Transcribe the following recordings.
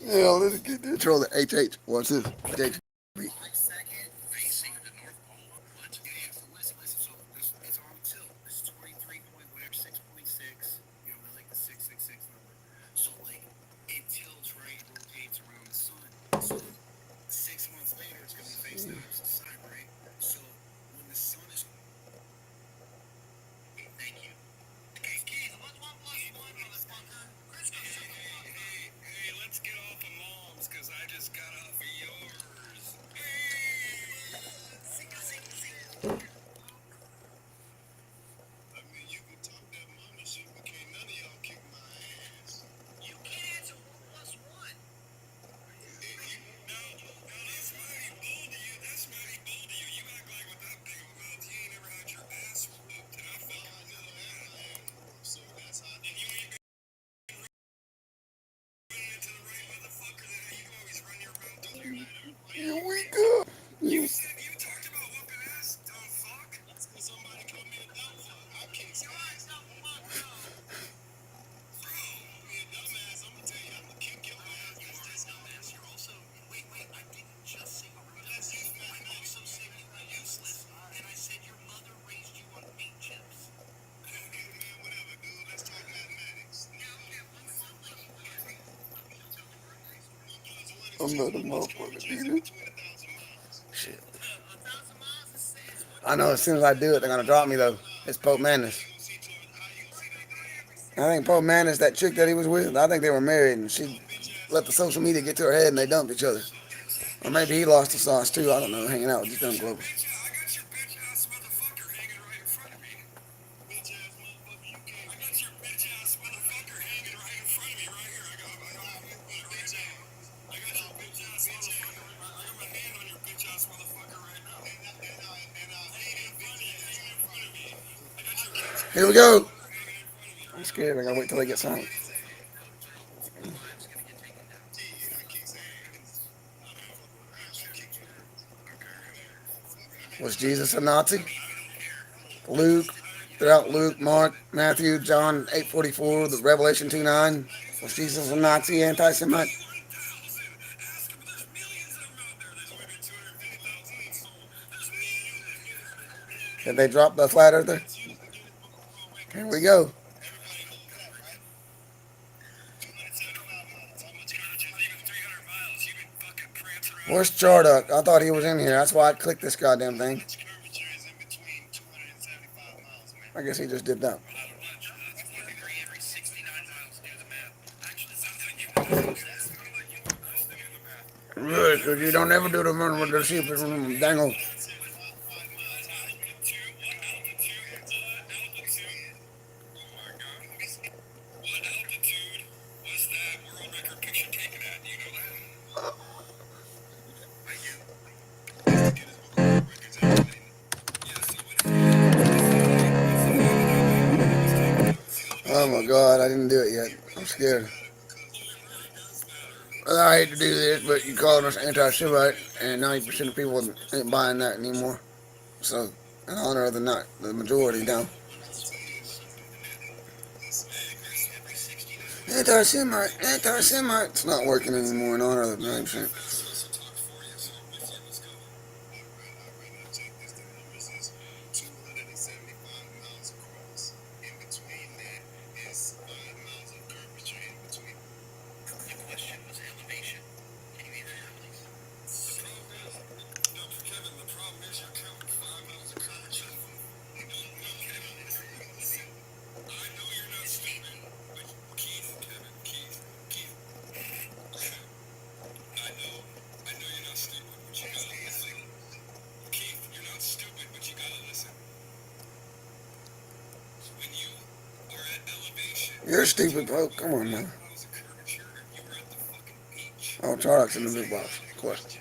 Yeah, let's get this. Control the HH. Watch this. HH. Here we go. You. Another motherfucker, dude. Shit. I know as soon as I do it, they're gonna drop me though. It's Pope Madness. I think Pope Madness, that chick that he was with, I think they were married, and she let the social media get to her head, and they dumped each other. Or maybe he lost the sauce too. I don't know. Hanging out with these dumb global. Here we go. I'm scared. I gotta wait till they get silent. Was Jesus a Nazi? Luke, throughout Luke, Mark, Matthew, John 8:44, the Revelation 2:9. Was Jesus a Nazi, anti-Semite? Did they drop the flat earther? Here we go. Where's Charduck? I thought he was in here. That's why I clicked this goddamn thing. I guess he just did that. Good, because you don't ever do the run with the sheep. Dangle. Oh my god, I didn't do it yet. I'm scared. I hate to do this, but you calling us anti-Semite, and 90% of people ain't buying that anymore. So, in honor of the not the majority now. Anti-Semite, anti-Semite. It's not working anymore in honor of the 90%. You're stupid, bro. Come on now. Oh, Charlock's in the big box. Of course.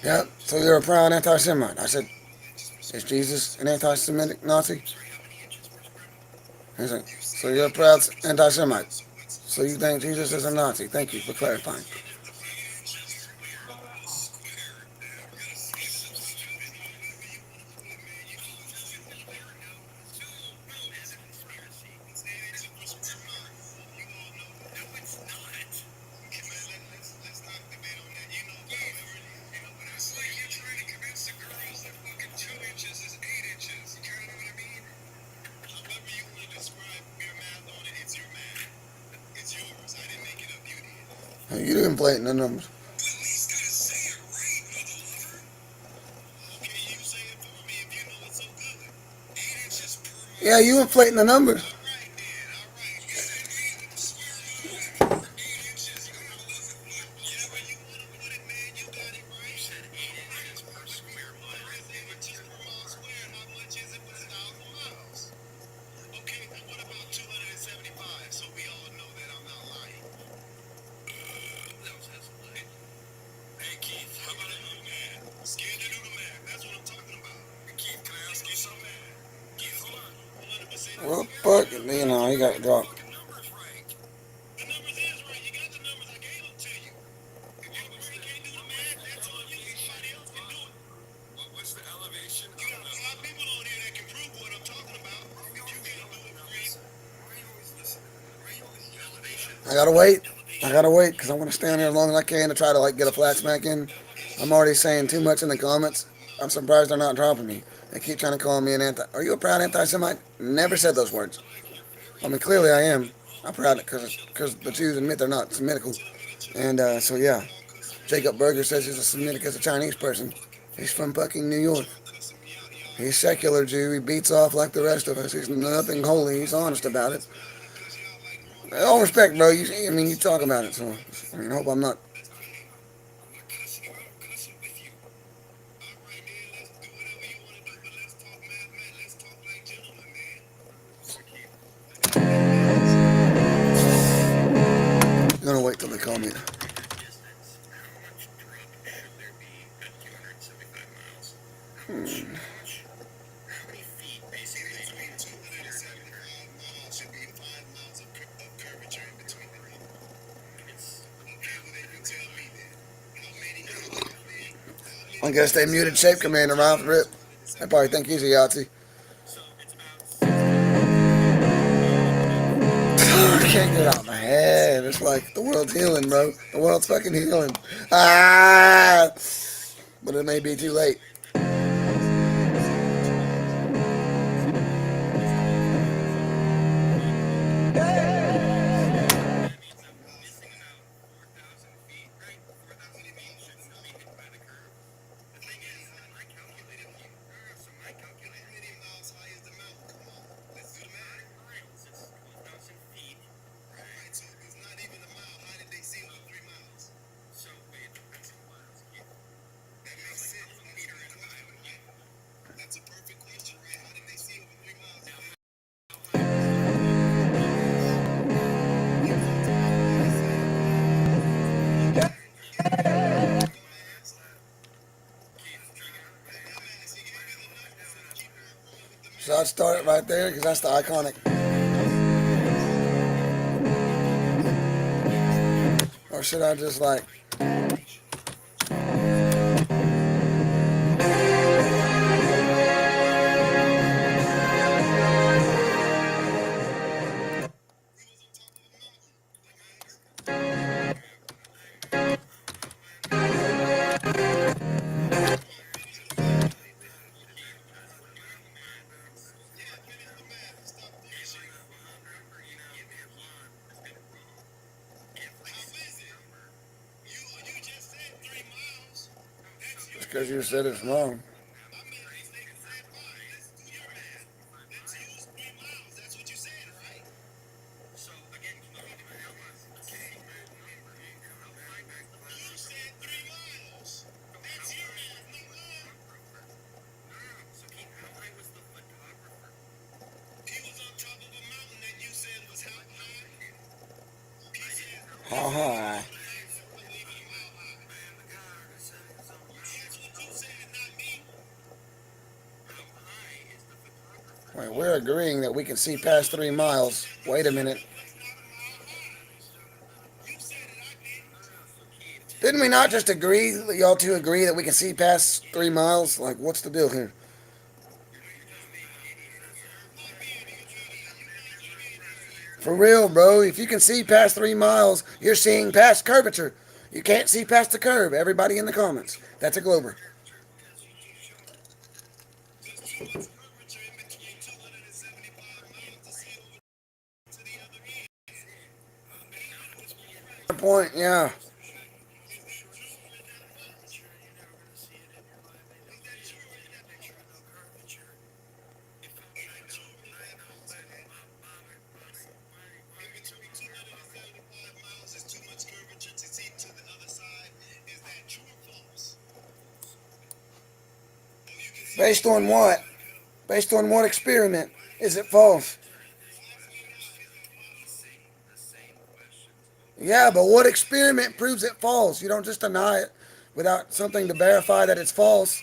Yep. So you're a proud anti-Semite. I said, is Jesus an anti-Semitic Nazi? He said, so you're a proud anti-Semite. So you think Jesus is a Nazi? Thank you for clarifying. You inflating the numbers. Yeah, you inflating the numbers. Well, fuck it. You know, he got to drop. I gotta wait. I gotta wait because I want to stay on here as long as I can to try to like get a flat smack in. I'm already saying too much in the comments. I'm surprised they're not dropping me. They keep trying to call me an anti. Are you a proud anti-Semite? Never said those words. I mean, clearly I am. I'm proud because the Jews admit they're not Semitical. And so yeah, Jacob Berger says he's as Semitic as a Chinese person. He's from fucking New York. He's secular Jew. He beats off like the rest of us. He's nothing holy. He's honest about it. All respect, bro. I mean, you talk about it, so I mean, I hope I'm not. I'm gonna wait till they call me. Hmm. I guess they muted Shape Commander off rip. They probably think he's a Yahtzee. I can't get it out of my head. It's like the world's healing, bro. The world's fucking healing. Ah! But it may be too late. So I'd start it right there because that's the iconic. Or should I just like. Just because you said it's wrong. Ha ha. Wait, we're agreeing that we can see past 3 miles. Wait a minute. we not just agree, y'all two agree that we can see past 3 miles? Like, what's the deal here? For real, bro. If you can see past 3 miles, you're seeing past curvature. You can't see past the curve. Everybody in the comments. That's a glober. Point, yeah. Based on what? Based on what experiment? Is it false? Yeah, but what experiment proves it false? You don't just deny it without something to verify that it's false.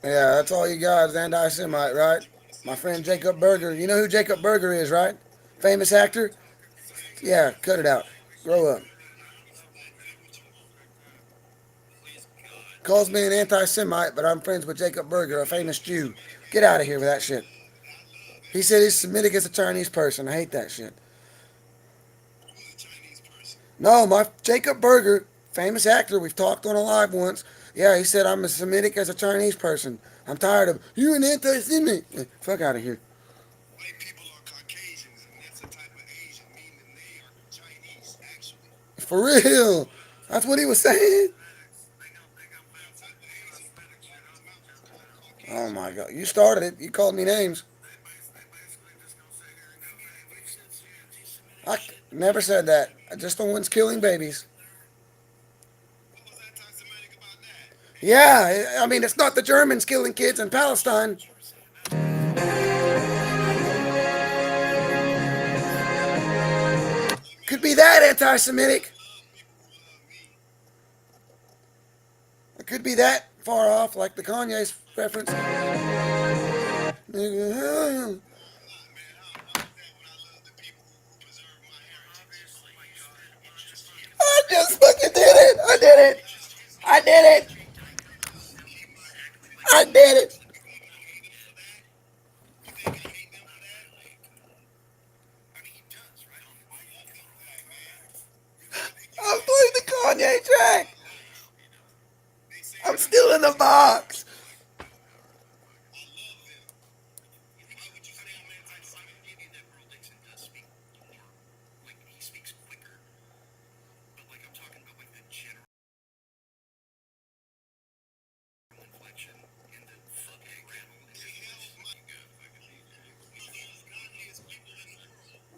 Yeah, that's all you got is anti-Semite, right? My friend Jacob Berger. You know who Jacob Berger is, right? Famous actor? Yeah, cut it out. Grow up. Calls me an anti-Semite, but I'm friends with Jacob Berger, a famous Jew. Get out of here with that shit. He said he's Semitic as a Chinese person. I hate that shit. No, my Jacob Berger, famous actor, we've talked on a live once. Yeah, he said I'm as Semitic as a Chinese person. I'm tired of you an anti-Semite. Fuck out of here. For real. That's what he was saying. Oh my god. You started it. You called me names. I never said that. Just the ones killing babies. Yeah, I mean, it's not the Germans killing kids in Palestine. Could be that anti Semitic. It could be that far off, like the Kanye's reference. I just fucking did it. I did it. I did it. I did it. I'm playing the Kanye track. I'm still in the box.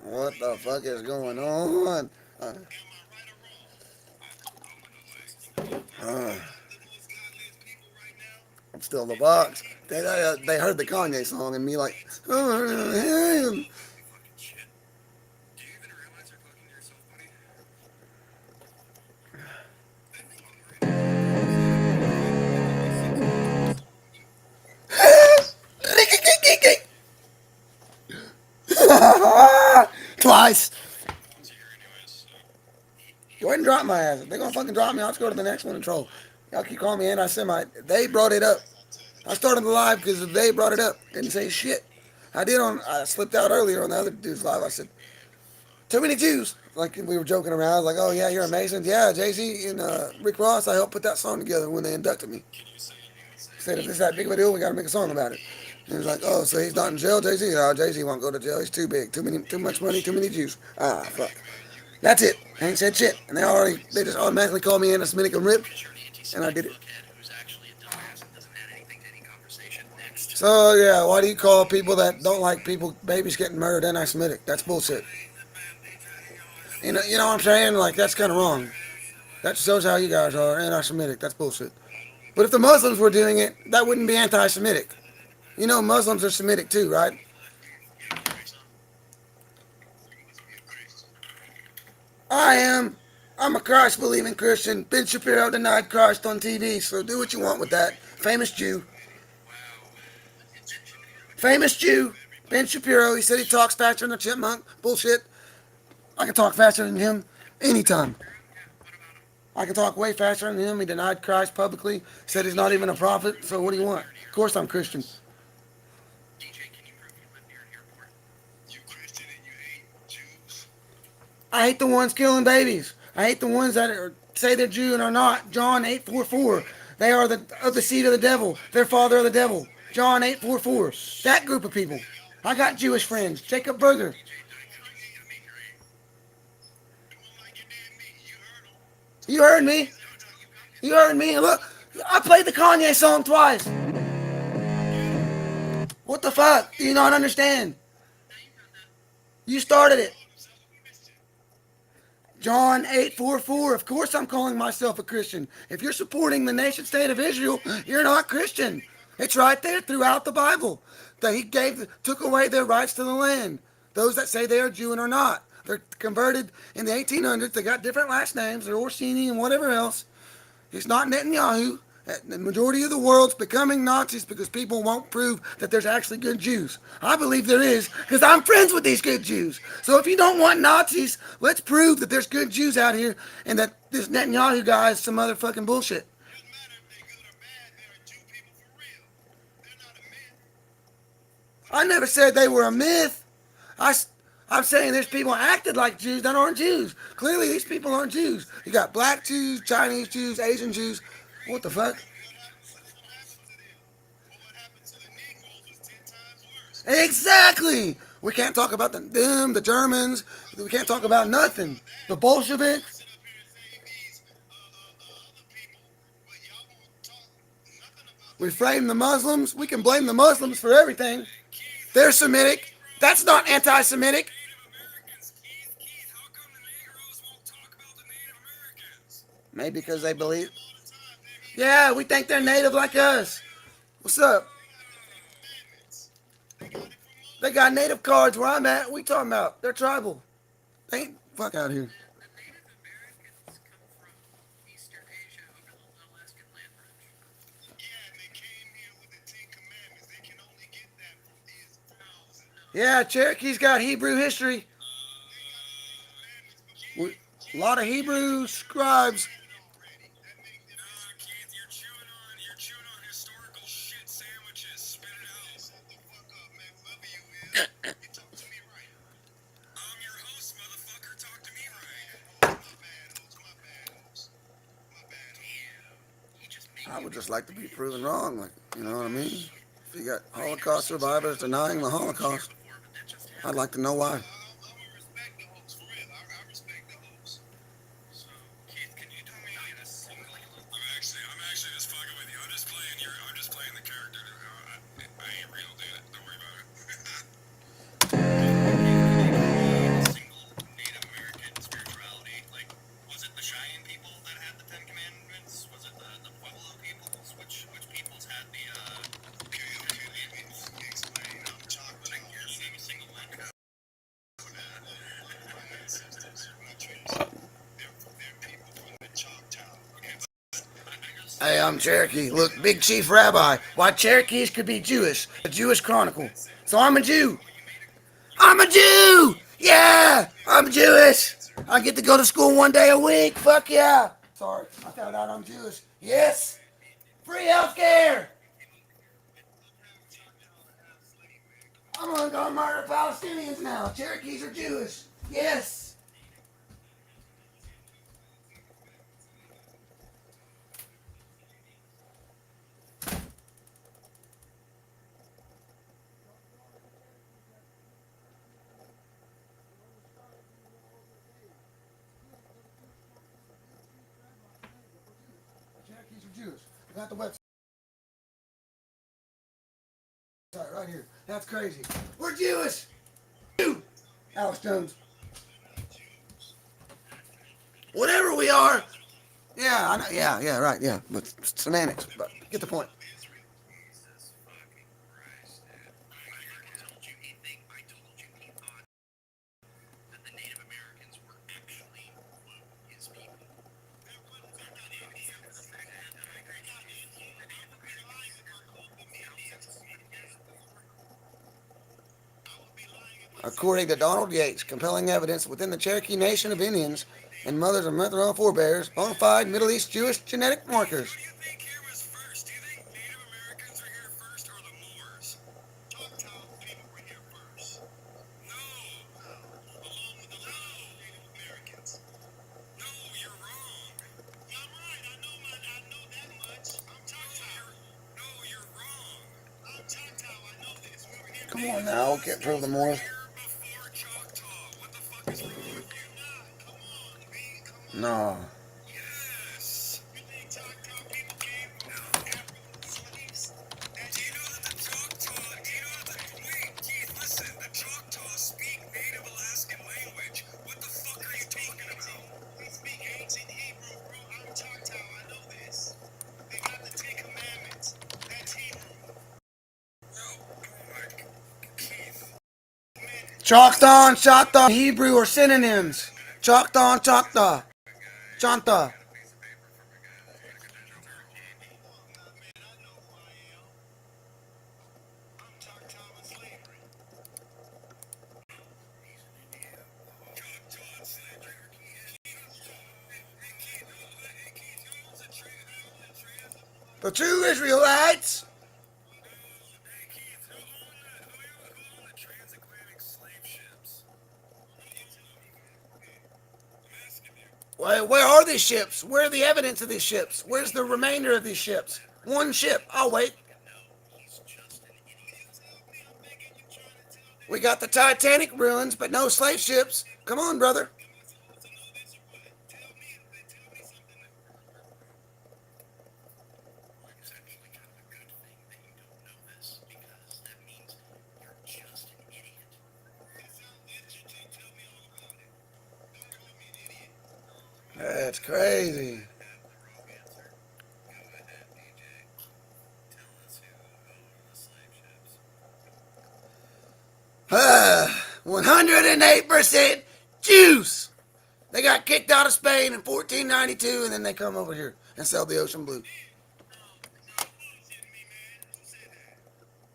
What the fuck is going on? Uh, I'm still in the box. They heard the Kanye song and me like, oh, twice. Go ahead and drop my ass. If they're gonna fucking drop me, I'll just go to the next one and troll. Y'all keep calling me anti-Semite. They brought it up. I started the live because they brought it up. Didn't say shit. I slipped out earlier on the other dude's live. I said, too many Jews. Like, we were joking around. I was like, oh, yeah, you're amazing. Yeah, Jay-Z and Rick Ross, I helped put that song together when they inducted me. He said, if it's that big of a deal, we got to make a song about it. And he was like, oh, so he's not in jail, Jay-Z? No, Jay-Z won't go to jail. He's too big. Too much money, too many Jews. Ah, fuck. That's it. I ain't said shit. And they just automatically called me anti-Semitic and Rip. And I did it. So, yeah, why do you call people that don't like babies getting murdered anti-Semitic? That's bullshit. You know what I'm saying? Like, that's kind of wrong. That shows how you guys are anti-Semitic. That's bullshit. But if the Muslims were doing it, that wouldn't be anti-Semitic. You know, Muslims are Semitic too, right? I am. I'm a Christ-believing Christian. Ben Shapiro denied Christ on TV, so do what you want with that. Famous Jew. Famous Jew. Ben Shapiro, he said he talks faster than a chipmunk. Bullshit. I can talk faster than him anytime. I can talk way faster than him. He denied Christ publicly. Said he's not even a prophet. So what do you want? Of course I'm Christian. I hate the ones killing babies. I hate the ones that say they're Jew and are not. John 8:44. They are of the seed of the devil. Their father of the devil. John 8:44. That group of people. I got Jewish friends. Jacob Berger. You heard me. You heard me. Look, I played the Kanye song twice. What the fuck? Do you not understand? You started it. John 8:44. Of course I'm calling myself a Christian. If you're supporting the nation state of Israel, you're not Christian. It's right there throughout the Bible. That he took away their rights to the land. Those that say they are Jew and are not. They're converted in the 1800s. They got different last names. They're Orsini and whatever else. It's not Netanyahu. The majority of the world's becoming Nazis because people won't prove that there's actually good Jews. I believe there is because I'm friends with these good Jews. So if you don't want Nazis, let's prove that there's good Jews out here and that this Netanyahu guy is some motherfucking bullshit. I never said they were a myth. I'm saying there's people acted like Jews that aren't Jews. Clearly these people aren't Jews. You got black Jews, Chinese Jews, Asian Jews. What the fuck? Exactly. We can't talk about them, the Germans. We can't talk about nothing. The Bolsheviks. We blame the Muslims. We can blame the Muslims for everything. They're Semitic. That's not anti-Semitic. Maybe because they believe. Yeah, we think they're native like us. What's up? They got native cards where I'm at. What we talking about? They're tribal. They ain't fuck out here. Yeah, Cherokee's got Hebrew history. A lot of Hebrew scribes. I would just like to be proven wrong, like, you know what I mean? If you got Holocaust survivors denying the Holocaust, I'd like to know why. Hey, I'm Cherokee. Look, Big Chief Rabbi. Why Cherokees could be Jewish. A Jewish Chronicle. So I'm a Jew. I'm a Jew! Yeah! I'm Jewish! I get to go to school one day a week. Fuck yeah! Sorry, I found out I'm Jewish. Yes! Free healthcare! I'm gonna go murder Palestinians now. Cherokees are Jewish. Yes! Cherokees are Jewish. I got the website right here. That's crazy. We're Jewish! Alex Jones. Whatever we are, Yeah, I know. Yeah, yeah, right. Yeah, but semantics. But get the point. According to Donald Yates, compelling evidence within the Cherokee Nation of Indians and mothers of maternal forebears, bona fide Middle East Jewish genetic markers. Come on now, can't prove the Moors. No. Choctaw, Hebrew are synonyms. Choctaw, Chanta. The true Israelites. Where are these ships? Where's the evidence of these ships? Where's the remainder of these ships? One ship. I'll wait. We got the Titanic ruins, but no slave ships. Come on, brother. That's crazy. 108% Jews. They got kicked out of Spain in 1492, and then they come over here and sell the ocean blue.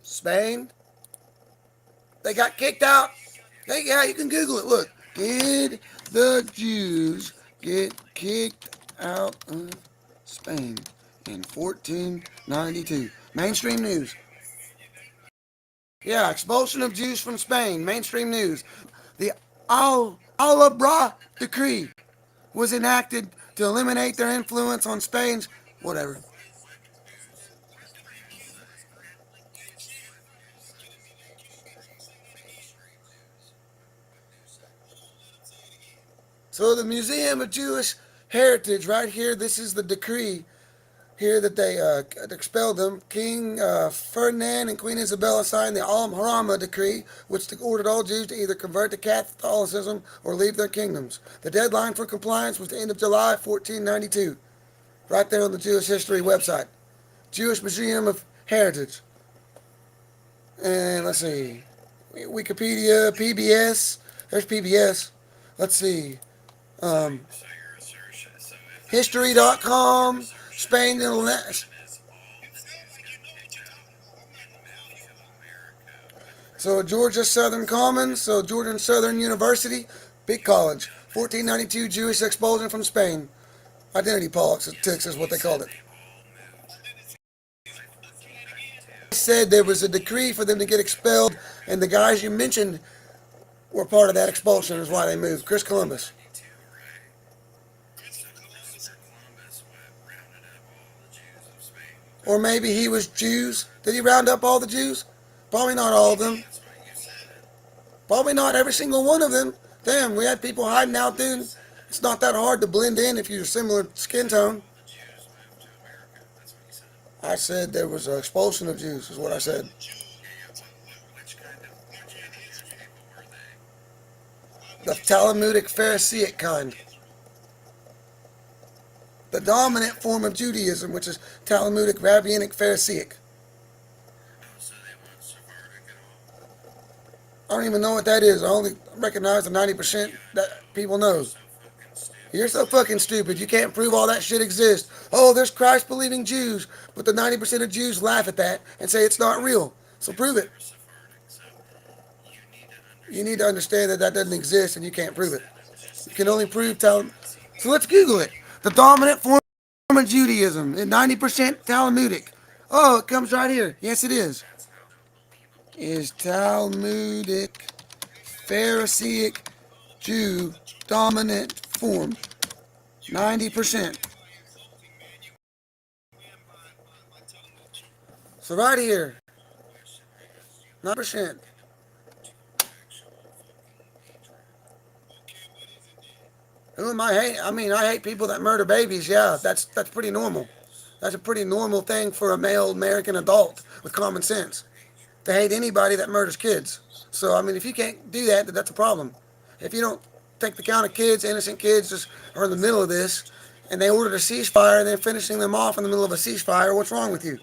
Spain, they got kicked out. Yeah, you can Google it. Look, did the Jews get kicked out of Spain in 1492? Mainstream news. Yeah, expulsion of Jews from Spain. Mainstream news. The Al-Abra decree was enacted to eliminate their influence on Spain's whatever. So the Museum of Jewish Heritage, right here, this is the decree here that they expelled them. King Ferdinand and Queen Isabella signed the Al-Harama decree, which ordered all Jews to either convert to Catholicism or leave their kingdoms. The deadline for compliance was the end of July 1492. Right there on the Jewish History website. Jewish Museum of Heritage. And let's see. Wikipedia, PBS. There's PBS. Let's see. Um, History.com. Spain and so Georgia Southern Commons, so Georgia Southern University, big college. 1492 Jewish expulsion from Spain. Identity politics is what they called it. Said there was a decree for them to get expelled, and the guys you mentioned were part of that expulsion, is why they moved. Chris Columbus. Or maybe he was Jews. Did he round up all the Jews? Probably not all of them. Probably not every single one of them. Damn, we had people hiding out then. It's not that hard to blend in if you're similar skin tone. I said there was an expulsion of Jews, is what I said. The Talmudic Pharisaic kind. the dominant form of Judaism, which is Talmudic, Rabbinic, Pharisaic. I don't even know what that is. I only recognize the 90% that people know. You're so fucking stupid. You can't prove all that shit exists. Oh, there's Christ believing Jews, but the 90% of Jews laugh at that and say it's not real. So prove it. You need to understand that that doesn't exist and you can't prove it. You can only prove So let's Google it. The dominant form of Judaism, 90% Talmudic. Oh, it comes right here. Yes, it is. Is Talmudic Pharisaic Jew dominant form? 90%. So right here, 9%. Who am I hate? I mean, I hate people that murder babies. Yeah, that's pretty normal. That's a pretty normal thing for a male American adult with common sense to hate anybody that murders kids. So I mean, if you can't do that, then that's a problem. If you don't take the count of kids, innocent kids, just are in the middle of this, and they ordered a ceasefire and they're finishing them off in the middle of a ceasefire, what's wrong with you?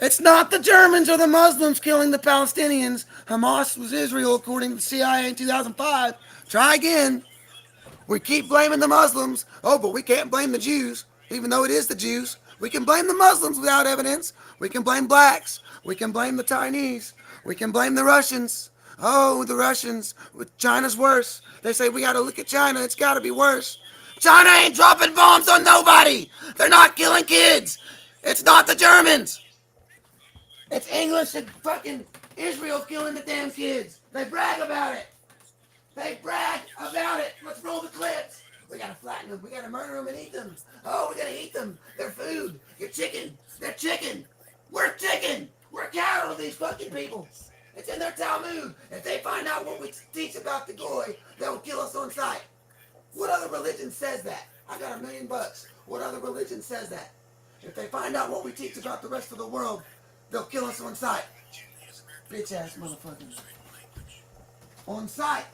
It's not the Germans or the Muslims killing the Palestinians. Hamas was Israel, according to the CIA in 2005. Try again. We keep blaming the Muslims. Oh, but we can't blame the Jews, even though it is the Jews. We can blame the Muslims without evidence. We can blame blacks. We can blame the Chinese. We can blame the Russians. Oh, the Russians. China's worse. They say we got to look at China. It's got to be worse. China ain't dropping bombs on nobody. They're not killing kids. It's not the Germans. It's English and fucking Israel killing the damn kids. They brag about it. They brag about it. Let's roll the clips. We gotta flatten them. We gotta murder them and eat them. Oh, we gotta eat them. They're food. You're chicken. They're chicken. We're chicken. We're cattle, these fucking people. It's in their Talmud. If they find out what we teach about the goy, they'll kill us on sight. What other religion says that? I got $1 million. What other religion says that? If they find out what we teach about the rest of the world, they'll kill us on sight. Bitch ass motherfuckers. On sight.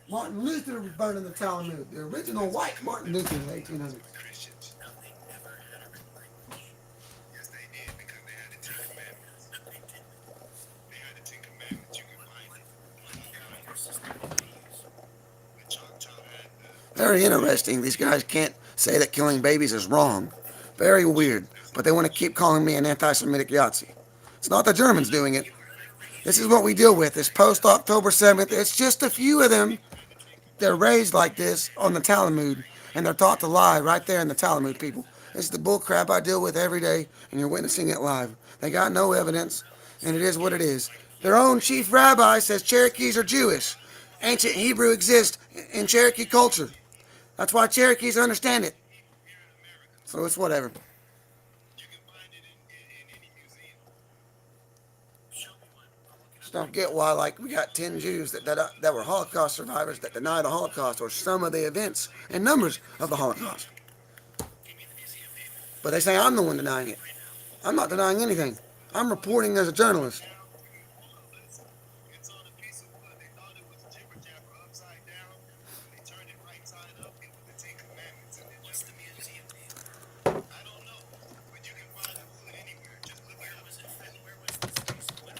Martin Luther was burning the Talmud. The original white Martin Luther in the 1800s. Very interesting. These guys can't say that killing babies is wrong. Very weird. But they want to keep calling me an anti-Semitic Yahtzee. It's not the Germans doing it. This is what we deal with. It's post-October 7th. It's just a few of them. They're raised like this on the Talmud, and they're taught to lie right there in the Talmud, people. This is the bull crap I deal with every day, and you're witnessing it live. They got no evidence, and it is what it is. Their own chief rabbi says Cherokees are Jewish. Ancient Hebrew exists in Cherokee culture. That's why Cherokees understand it. So it's whatever. Just don't get why, like, we got 10 Jews that were Holocaust survivors that deny the Holocaust or some of the events and numbers of the Holocaust. But they say I'm the one denying it. I'm not denying anything. I'm reporting as a journalist.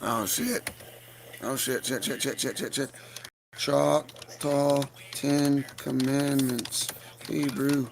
Oh shit. Oh shit. Choctaw 10 Commandments. Hebrew.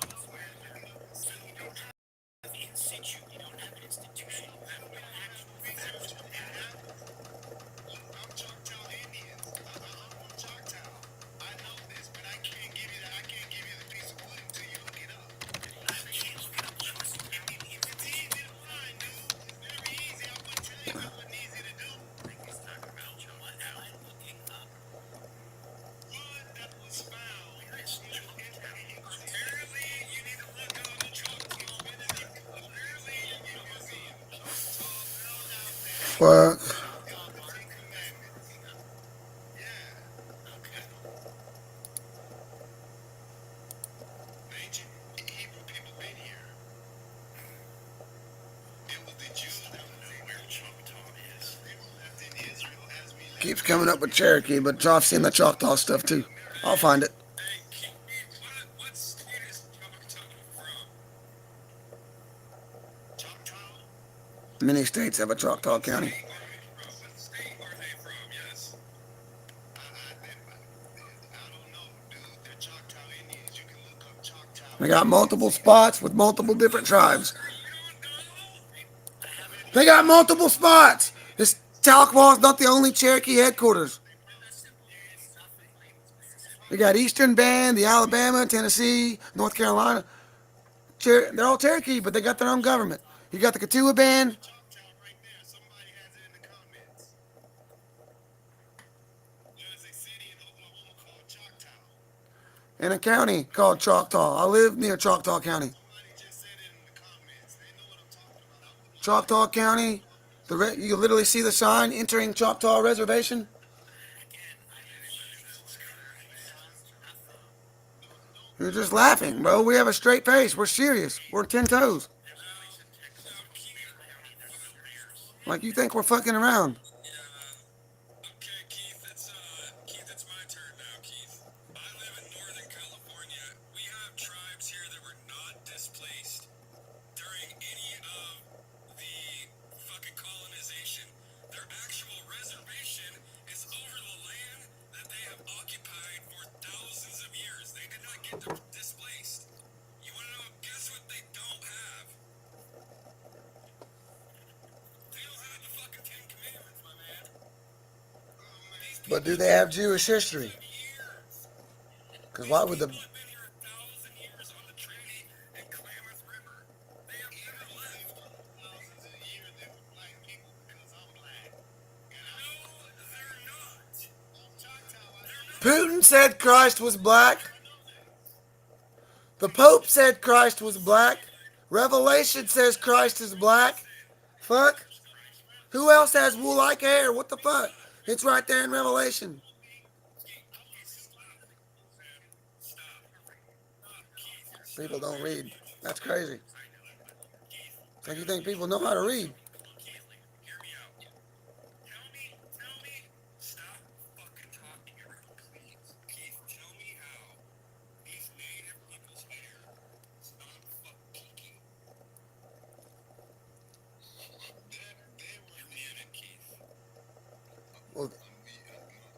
Keeps coming up with Cherokee, but I've seen the Choctaw stuff too. I'll find it. Many states have a Choctaw County. They got multiple spots with multiple different tribes. They got multiple spots. This Tahlequah is not the only Cherokee headquarters. They got Eastern Band, the Alabama, Tennessee, North Carolina. They're all Cherokee, but they got their own government. You got the Kituwa Band. In a county called Choctaw. I live near Choctaw County. Choctaw County. You can literally see the sign entering Choctaw Reservation. You're just laughing, bro. We have a straight face. We're serious. We're 10 toes. Like you think we're fucking around. But do they have Jewish history? Because why would the... Putin said Christ was black. The Pope said Christ was black. Revelation says Christ is black. Fuck. Who else has wool-like hair? What the fuck? It's right there in Revelation. People don't read. That's crazy. It's like you think people know how to read.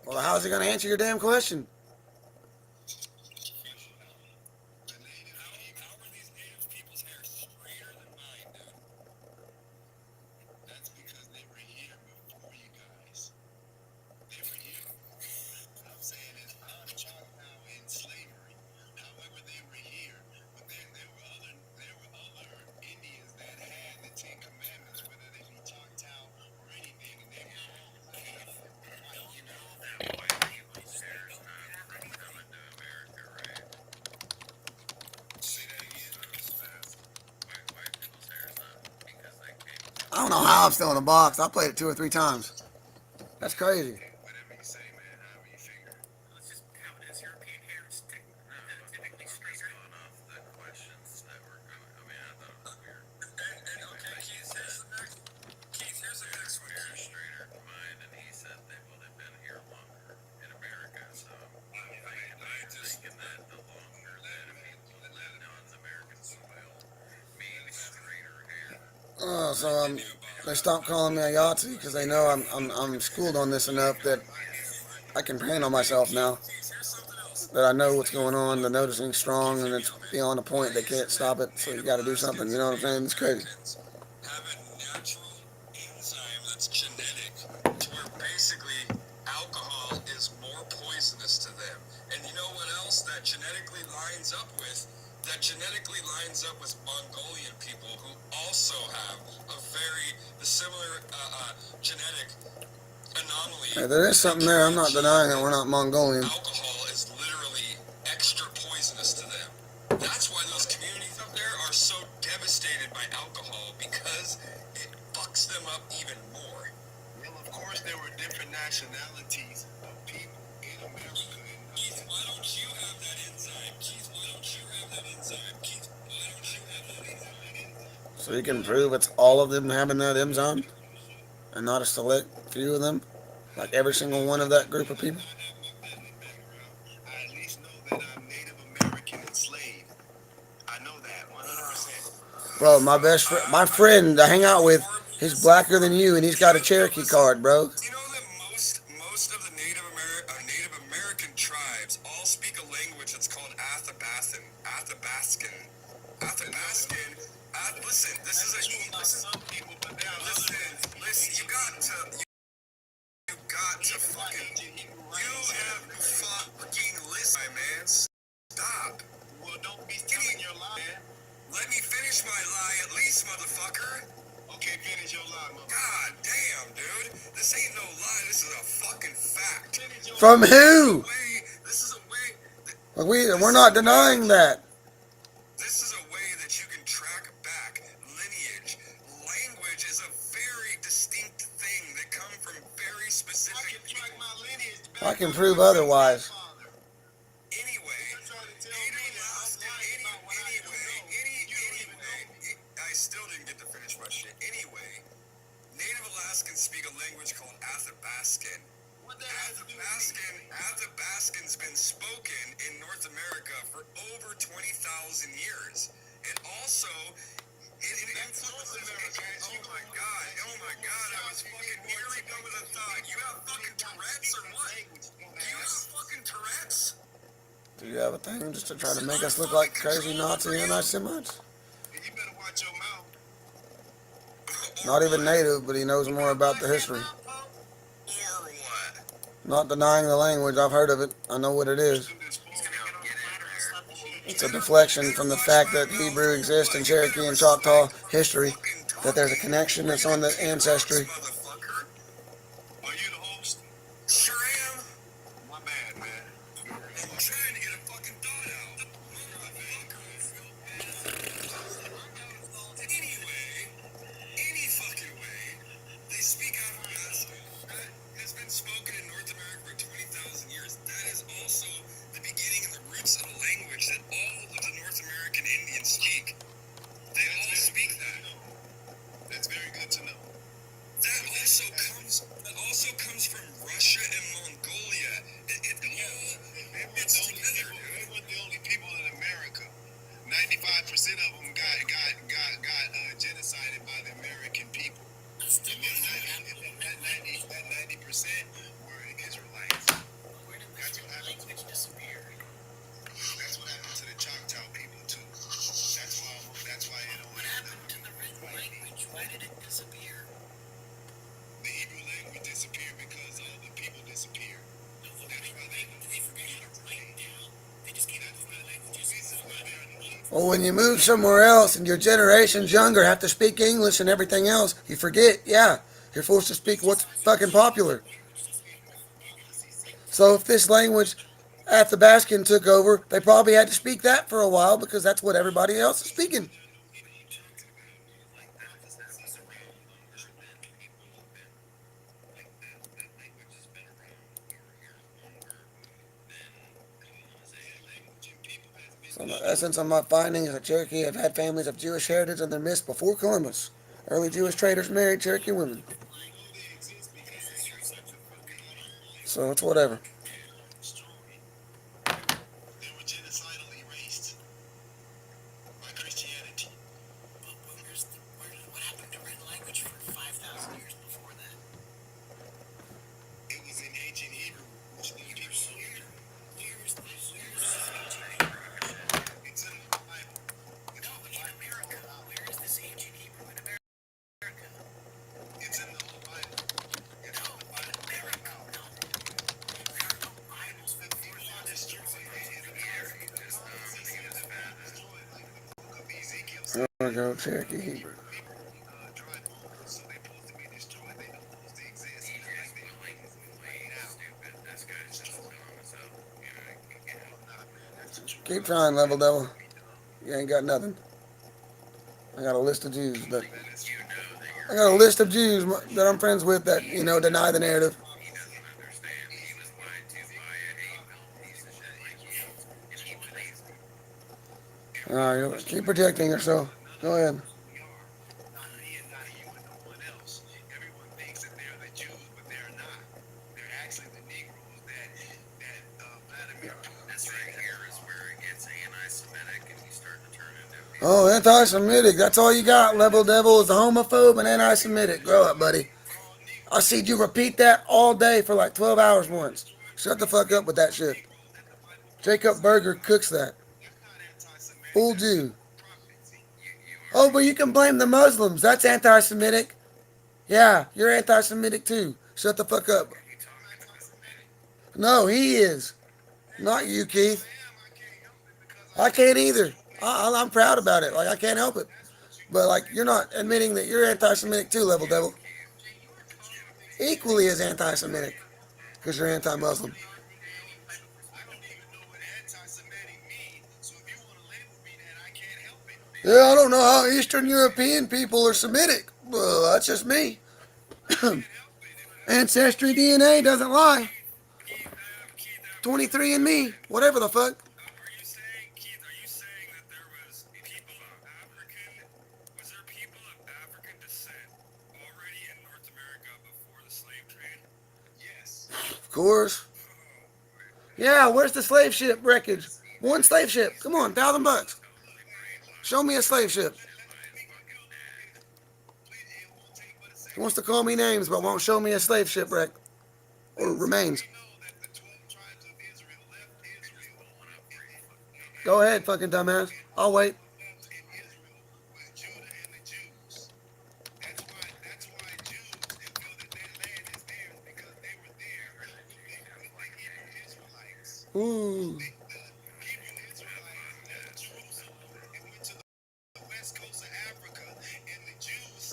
Well, how's he going to answer your damn question? I don't know how I'm still in the box. I played it 2 or 3 times. That's crazy. So they stopped calling me a Yahtzee because they know I'm schooled on this enough that I can handle myself now. That I know what's going on, the noticing strong, and it's beyond a point. They can't stop it, so you got to do something. You know what I'm saying? It's crazy. Have a natural enzyme that's genetic, to where basically alcohol is more poisonous to them. And you know what else that genetically lines up with? That genetically lines up with Mongolian people who also have a very similar genetic anomaly. Hey, there is something there. I'm not denying that we're not Mongolian. Alcohol is literally extra poisonous to them. That's why those communities up there are so devastated by alcohol, because it fucks them up even more. Well, of course, there were different nationalities of people in America. Keith, why don't you have that enzyme? Keith, why don't you have that enzyme? Keith, why don't you have that enzyme? So you can prove it's all of them having that enzyme, and not a select few of them. Like every single one of that group of I people. have my family background. I at least know that I'm Native American enslaved. I know that 100%. Bro, my friend I hang out with, he's blacker than you, and he's got a Cherokee card, bro. Do you know that most of the Native American tribes all speak a language that's called Athabascan. Athabascan. Listen, this is a Some people, but there are listen. You got to fucking. You have fucking listen, my man. Stop. well, don't be telling your lie, man. Let me finish my lie at least, motherfucker. Okay, finish your lie, mother. God damn, dude. This ain't no lie. This is a fucking fact. Finish your From lie. who? This is a way. Like we're not denying that. This is a way that you can track back lineage. Language is a very distinct thing that come from very I specific can track people. my lineage back. I can prove otherwise. Anyway, You're trying to tell me that I'm lying about what I do know. anyway, I still didn't get to finish my shit. Anyway, Native Alaskans speak a language called Athabascan. What that has to do with me? Athabascan's been spoken in North America for over 20,000 years. And also, That's North America. oh my god, I was fucking nearly done with a thought. You have fucking Tourette's or what? Do you have fucking Tourette's? Do you have a thing just to try to make us look like crazy Nazi anti-Semites? And you better watch your mouth. Not even native, but he knows more about the history. Or what? Not denying the language, I've heard of it. I know what it is. It's a deflection from the fact that Hebrew exists in Cherokee and Choctaw history, that there's a connection that's on the ancestry. Motherfucker. Are you the host? Sure am. My bad, man. I'm trying to get a fucking thought out. Anyway, any fucking way, they speak Athabascan. That has been spoken in North America for 20,000 years. That is also the beginning and the roots of the language that all of the North American Indians speak. They all speak that. That's very good to know. That also comes from Russia and Mongolia. It all it's together, dude. They weren't the only people in America. 95% of them got genocided by the American people. And then that 90% were Israelites. That's what happened. That's what happened to the Choctaw people too. That's why it only happened to the language. Why did it disappear? The Hebrew language disappeared because all the people disappeared. That's why They forget how to write down. They just came up with new languages. Well, when you move somewhere else and your generations younger have to speak English and everything else, you forget, yeah, you're forced to speak what's fucking popular. So if this language Athabascan took over, they probably had to speak that for a while because that's what everybody else is speaking. So the essence of my finding is that Cherokee have had families of Jewish heritage in their midst before Columbus. Early Jewish traders married Cherokee women. So it's whatever. They were genocidally erased by Christianity. What happened to written language for 5,000 years before that? It was in ancient Hebrew, which these people It's in the Bible. No, but in America, where is this ancient Hebrew in America? It's in the whole Bible. It's No, in the Bible. America, no. There are no Bibles for 4,000 years. There we go, Cherokee Hebrew. So they're supposed to be destroyed. They don't supposed to exist. Keep trying, Level Devil. You ain't got nothing. I got a list of Jews, but I got a list of Jews that I'm friends with that, deny the narrative. All right, keep protecting yourself. Go ahead. Everyone thinks that they're the Jews, but they're not. Oh, anti-Semitic. That's all you got, Level Devil, is a homophobe and anti-Semitic. Grow up, buddy. I see you repeat that all day for like 12 hours once. Shut the fuck up with that shit. Jacob Berger cooks that. Fooled you. Oh, but you can blame the Muslims. That's anti-Semitic. Yeah, you're anti-Semitic too. Shut the fuck up. No, he is. Not you, Keith. I can't either. I'm proud about it. Like, I can't help it. But, like, you're not admitting that you're anti-Semitic too, Level Devil. Equally as anti-Semitic. Because you're anti-Muslim. Yeah, I don't know how Eastern European people are Semitic. Well, that's just me. Ancestry DNA doesn't lie. 23 and me. Whatever the fuck. Are you saying, Keith, are you saying that there was people of African descent already in North America before the slave trade? Yes. Of course. Yeah, where's the slave ship wreckage? One slave ship. Come on, $1,000. Show me a slave ship. He wants to call me names, but won't show me a slave shipwreck or remains. Go ahead, fucking dumbass. I'll wait. Ooh.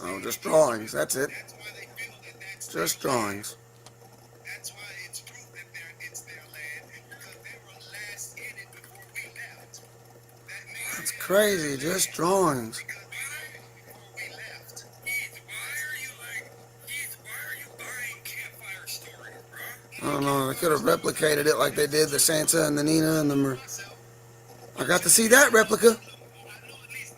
Oh, just drawings. That's it. Just drawings. That's why it's proof that it's their land because they were last in it before we left. That makes That's crazy. Just drawings. because before we left. Keith, why are you buying campfire stories, bro? I don't know. They could have replicated it like they did the Santa and the Nina and the. I got to see that replica.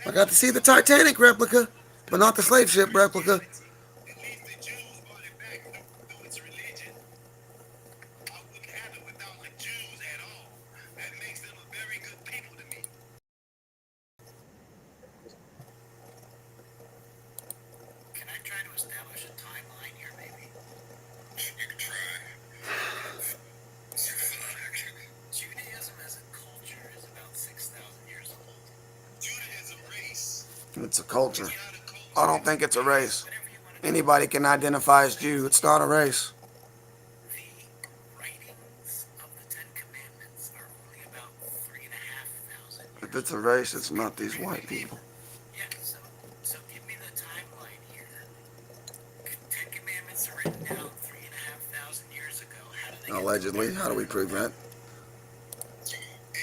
I got to see the Titanic replica, but not the slave ship replica. At least the Jews brought it back through its religion. I wouldn't have it without the Jews at all. That makes them a very good people to me. Can I try to establish a timeline here, maybe? You can try. Judaism as a culture is about 6,000 years old. Judah is a race. It's a culture. Not a culture. I don't think it's a race. Whatever you want to Anybody can identify as Jew. It's not a race. The writings of the Ten Commandments are only about 3,500 years. If it's a race, it's not these white people. Yeah, so give me the timeline here. Ten Commandments are written down 3,500 years ago. How do they get Allegedly. How do we prove that?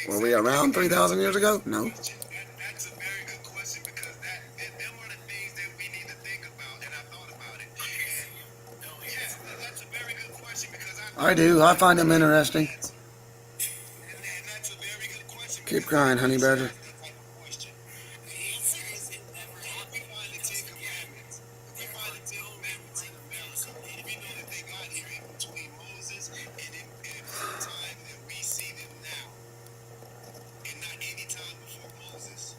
Were we around 3,000 years ago? No. That's a very good question because them are the things that we need to think about, and I thought about it. And yes, that's a very good question because I do. I find them interesting. and that's a very good question. Keep crying, honey badger. That type of question. The answer is it never happened. We find the Ten Commandments. We find the Ten Commandments in America. We know that they got here in between Moses and in the time that we see them now, and not any time before Moses.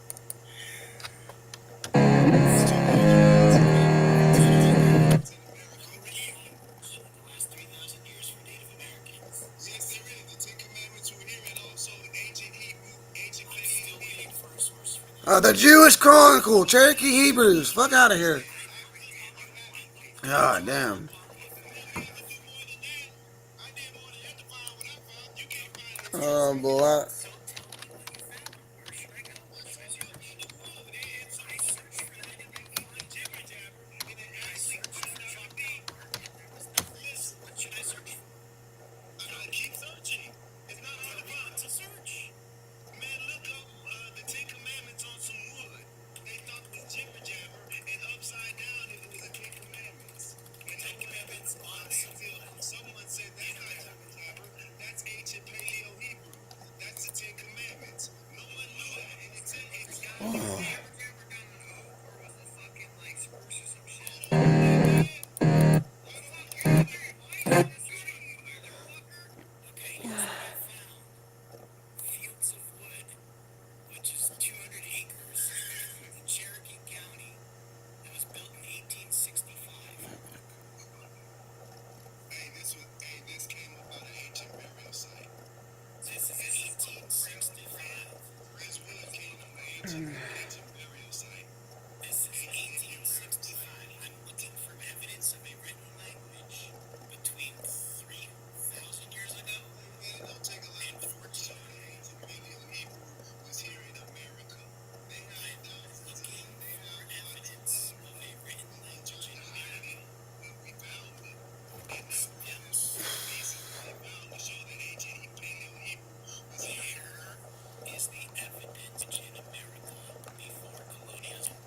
the last 3,000 years for Native Americans? Yes, there is. The Ten Commandments were here, and also ancient Hebrew, ancient Paleo Hebrew. For a source for The Jewish Chronicle, Cherokee Hebrews. Fuck out of here. God damn. Oh, boy. Keep searching. It's not all about to search. Man, look up the Ten Commandments on some wood. They thought it was jibber jabber, and upside down it was the Ten Commandments. And Ten Commandments on some wood. Someone said that's not jibber jabber. That's ancient Paleo Hebrew. That's the ancient burial site. This is 1865. I'm looking for evidence of a written language between 3,000 years ago Man, it don't take a lot and to 14. show that ancient Paleo Hebrew was here in America. They have thousands of Looking them. They for have lots of evidence them. of a written language in America. But we found them. And that was the pieces that they found to show that ancient Paleo Hebrew was here. Where is the evidence in America before colonialism?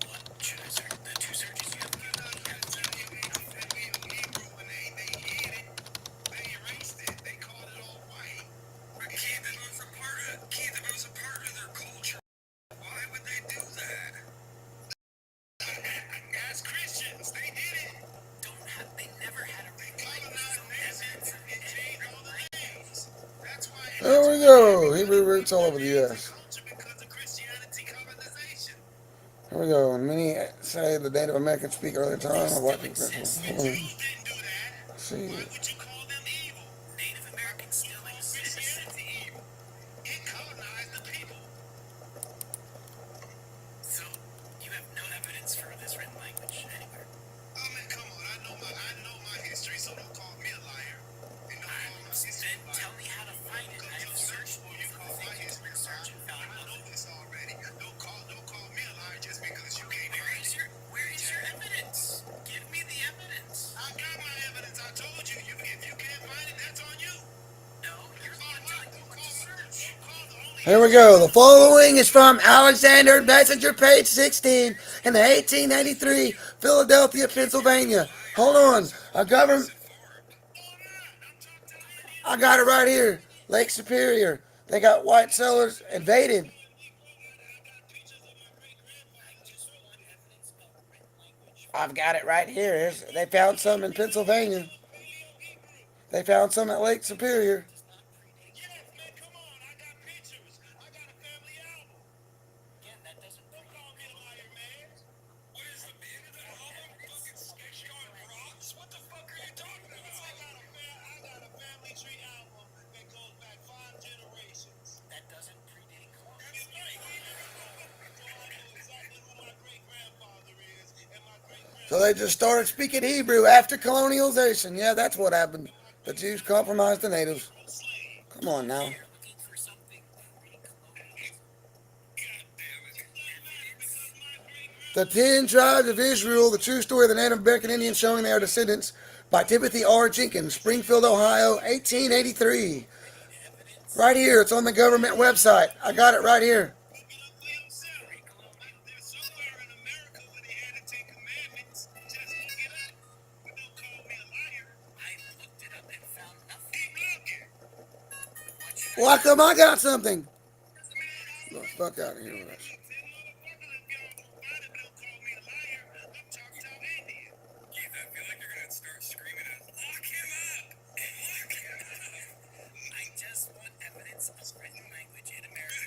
What? The two searches you have? I'm not gonna tell you ancient Paleo Hebrew when they hid it. They erased it. They called it all white. But Keith, if it was a part of their culture, why would they do that? As Christians, they did it. They never had a written language. Colonized No evidence nations of and any changed all the language. names. That's why. There we go. Hebrew roots all over the U.S. Culture because of Christianity colonization. Here we go. Many say the Native Americans speak earlier time of what people. The Jews didn't do that. Let's see. Why would you call them evil? Native Americans still Call exist. Christianity evil. It colonized the people. So you have no evidence for this written language anywhere. I mean, come on. I know my history, so don't call me a liar. And don't call my history Then a liar. tell me how to find it. I have searched You call my history a search and liar. found I know nothing. this already. Don't call me a liar just because you can't Where find is it. where is your evidence? Give me the evidence. I got my evidence. I told you. If you can't find it, that's on you. No, you're the one telling me what to search. Here we go. The following is from Alexander Messenger, page 16, in the 1893 Philadelphia, Pennsylvania. Hold on. A government. I got it right here. Lake Superior. They got white settlers invaded. I've got it right here. They found some in Pennsylvania. They found some at Lake Superior. Yes, man, come on. I got pictures. I got a family album. Again, that doesn't Don't call me a liar, man. What is the band of that album? Fucking Sketch on Rocks? What the fuck are you talking I about? got a family tree album that goes back 5 generations. that doesn't predate That's colonialism. right. So I know exactly who my great grandfather is and my great So they just started speaking Hebrew after colonialization. Yeah, that's what happened. The Jews compromised the natives. slave. Come on now. You're looking for something pre-colonialism. God damn it. The 10 Tribes of Israel, the true story of the Native American Indians showing they are descendants, by Timothy R. Jenkins, Springfield, Ohio, 1883. Right here, it's on the government website. I got it right here. Look it up for yourself. There's somewhere in America where they had the 10 commandments. Just look it up. But don't call me a liar. I looked it up and found nothing. Keep looking. Well, how come I got something? The fuck out of here with that shit. Keith, I feel like you're gonna start screaming at lock him up! Lock him up! I just want evidence of written language in America.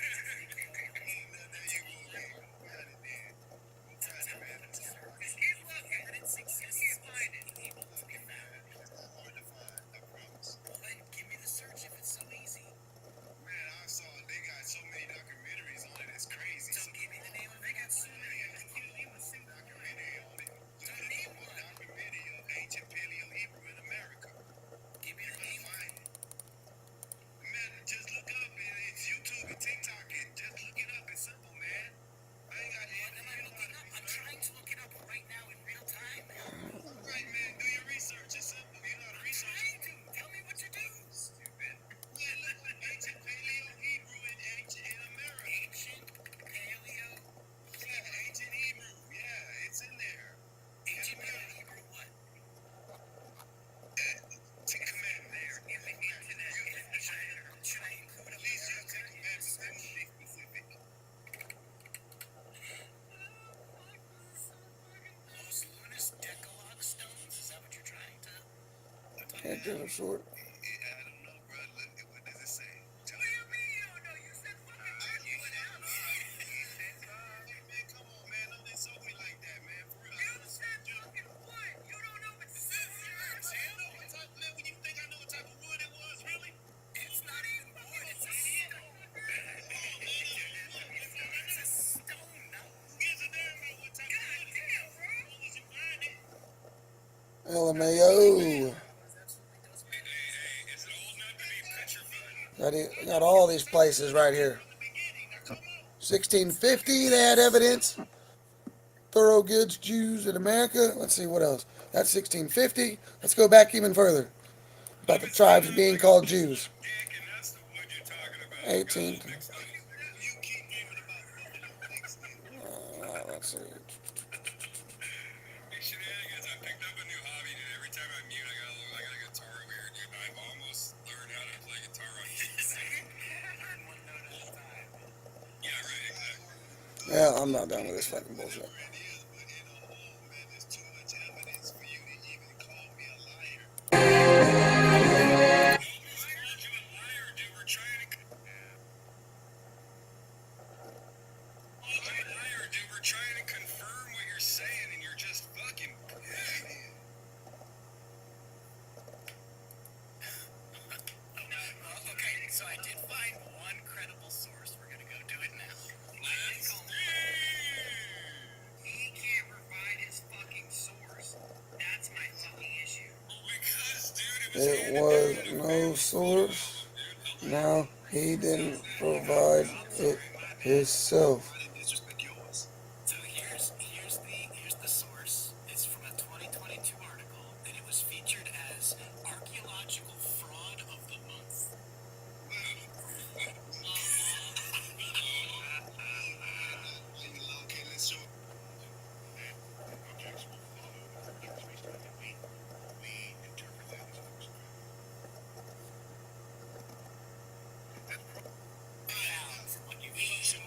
Evidence exists. Find it. Able to be found. Well, then give me the search if it's so easy. Man, I saw they got so many documentaries on it. It's crazy. So give me the name of it. They got so many. I can't name a single documentary on it. Don't name one. Documentary of ancient Paleo Hebrew in America. Give me the name of Find it. it. Man, just look up. It's YouTube and TikTok. Just look it up. It's simple, man. I ain't got What am I looking up? I'm trying to look it up right now in real time. Right, man. Do your research. It's simple. You know how to research. Trying to. Tell me what to do. Stupid. Yeah, look up ancient Paleo Hebrew in America. Ancient Paleo. Yeah, ancient Hebrew. Yeah, it's in there. Ancient Paleo Hebrew what? Ten Commandments there. In the internet. Should I include At a least you Ten Commandments. That would be specific. Los Lunas Decalogue stones? Is that what you're trying to? Can't do it short. I don't know, bro. Look, what does it say? Tell What do you mean you don't know? You said fucking you man, come on, man. Don't insult me like that, man. For real. You said fucking what? You don't know what this is. Man, when you think I know what type of wood it was, really? It's not even wood. It's a stone. Oh, man, LMAO. Got all these places right here. 1650, they had evidence. Thorough goods Jews in America. Let's see what else. That's 1650. Let's go back even further. About the tribes being called Jews. 18. Let's see. Shenanigans. I picked up a new hobby, dude. Every time I mute, I got a guitar over here, dude. I've almost learned how to play guitar on this. Learn one note at a time. Yeah, right, exactly. Yeah, I'm not done with this fucking bullshit. Trying to confirm what you're saying, and you're just fucking. Okay, so I did find one credible source. We're gonna go do it now. He can't provide his fucking source. That's my fucking issue. Because, dude, It was no source. Now he didn't provide it himself. So here's the source. It's from a 2022 article, and it was featured as archaeological fraud of the month. From what you've shown.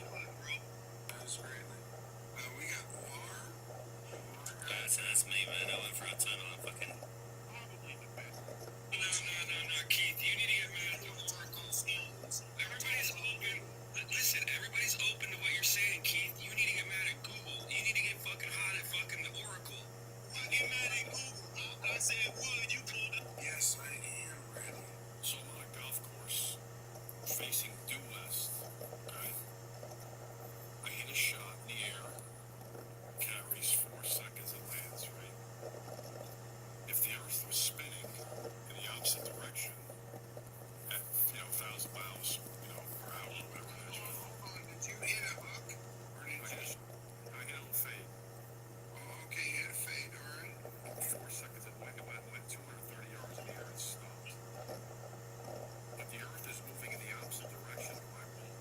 That's me, man. I went for a ton on fucking. No, Keith, you need to get mad at the Oracle. Everybody's open. Listen, everybody's open to what you're saying, Keith. You need to get mad at Google. You need to get fucking hot at fucking the Oracle. Get mad at Google. I said, wood, you pulled up. Yes, I am ready. So I'm on a golf course facing due west. Okay? I hit a shot in the air. Carries 4 seconds and lands, right? If the earth was spinning in the opposite direction at, 1,000 miles, per hour, whatever it is. Did you hit a hook? Or did I hit a little fade. Oh, okay, you hit a fade, alright. 4 seconds, it went 230 yards in the air and stopped. But the earth is moving in the opposite direction of my ball,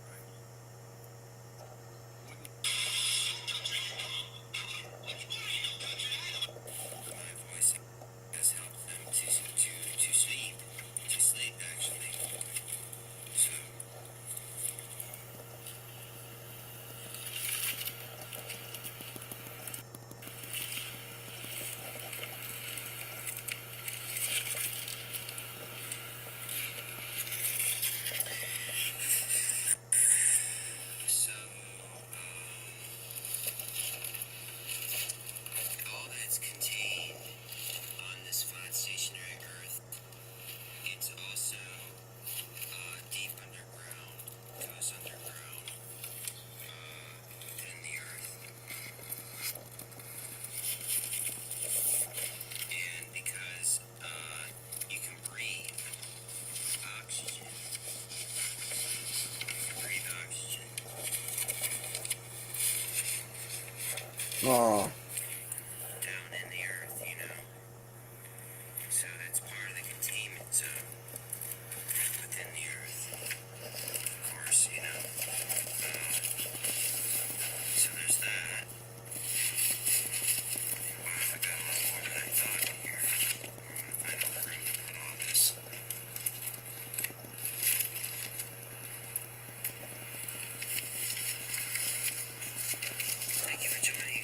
right? Wouldn't My voice has helped them to sleep actually. So all that's contained on this flat stationary Earth, it's also deep underground, goes underground within the Earth. And because you can breathe oxygen, Oh, down in the Earth, So that's part of the containment zone within the Earth. Of course, so there's that. Wow, I got a lot more than I thought in here. I'm gonna find a room to put all this. Thank you for joining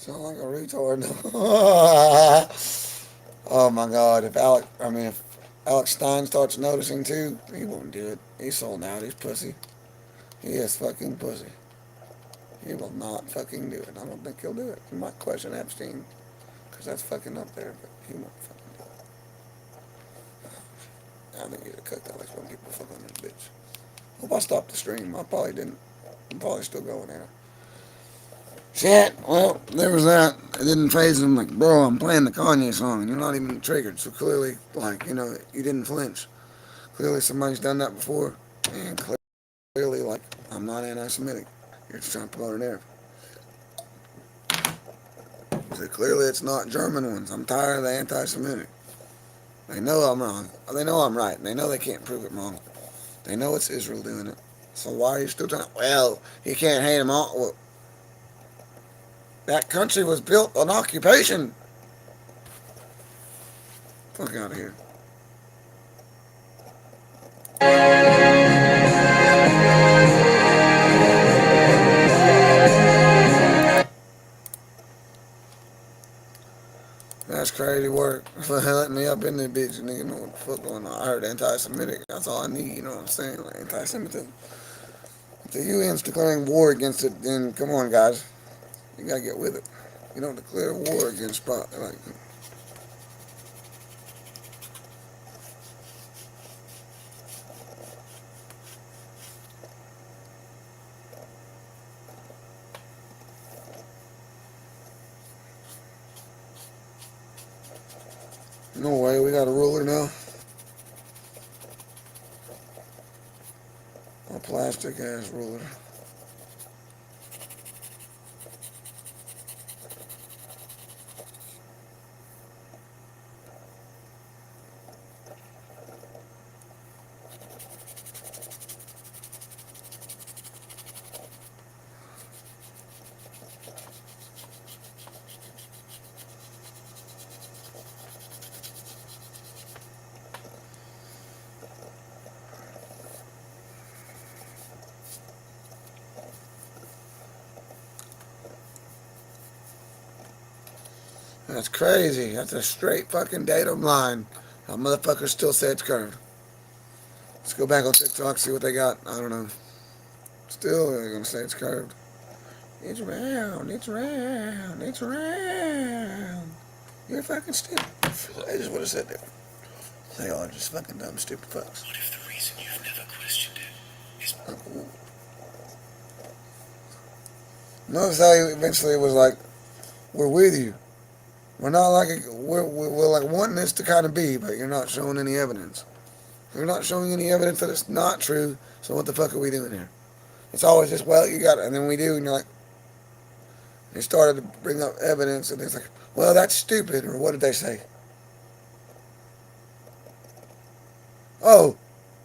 Sound like a retard. Oh my God! If Alex Stein starts noticing too, he won't do it. He's sold out. He's pussy. He is fucking pussy. He will not fucking do it. I don't think he'll do it. He might question Epstein because that's fucking up there, but he won't fucking do it. I think he'd have cooked Alex when people fuck on this bitch. Hope I stopped the stream. I probably didn't. I'm probably still going there. Shit. Well, there was that. It didn't phase him. Like, bro, I'm playing the Kanye song, and you're not even triggered. So clearly, like, you didn't flinch. Clearly, somebody's done that before, and clearly, like, I'm not anti-Semitic. You're just trying to promote an Arab. So clearly, it's not German ones. I'm tired of the anti-Semitic. They know I'm wrong. They know I'm right. They know they can't prove it wrong. They know it's Israel doing it. So why are you still trying? Well, you can't hate them all. Well, that country was built on occupation. Fuck out of here. That's crazy work. For letting me up in there, bitch. Nigga know what the fuck going on. I heard anti-Semitic. That's all I need. You know what I'm saying? Like anti-Semitism. If the UN's declaring war against it, then come on, guys. You gotta get with it. You don't declare war against like. No way. We got a ruler now. A plastic ass ruler. That's crazy. That's a straight fucking datum line. That motherfucker still say it's curved. Let's go back on TikTok, see what they got. I don't know. Still, they're gonna say it's curved. It's round, it's round, it's round. You're fucking stupid. I just would have said that. They are just fucking dumb, stupid fucks. What if the reason you've never questioned it is Notice how he eventually was like, "We're with you. We're not like we're like wanting this to kind of be, but you're not showing any evidence. You're not showing any evidence that it's not true. So what the fuck are we doing here? It's always just well, you got it, and then we do, and you're like, they started to bring up evidence, and it's like, well, that's stupid, or what did they say? Oh,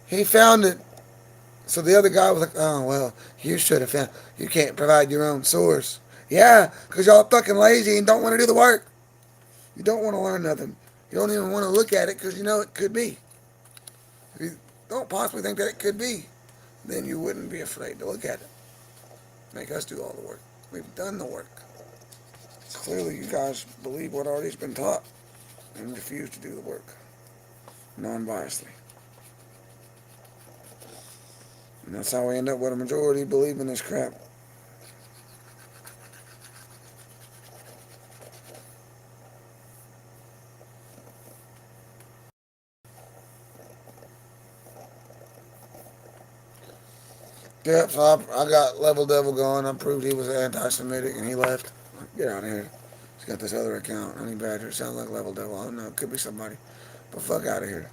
he found it. So the other guy was like, oh, well, you should have found. You can't provide your own source. Yeah, because y'all fucking lazy and don't want to do the work. You don't want to learn nothing. You don't even want to look at it because you know it could be. If you don't possibly think that it could be, then you wouldn't be afraid to look at it. Make us do all the work. We've done the work. Clearly, you guys believe what already's been taught and refuse to do the work non-biasedly. And that's how we end up with a majority believing this crap. Yep, so I got Level Devil going. I proved he was anti-Semitic and he left. Get out of here. He's got this other account, Honey Badger. Sounds like Level Devil. I don't know. It could be somebody. But fuck out of here.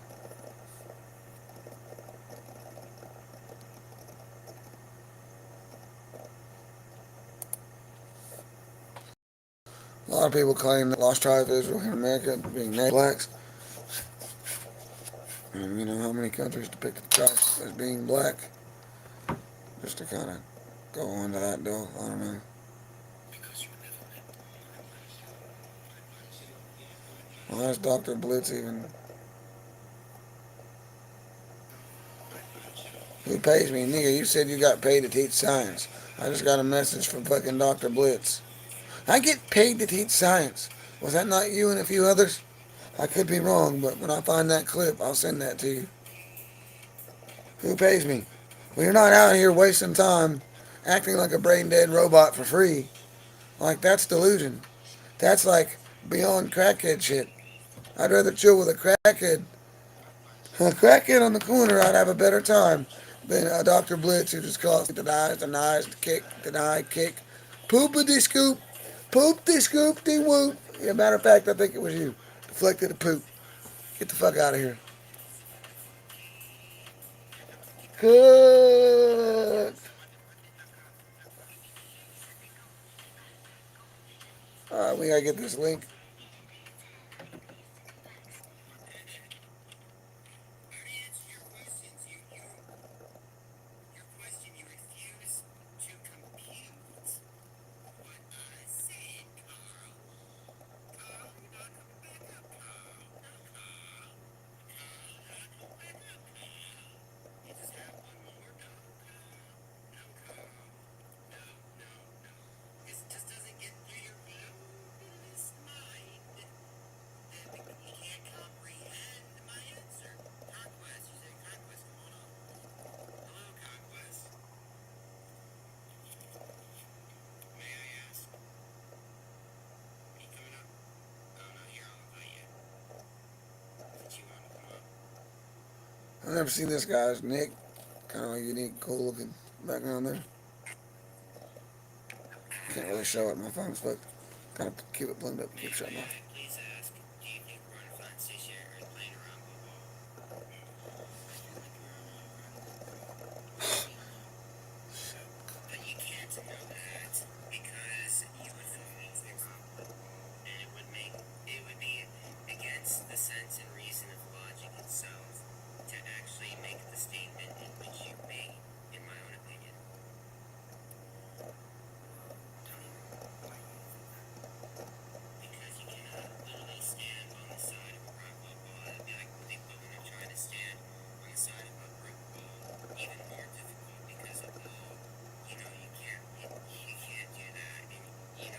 A lot of people claim that lost tribe of Israel in America being blacks. And you know how many countries depict the tribes as being black? Just to kind of go on to that deal. I don't know. Well, that's Dr. Blitz even. Who pays me? Nigga, you said you got paid to teach science. I just got a message from fucking Dr. Blitz. I get paid to teach science. Was that not you and a few others? I could be wrong, but when I find that clip, I'll send that to you. Who pays me? Well, you're not out here wasting time acting like a brain dead robot for free. Like, that's delusion. That's like beyond crackhead shit. I'd rather chill with a crackhead. A crackhead on the corner, I'd have a better time than a Dr. Blitz who just calls denies, kick, deny, kick. Poopity scoop, poop de scoop de whoop. Yeah, matter of fact, I think it was you. Deflected the poop. Get the fuck out of here. Cooked. Alright, we gotta get this link. Your question, you refuse to compute what I said, Carl. Carl, you're not coming back up, Carl. No, Carl. Carl, you're not coming back up, Carl. You just have one more. No, Carl. No, Carl. No, no, no. This just doesn't get through your globulous mind. You can't comprehend my answer. Conquest, you say Conquest, come on up. Hello, Conquest. May I ask? Are you coming up? Oh, not here. I'll invite you. But you want to come up? I've never seen this guy's Nick. Kind of like unique, cool looking background there. Can't really show it. My phone's fucked. Kind of keep it blended up. Keep shutting off. Please ask, do you think we're going to find Sisha or playing around with the wall? But you can't know that because you would fulfill things and it would be against the sense and reason of logic itself to actually make the statement in which you made, in my own opinion. Because you cannot literally stand on the side of a rock wall. It'd be like the equivalent of trying to stand on the side of a brick wall. Even more difficult because a wall, you can't do that. And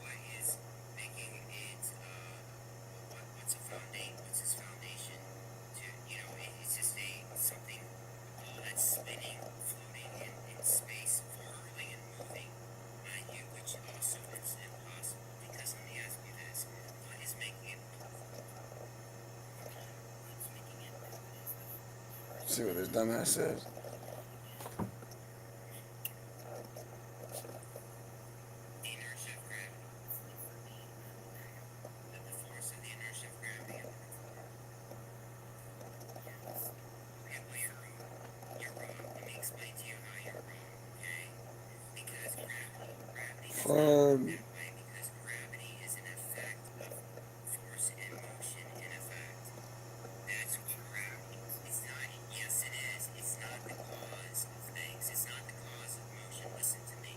what is making it what's its foundation to it's just something that's spinning, floating in space, whirling and moving, mind you, which also is impossible because let me ask you this, what is making it move? What's making it move is Let's see what this dumbass says. the inertia of gravity. The force of the inertia of gravity on the floor. Okay, well, you're wrong. You're wrong. Let me explain to you how you're wrong, okay? Because gravity does not work that way because gravity is an effect of force and motion in effect. That's what gravity is. It's not, yes it is. It's not the cause of things. It's not the cause of motion. Listen to me.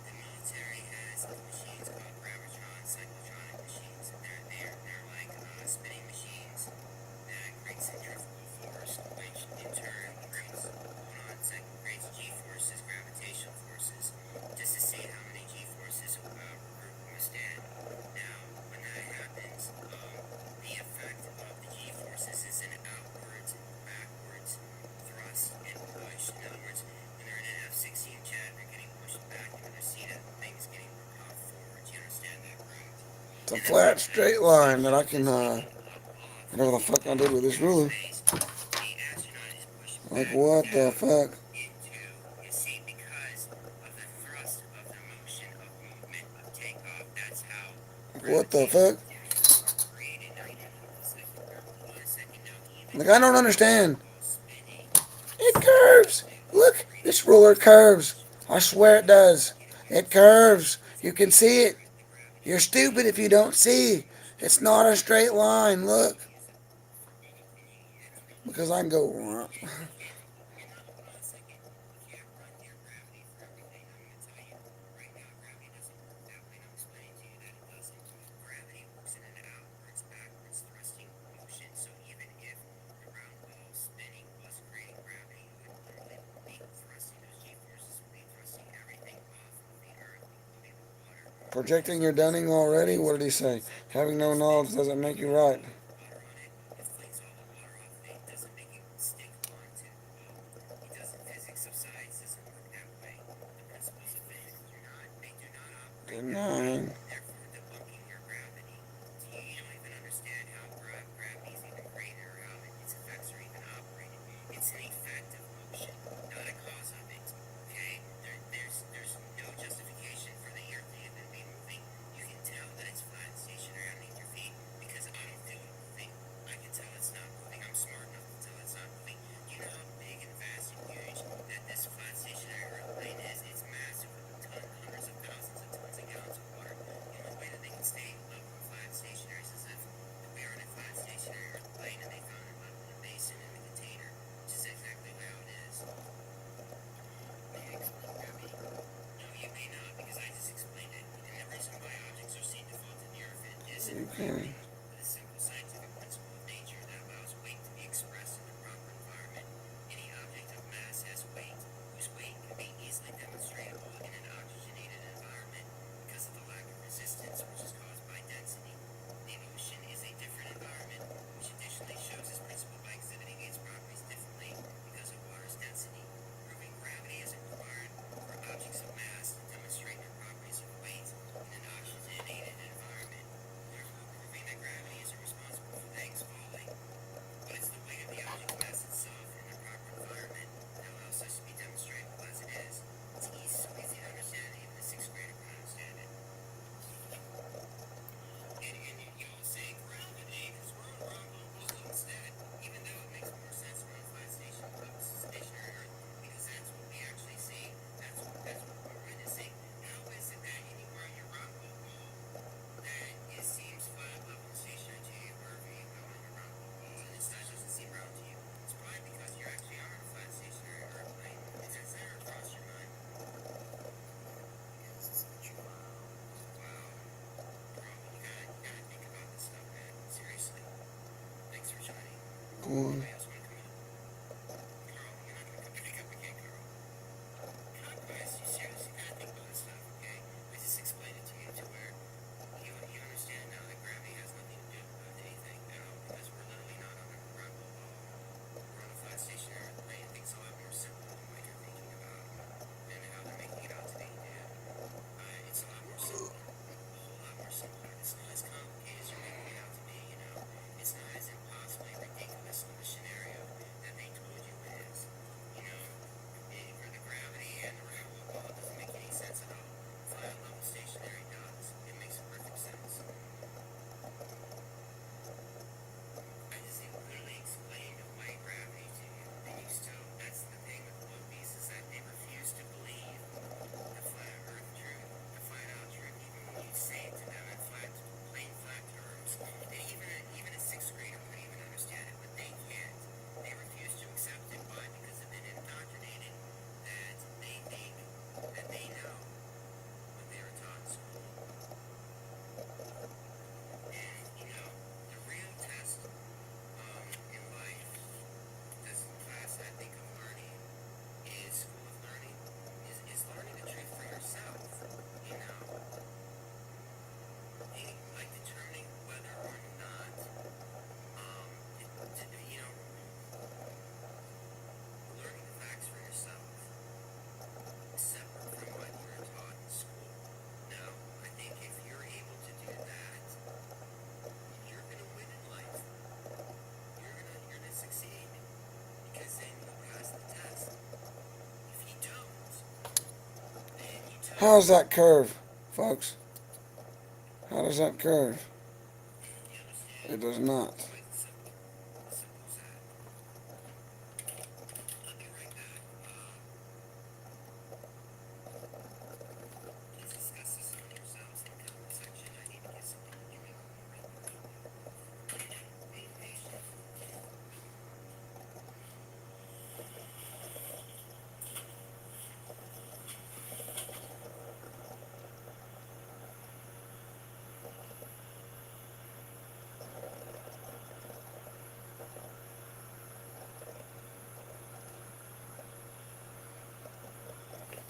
The military has machines called gravitrons, cyclotronic machines. They're like spinning machines that create centrifugal force, which in turn creates, creates g-forces, gravitational forces, just to see how many g-forces a group can withstand. Now, when that happens, the effect of the g-forces is an outwards, backwards thrust and push. In other words, when they're in an F-16 jet, they're getting pushed back, and when they're seated, things getting propelled forwards. You understand that, correct? It's a flat, straight line that I can, whatever the fuck I did with this ruler. Like, what the fuck? You see, because of the thrust of the motion of movement of takeoff, that's how What the fuck? created. Now, hold on a second now. Like, I don't understand. Spinning, It curves. Look, this ruler curves. I swear it does. It curves. You can see it. You're stupid if you don't see. It's not a straight line. Look. Because I can go. hold on a second. You can't run your gravity for everything. I'm going to tell you right now, gravity doesn't work that way. And I'm explaining to you that it doesn't. Gravity works in an outwards, backwards thrusting motion. So even if the round ball spinning was creating gravity, it would literally be thrusting, those g-forces would be thrusting everything off of the earth, including the water. Projecting your dunning already? What did he say? Having no knowledge doesn't make you right. water on it, it flings all the water off of it. It doesn't make it stick onto the ball. It doesn't. Physics of science doesn't work that way. The principles of physics do not. They do not operate that way. Denying. Therefore, debunking your gravity. You don't even understand how gravity is even created or how its effects are even operated. It's an effect of motion, not a cause of it. Okay? There's no justification for the earth to even be moving. You can tell that it's flat and stationary underneath your feet because I don't feel it moving. I can tell it's not moving. I'm smart enough to tell it's not moving. You know how big and vast and huge that this flat stationary earth plane is? It's massive with hundreds of thousands of tons of gallons of water. The only way that they can stay level and flat and stationary is as if we are in a flat stationary earth plane and they found it level in a basin in a container, which is exactly how it is. May I explain gravity? No, you may not, because I just explained it. And the reason why objects are seen to fall to the earth isn't gravity, but a simple scientific principle of nature that allows weight to be expressed in the proper environment. Any object of mass has weight, whose weight can be easily demonstrable in an oxygenated environment because of the lack of resistance, which is caused by density. The ocean is a different environment, which additionally shows this principle by exhibiting its properties differently because of water's density. Proving gravity is required for objects of mass to demonstrate their properties of weight in an oxygenated environment. Therefore, proving that gravity isn't responsible for things falling, but it's the weight of the object's mass itself in the proper environment that allows such to be demonstrable as it is. It's so easy to understand that even a sixth grader can understand it. And y'all say gravity because we're on ground global instead, even though it makes more sense for a flat stationary Earth, because that's what we actually see. That's what we're witnessing. How is it that anywhere in your rock global that it seems flat, level, and stationary to you wherever you go on your rock global, and it doesn't seem round to you? It's probably because you actually are in a flat stationary Earth plane. Is that ever crossed your mind? Wow. Bro, you gotta think about this stuff, man. Seriously. Thanks for joining. Go on. Anybody else want to come up? Carl, you're not gonna come back up again, Carl. God, guys, you seriously gotta think about this stuff, okay? I just explained it to you to where you understand now that gravity has nothing to do with anything at all, because we're literally not on a rock ball. We're on a flat stationary plane. Things a lot more simple than what you're thinking about and how they're making it out to be, dude. It's a lot more simple. A whole lot more simpler. It's not as complicated as you're making it out to be, you know? It's not as impossibly ridiculous of a scenario that they told you it is. You know, for the gravity and the railroad ball, it doesn't make any sense at all. Flat level stationary does. It makes perfect sense. I just literally explained white gravity to you, and you still, that's the thing with wokeies, is that they refuse to believe the flat earth truth, the flat out truth, even when you say it to them in plain flat terms. And even a sixth grader could even understand it, but they can't. They refuse to accept it. Why? Because they've been indoctrinated that they think that they know what they were taught in school. And, you know, the real test in life, this class I think of learning, is school of learning, is learning the truth for yourself, you know. Like determining whether or not, you know, learning the facts for yourself, separate from what you're taught in school. Now, I think if you're able to do that, you're gonna win in life. You're gonna succeed because then you'll pass the test. If you don't, then you tell How's that curve, folks? How does that curve? you understand. It does not. It's quite simple. As simple as that. I'll be right back. Please discuss this among yourselves in the comment section. I need to get something to drink right now. Be patient.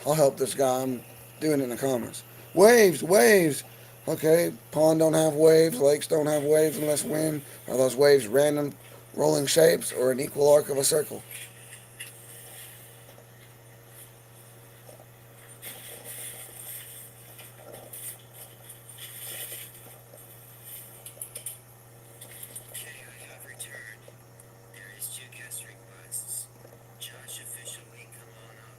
I'll help this guy. I'm doing it in the comments. Waves, waves. Okay, pond don't have waves, lakes don't have waves unless wind. Are those waves random rolling shapes or an equal arc of a circle? Okay, I have returned. There is two guest requests. Josh officially, come on up.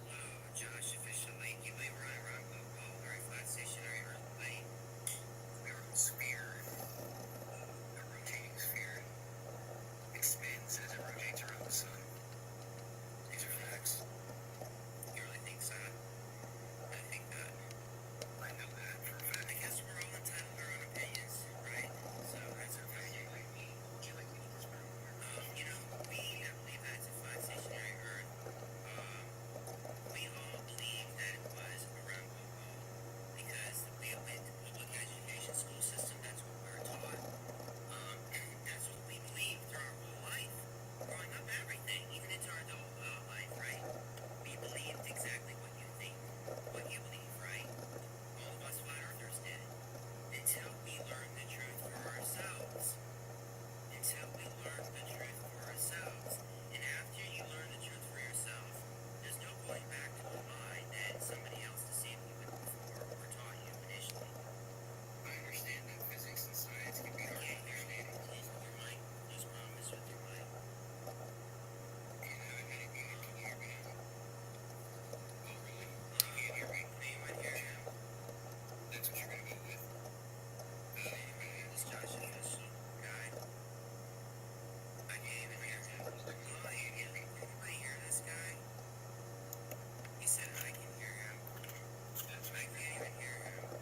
Hello, Josh officially. You may run around Bobo, very flat stationary Earth plane. The Earth sphere, a rotating sphere, expands as it rotates around the sun. These are facts. You really think so? I think that. I know that for a I fact. guess we're all entitled to our own opinions, right? So that's okay. Would you like me to just put it over? You know, we that believe that it's a flat stationary Earth, we all believe that it was around Bobo because we went to public education school system. That's what we were taught. That's what we believe through our whole life, growing up, everything, even into our adult life, right? We believed exactly what you think, what you believe, right? All of us flat earthers did, until we learned the truth for ourselves. Until we learn the truth for ourselves. And after you learn the truth for yourself, there's no going back to a lie that somebody else deceived you with before or taught you initially. I understand that physics and science can be hard to understand. Please with your mic. Please promise with your mic. Can you hear me now? Oh, really? You can't hear me? Anyone hear him? That's what you're gonna go with? Anyone hear this Josh official guy? I can't even hear him. Oh, anybody hear this guy? He said I can hear him. I can't even hear him.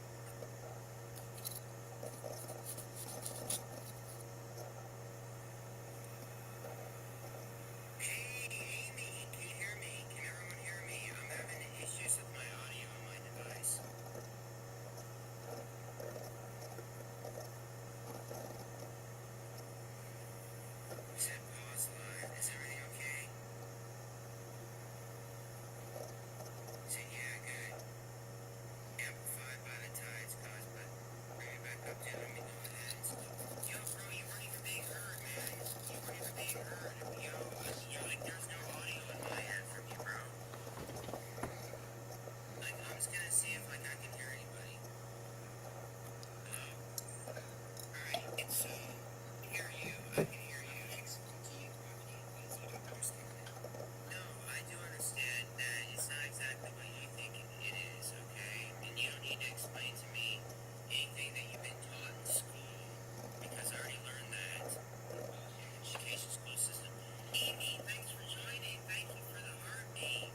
Hey, Amy, can you hear me? Can everyone hear me? I'm having issues with my audio on my device. You said pause live. Is everything okay? You said yeah, good. Amplified by the tides caused, but bring it back up to let me know what it is. Yo, bro, you weren't even being heard, man. You weren't even being heard. Yo, you're like, there's no audio in my end from you, bro. Like, I'm just gonna see if like I can hear anybody. Hello? Alright, it's hear you. I can hear you. No, I do understand that it's not exactly what you think it is, okay? And you don't need to explain to me anything that you've been taught in school because I already learned that education school system. Amy, thanks for joining. Thank you for the heartbeat.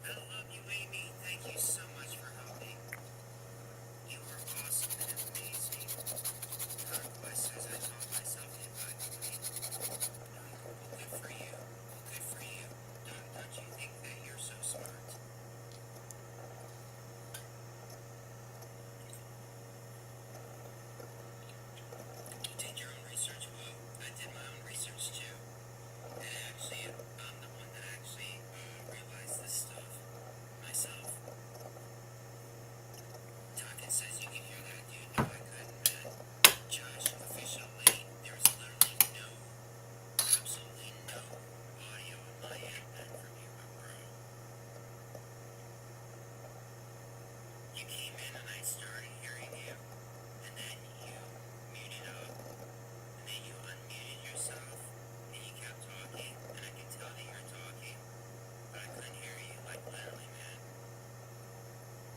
I love you, Amy. Thank you so much for helping. You are awesome and amazing. God bless as I taught myself in Bible. Well, good for you. Well, good for you. Don't you think that you're so smart? You did your own research. Well, I did my own research too. And actually, I'm the one that actually realized this stuff myself. Talkin says you can hear that, dude. No, I couldn't, man. Josh, officially, there's literally absolutely no audio in my end then from you, bro. You came in and I started hearing you, and then you muted up, and then you unmuted yourself, and you kept talking, and I could tell that you're talking, but I couldn't hear you, like literally, man.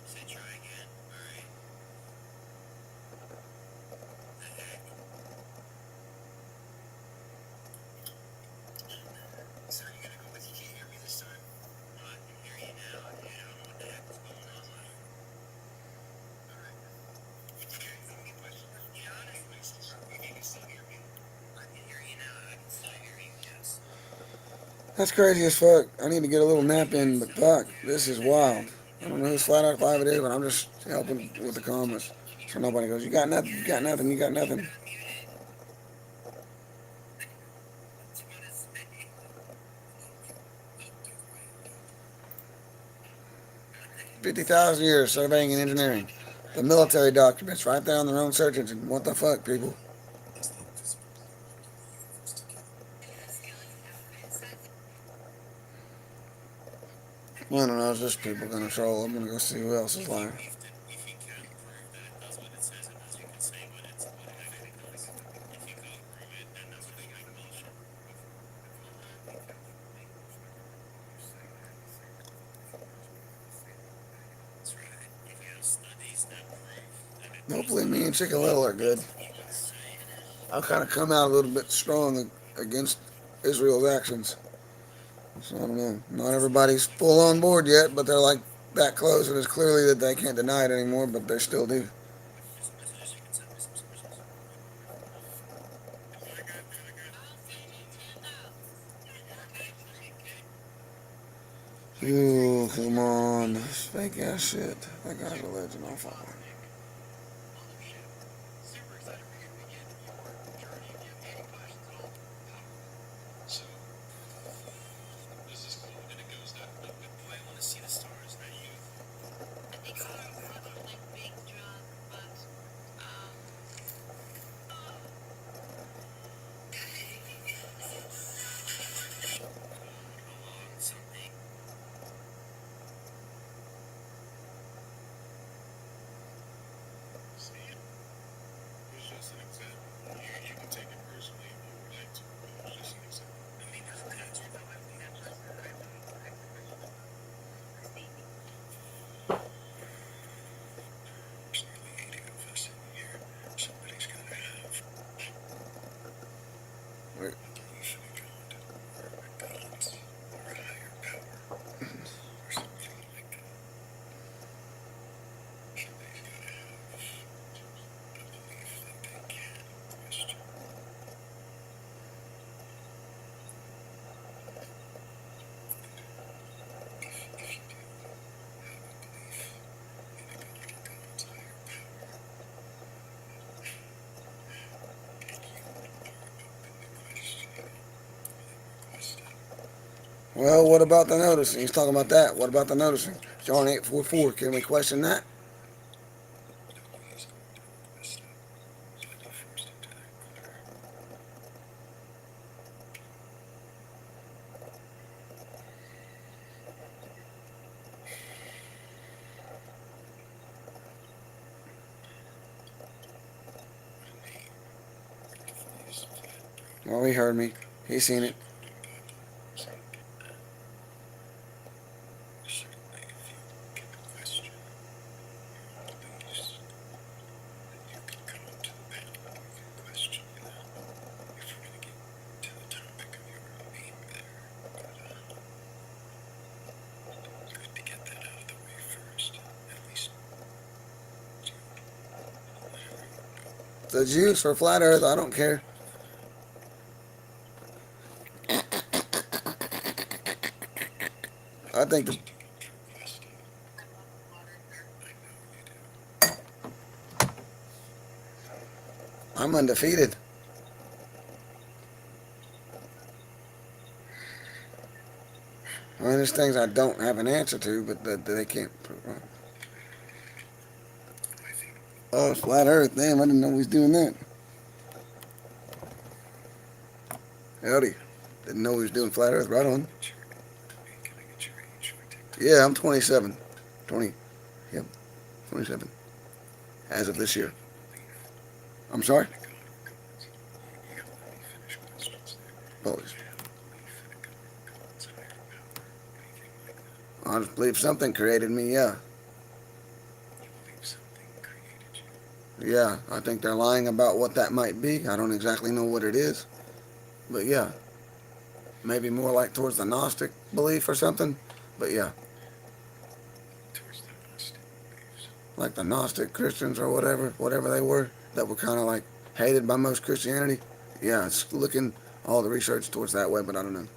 So try again, alright? The heck? So are you gonna go with you can't hear me this time? Well, I can hear you now, dude. I don't know what the heck is going on there. Alright. Okay, any question? Yeah, honestly, You can still hear me. I can hear you now. I can still hear you, yes. That's crazy as fuck. I need to get a little nap in, but fuck, this is wild. I don't know whose Flat Earth Live it is, but I'm just helping with the comments. So nobody goes, you got nothing, you got nothing, you got Keep it nothing. unmuted. 50,000 years surveying and engineering. The military documents right there on their own search engine. What the fuck, people? I don't know. Is this people gonna troll? I'm gonna go see who else is lying. If you can prove that it does what it says it does, you can say what it actually does. If you can't prove it, then that's when you make bullshit. That's right. If you have studies that prove that it does Hopefully, me and Chicken Little are good. you can say I'll kind of come out a little bit strong against Israel's actions. So I don't know. Not everybody's full on board yet, but they're like that close, and it's clearly that they can't deny it anymore, but they still do. there's some messages you can send me some sources. Ooh, come on. This fake ass shit. That guy's a legend. I'll follow him. So this is cool, and it goes that. Why I want to see the stars? That you I think so. Like big drug, but along something. See it? It's just an example. You can take it personally if you would like to, but it's just an example. I mean, doesn't that you know I think that person there's nearly 80 of us in here. Somebody's gotta have Wait. a belief in a God or gods or a higher power or something like that. Somebody's gotta have a belief that they can question. If you do have a belief in a God or God's higher power, and you are open to questioning it, then request it. Well, what about the noticing? He's talking about that. What about the noticing? John 8:44. Can we question that? Nobody is going to request it, so I be forced into that corner. What a name. The funniest flat broad Well, he heard me. He's seen it. certainly if you can question your own beliefs, then you can come up to the panel and we can question you then. If we're gonna get to the topic of your name there, but good to get that out of the way first. At least you let everyone know. The Jews for flat Earth. I don't care. I think the, Requesting. I know you do. I'm undefeated. I mean, there's things I don't have an answer to, but that they can't prove wrong. I think Oh, it's flat Earth. Damn, I didn't know he was doing that. Howdy. Didn't know he was doing flat Earth. Right on. that you're, can I get your age? We take Yeah, I'm 27. 20. Yep, 27. As of this year. belief I'm sorry? in a God or gods. You gotta let me finish questions there. Oh, Do you have a belief in a God or God's higher power? Anything like that? I just believe something created me, yeah. You believe something created you? Yeah, I think they're lying about what that might be. I don't exactly know what it is. But yeah, maybe more like towards the Gnostic belief or something. But yeah, Towards the Gnostic beliefs. like the Gnostic Christians or whatever they were, that were kind of like hated by most Christianity. Yeah, it's looking all the research towards that way, but I don't know.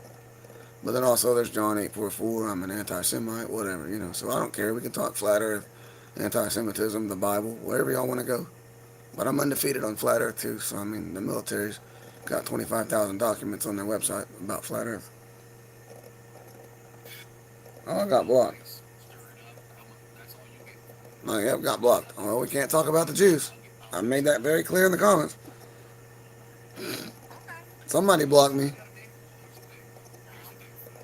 But then also there's John 8:44. I'm an anti-Semite, whatever, you know. So I don't care. We can talk flat Earth, anti-Semitism, the Bible, wherever y'all want to go. But I'm undefeated on flat Earth too. So I mean, the military's got 25,000 documents on their website about flat Earth. Oh, I got blocked. Stir it up. Like, yep, got blocked. Oh, we can't talk about the Jews. I made that very clear in the comments. Somebody blocked me.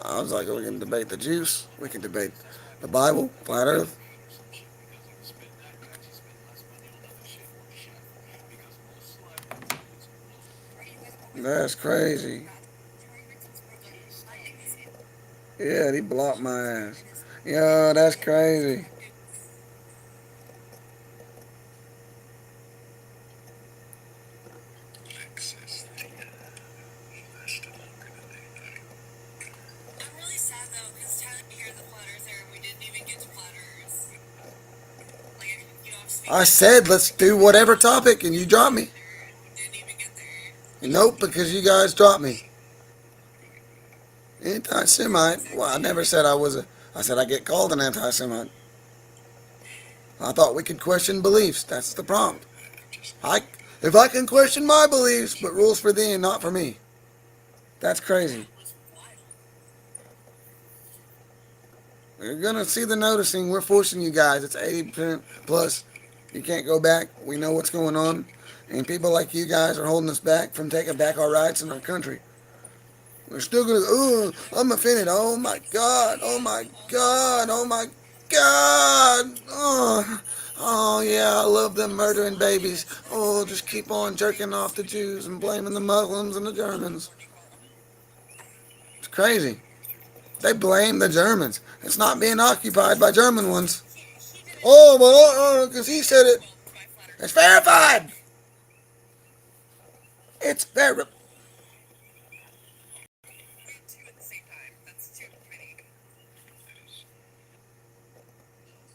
I was like, we can debate the Jews. We can debate the Bible, flat Earth. That's crazy. Yeah, he blocked my ass. Yo, that's crazy. Access the list of organizations. I'm really sad though, because Tyler here the flat earther, and we didn't even get to flat earthers. Like, you know, I'm speaking. I said, let's do whatever topic, and you dropped me. Didn't even get there. Nope, because you guys dropped me. Anti-Semite? Well, I never said I was a... I said I get called an anti-Semite. I thought we could question beliefs. That's the prompt. If I can question my beliefs, but rules for thee and not for me. That's crazy. You're going to see the noticing. We're forcing you guys. It's 80% plus. You can't go back. We know what's going on. And people like you guys are holding us back from taking back our rights in our country. We're still going to, oh, I'm offended. Oh my God. Oh my God. Oh my God. Oh yeah, I love them murdering babies. Oh, just keep on jerking off the Jews and blaming the Muslims and the Germans. It's crazy. They blame the Germans. It's not being occupied by German ones. Oh, well, because he said it. It's verified. It's verified. Two at the same time. That's too many.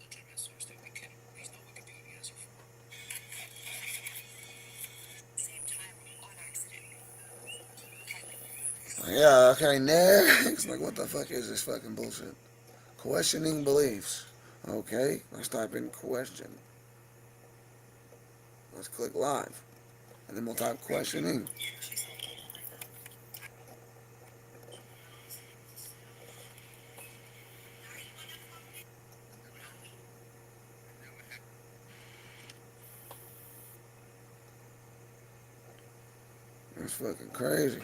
Legitimate source that we can, at least know we can do the answer for. Same time on accident. Yeah, okay, next. Like, what the fuck is this fucking bullshit? Questioning beliefs. Okay, let's type in question. Let's click live. And then we'll type questioning. That's fucking crazy.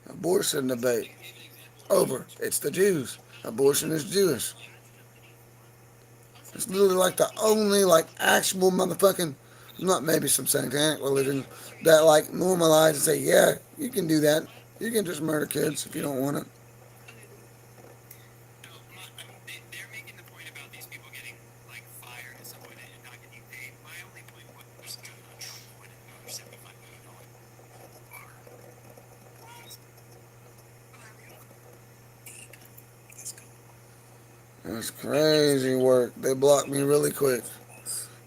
Abortion debate. Over. It's the Jews. Abortion is Jewish. It's literally like the only like actual motherfucking, not maybe some satanic religion that like normalize and say, yeah, you can do that. You can just murder kids if you don't want it. They're making the point about these people getting like fired at some point and not getting paid. My only point was Trump wanted another $75 million. That's crazy work. They blocked me really quick.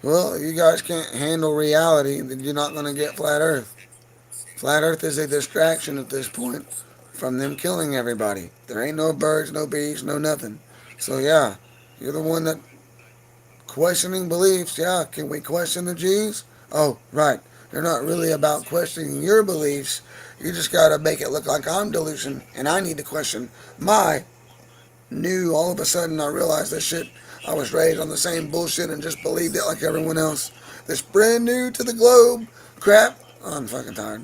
Well, if you guys can't handle reality, then you're not going to get Flat Earth. Flat Earth is a distraction at this point from them killing everybody. There ain't no birds, no bees, no nothing. So yeah, you're the one that questioning beliefs. Yeah, can we question the Jews? Oh, right. They're not really about questioning your beliefs. You just got to make it look like I'm delusion and I need to question my new. All of a sudden I realized this shit. I was raised on the same bullshit and just believed it like everyone else. This brand new to the globe crap. I'm fucking tired.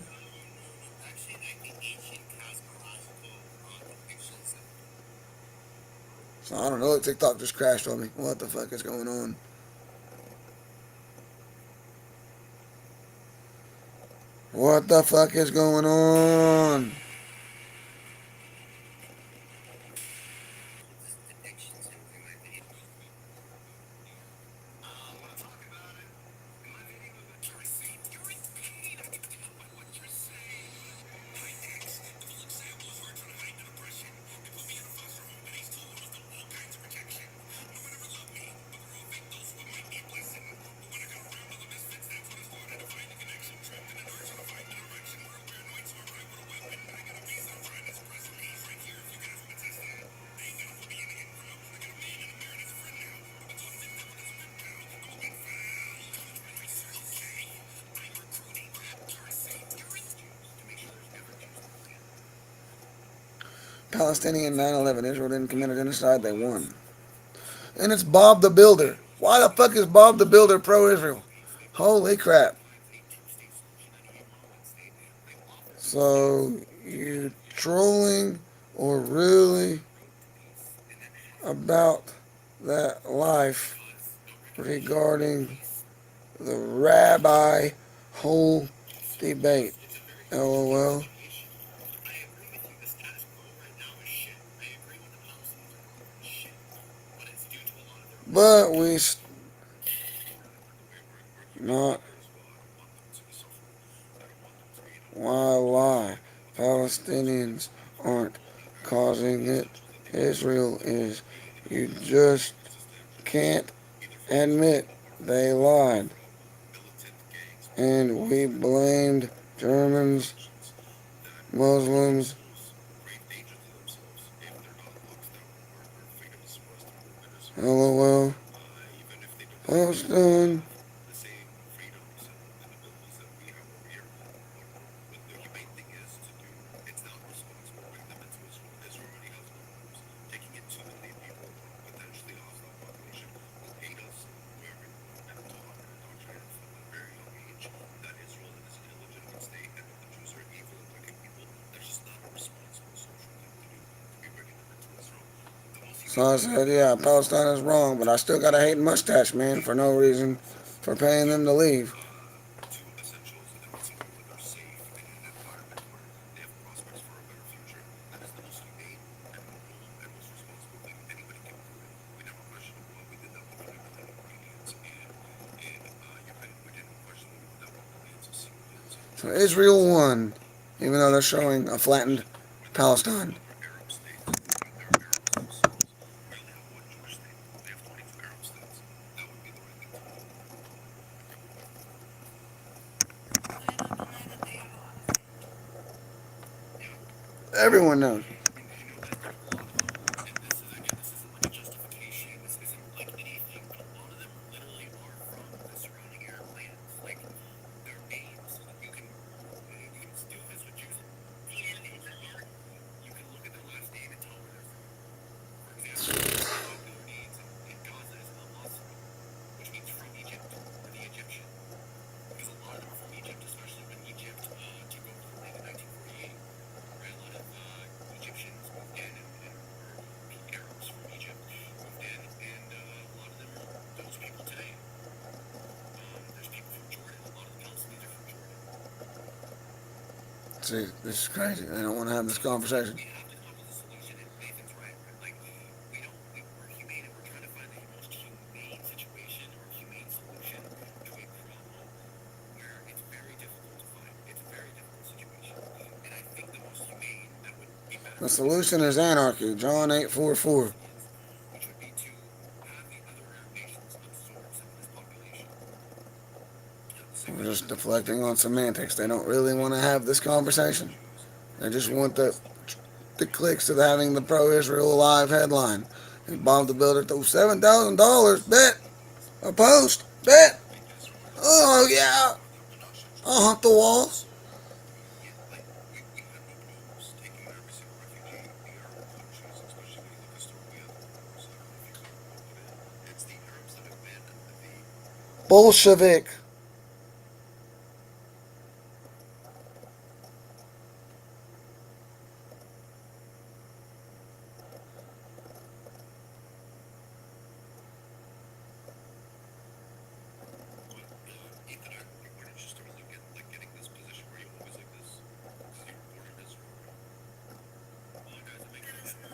So I don't know. TikTok just crashed on me. What the fuck is going on? What the fuck is going on? Palestinian 9/11. Israel didn't commit a genocide. They won. And it's Bob the Builder. Why the fuck is Bob the Builder pro-Israel? Holy crap. So, you trolling or really about that life regarding the rabbi whole debate? LOL. But we not why lie. Palestinians aren't causing it. Israel is. You just can't admit they lied. And we blamed Germans, Muslims, LOL. Post done. So I said, yeah, Palestine is wrong, but I still got a hating mustache, man, for no reason, for paying them to leave. So Israel won, even though they're showing a flattened Palestine. I don't deny that they are. Everyone knows. See, this is crazy. They don't want to have this conversation. The solution is anarchy. John 8:44. We're just deflecting on semantics. They don't really want to have this conversation. They just want the clicks of having the pro-Israel Alive headline. And Bob the Builder threw $7,000. Bet. A post. Bet. Oh, yeah. I'll hunt the walls. Bolshevik.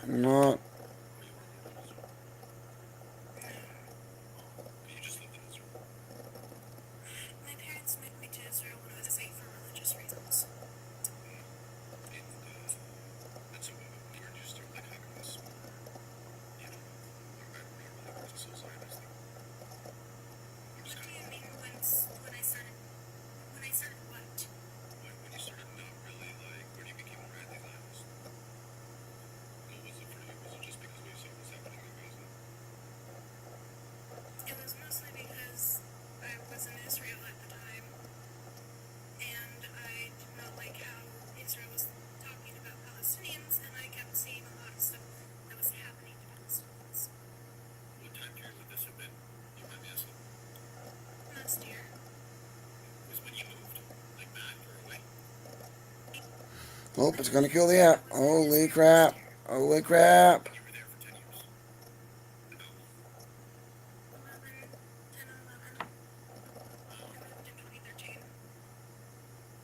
Not. My parents moved me to Israel when I was 8 for religious reasons. What do you mean when I started what? year. Was when you moved, like back or away. Oh, it's gonna kill the I app. was in Holy Israel last crap. year. Holy crap. And you were there for 10 years. About 11, 10 and 11. wow. I moved in 2013.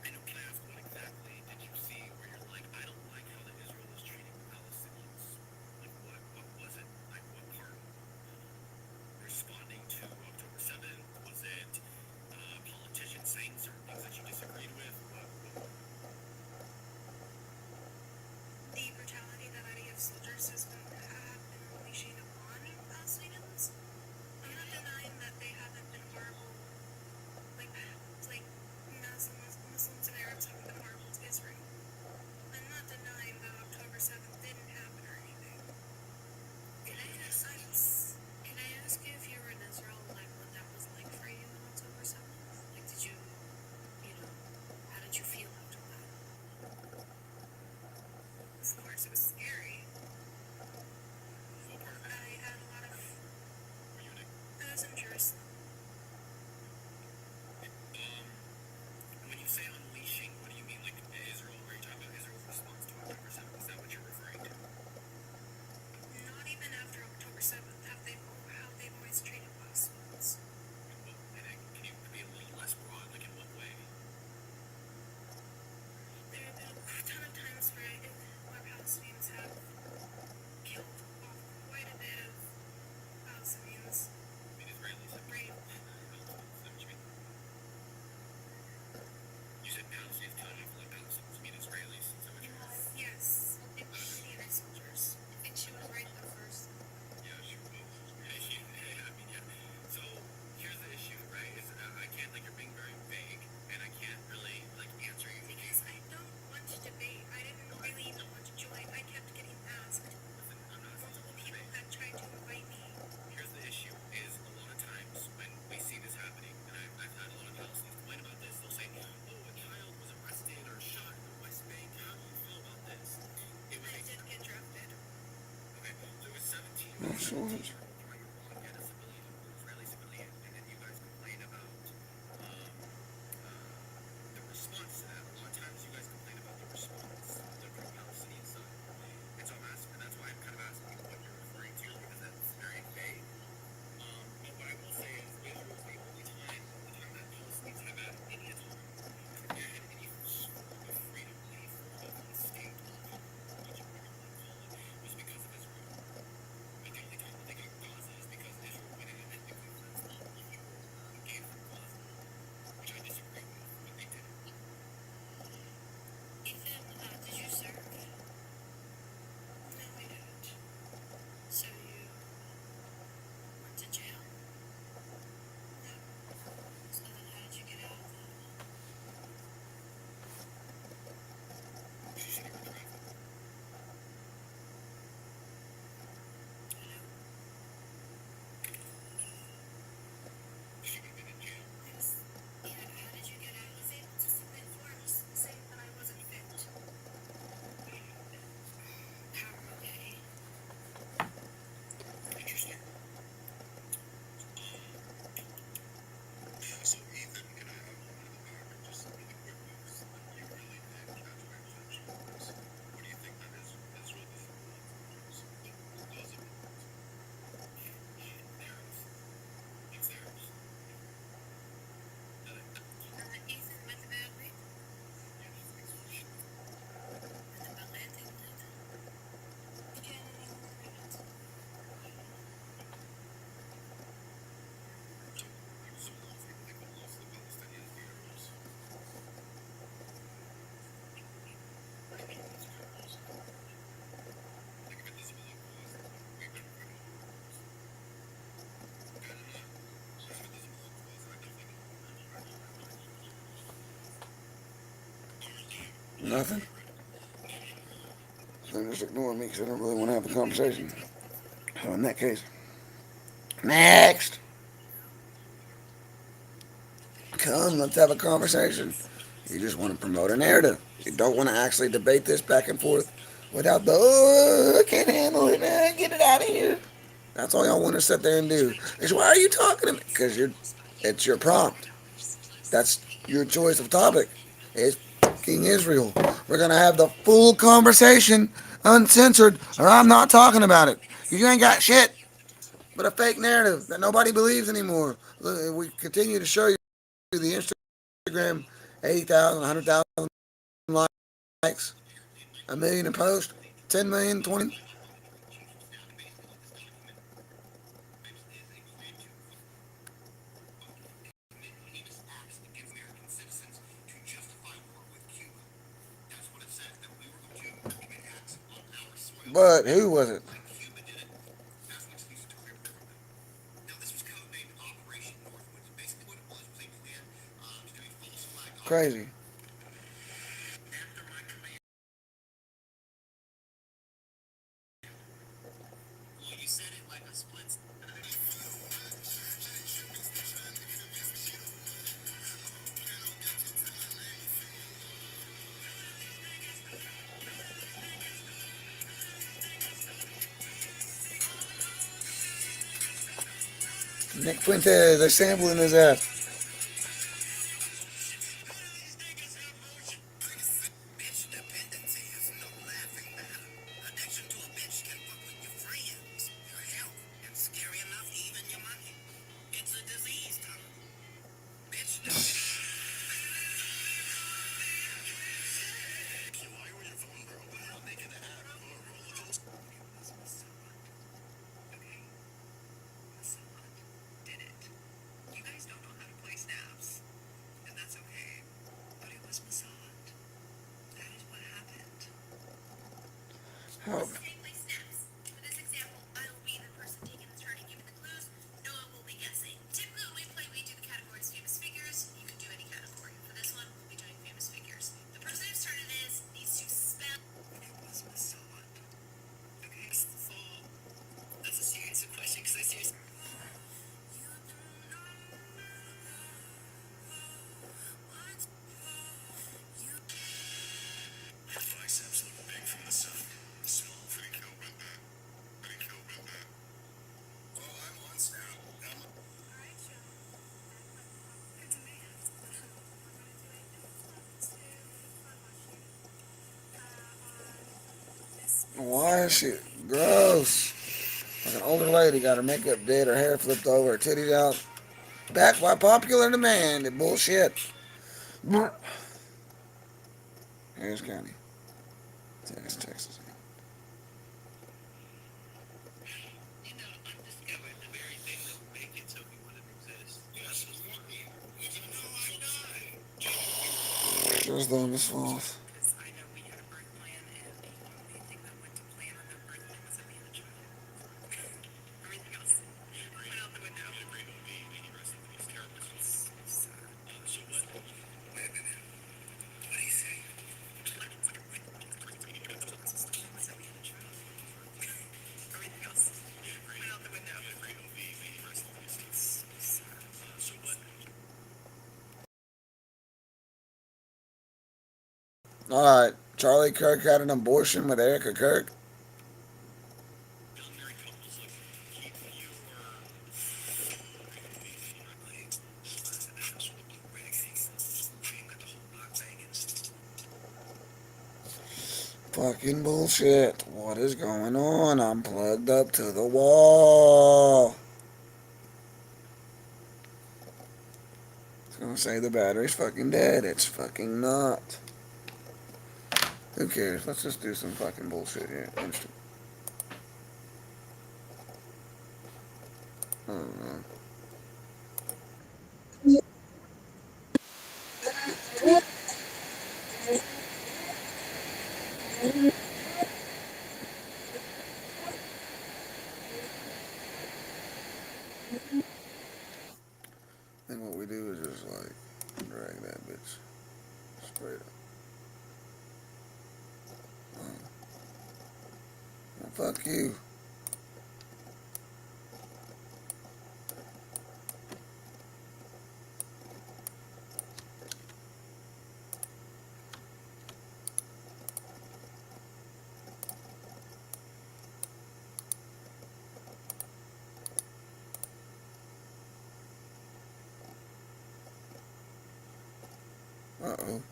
I know. Can I ask what exactly did you see where you're like, I don't like how that Israel is treating the Palestinians? Like what was it? Like what part? Responding to October 7th? Was it politicians saying certain things that you disagreed with? What? The brutality that IDF soldiers have been unleashing upon Palestinians. I'm not denying that they haven't been horrible, like Muslims and Arabs haven't been horrible to Israel. I'm not denying that October 7th didn't happen or anything. Can I ask? Can I ask you if you were in Israel, like what that was like for you on October 7th? Like, did you, how did you feel after that? Of course, it was scary. What part of it? I had a lot of. Were you in it? I was in Jerusalem. When you say unleashing, what do you mean? Like Israel? Are you talking about Israel's response to October 7th? Is that what you're referring to? Not even after October 7th how they've always treated Palestinians. Can you be a little less broad? Like in what way? There have been a ton of times where Palestinians have killed off quite a bit of Palestinians. I mean, Israelis. Rape. Is that what you mean? You said Palestinians killing off like Palestinians. You mean Israelis? Is that what you're saying? Yes, including soldiers. I think she was right the first time. Yeah, sure. I mean, yeah. So here's the issue, right? Is I can't, like, you're being very vague, and I can't really like answer you. Because I don't want to debate. I didn't really want to join. I kept getting asked. Listen, I'm not saying Multiple it's people vague. had tried to invite me. Here's the issue: is a lot of times when we see this happening, and I've had a lot of Palestinians complain about this. They'll say, "Oh, a child was arrested or shot in the West Bank. How do you feel about this?" It was I did get drafted. okay. So it was 17. Oh, so much. Throwing a rock at a civilian, an Israeli civilian, and then you guys complain about the response to that. A lot of times you guys complain about the response, the pro-Palestinian side. And so I'm asking, and that's why I'm kind of asking you what you're referring to, because that's very vague. But what I will say is Israel is the only time, the time that Palestinians have had any autonomy, and any form of freedom, any form of a state autonomy, which you want to call it, was because of Israel. But the only time that they got Gaza is because Israel went in and ethnically cleansed all of the world and gave them Gaza, which I disagree with, but they did it. Ethan, did you serve? No, I didn't. So you went to jail? No. So then how did you get out of that? She said you were driving. Hello? She would have been in jail. I was Yeah, how did you get out of it? able to submit forms saying that I wasn't fit. How, okay. Interesting. So Ethan, can I have one of the back and just really quick moves that you really did catch my attention was what do you think that is Israel doesn't want from Jerusalem? Or doesn't want? Theirs. It's theirs. Ethan, met de wereld mee? Yeah, she thinks she Met de ballet in het. I can't anymore. So a lot of people think that most of the Palestinians the Arabs. What do you mean? It's Arabs. Like if it doesn't belong to us, we've been right over Arabs. Okay, I'm not. If it doesn't belong to us, I definitely know Nothing. So they're just ignoring me because they don't really want to have a conversation. So in that case, next. Come, let's have a conversation. You just want to promote a narrative. You don't want to actually debate this back and forth without the, oh, I can't handle it, get it out of here. That's all y'all want to sit there and do. Is why are you talking to me? Because you're It's your prompt. That's your choice of topic. It's fucking Israel. We're gonna have the full conversation, uncensored, or I'm not talking about it. You ain't got shit but a fake narrative that nobody believes anymore. We continue to show you the Instagram 80,000, 100,000 likes, a million in post, 10 million, 20. But who was it? Crazy. Nick Fuentes, they're sampling his ass. Oh, why is she gross? Like an older lady, got her makeup did, her hair flipped over, her titties out. Back by popular demand. And bullshit. Harris County, Texas. Just doing this false. Alright, Charlie Kirk had an abortion with Erica Kirk. Fucking bullshit. What is going on? I'm plugged up to the wall. It's gonna say the battery's fucking dead. It's fucking not. Who cares? Let's just do some fucking bullshit here. Instant. I don't know. I think what we do is just like drag that bitch straight up. Well, fuck you. Uh-oh.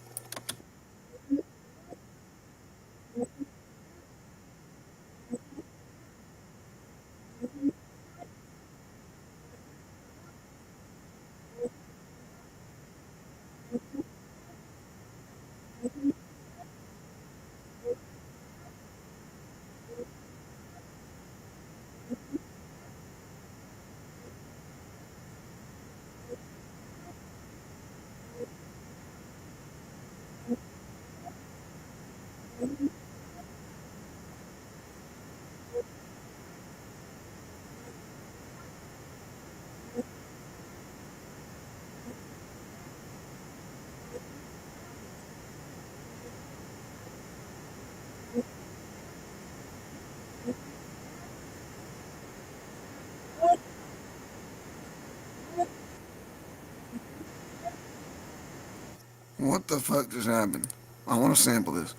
What the fuck just happened? I want to sample this.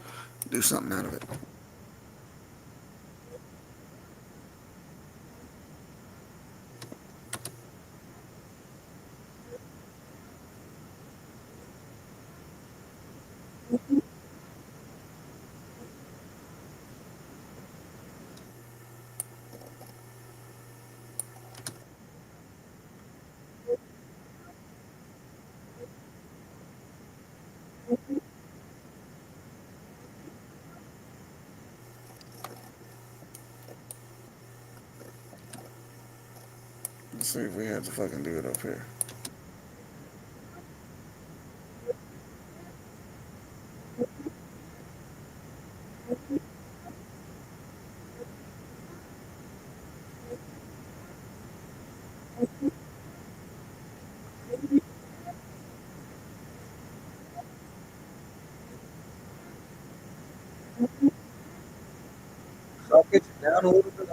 Do something out of it. Let's see if we had to fucking do it up here. So I'll get you down a little bit.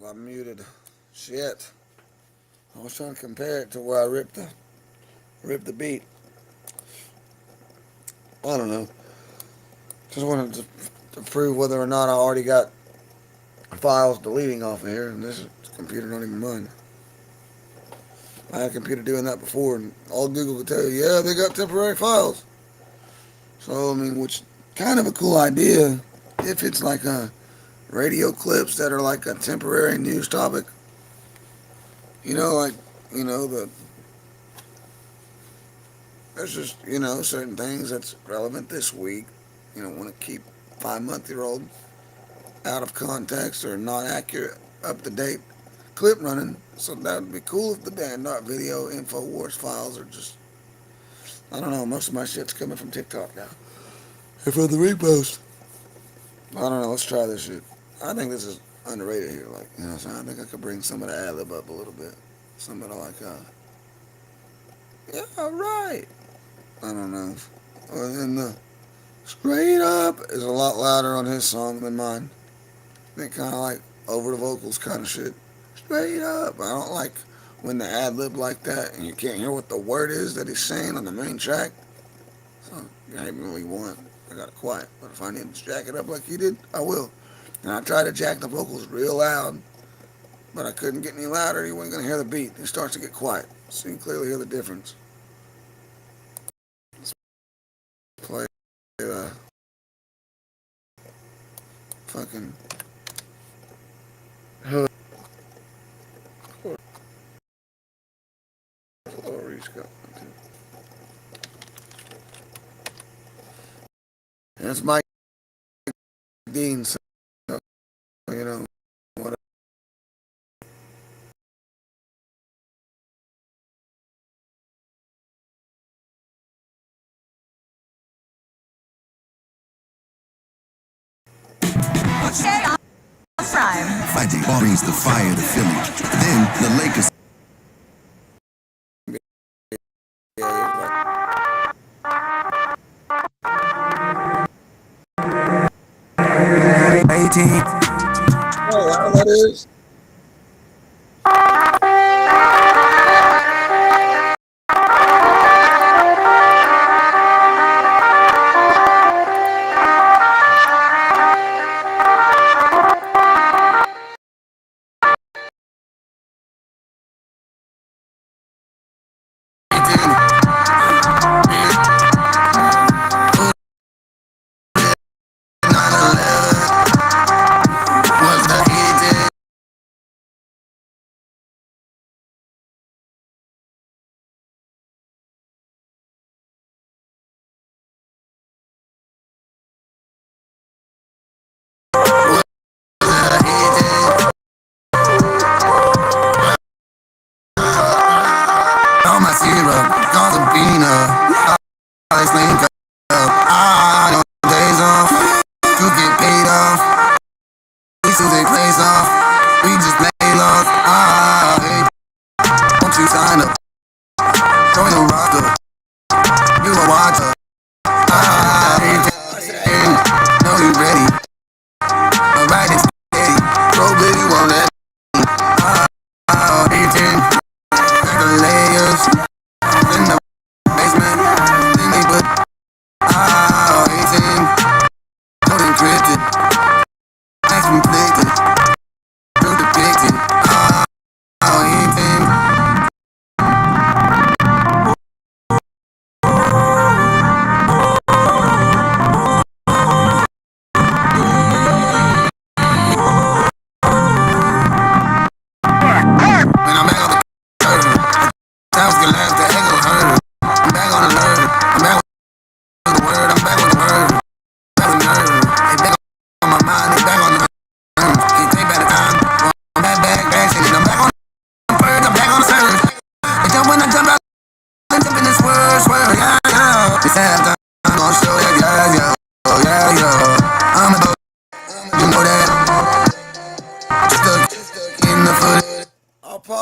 I'm muted. Shit. I was trying to compare it to where I ripped the beat. I don't know. Just wanted to prove whether or not I already got files deleting off of here, and this computer don't even mind. I had a computer doing that before, and all Google could tell you, yeah, they got temporary files. So, I mean, which kind of a cool idea if it's like radio clips that are like a temporary news topic. You know, like, the there's just, certain things that's relevant this week. You don't want to keep 5-month-year-old out of context or not accurate, up to date clip running. So that would be cool if the band art video InfoWars files are just, I don't know, most of my shit's coming from TikTok now. And from the repost. I don't know, let's try this shit. I think this is underrated here. Like, you know what I'm saying? I think I could bring some of the ad lib up a little bit. Some of the like, yeah, right. I don't know. And the straight up is a lot louder on his song than mine. I think kind of like over the vocals kind of shit. Straight up. I don't like when the ad lib like that and you can't hear what the word is that he's saying on the main track. So you ain't really want. I got it quiet. But if I need to jack it up like he did, I will. And I tried to jack the vocals real loud, but I couldn't get any louder. You weren't going to hear the beat. It starts to get quiet. So you can clearly hear the difference. Let's play fucking hood. That's Mike Dean, so, you know, whatever. Fighting brings the fire to Philly. Then the Lakers. Yeah, 18. oh, how that is?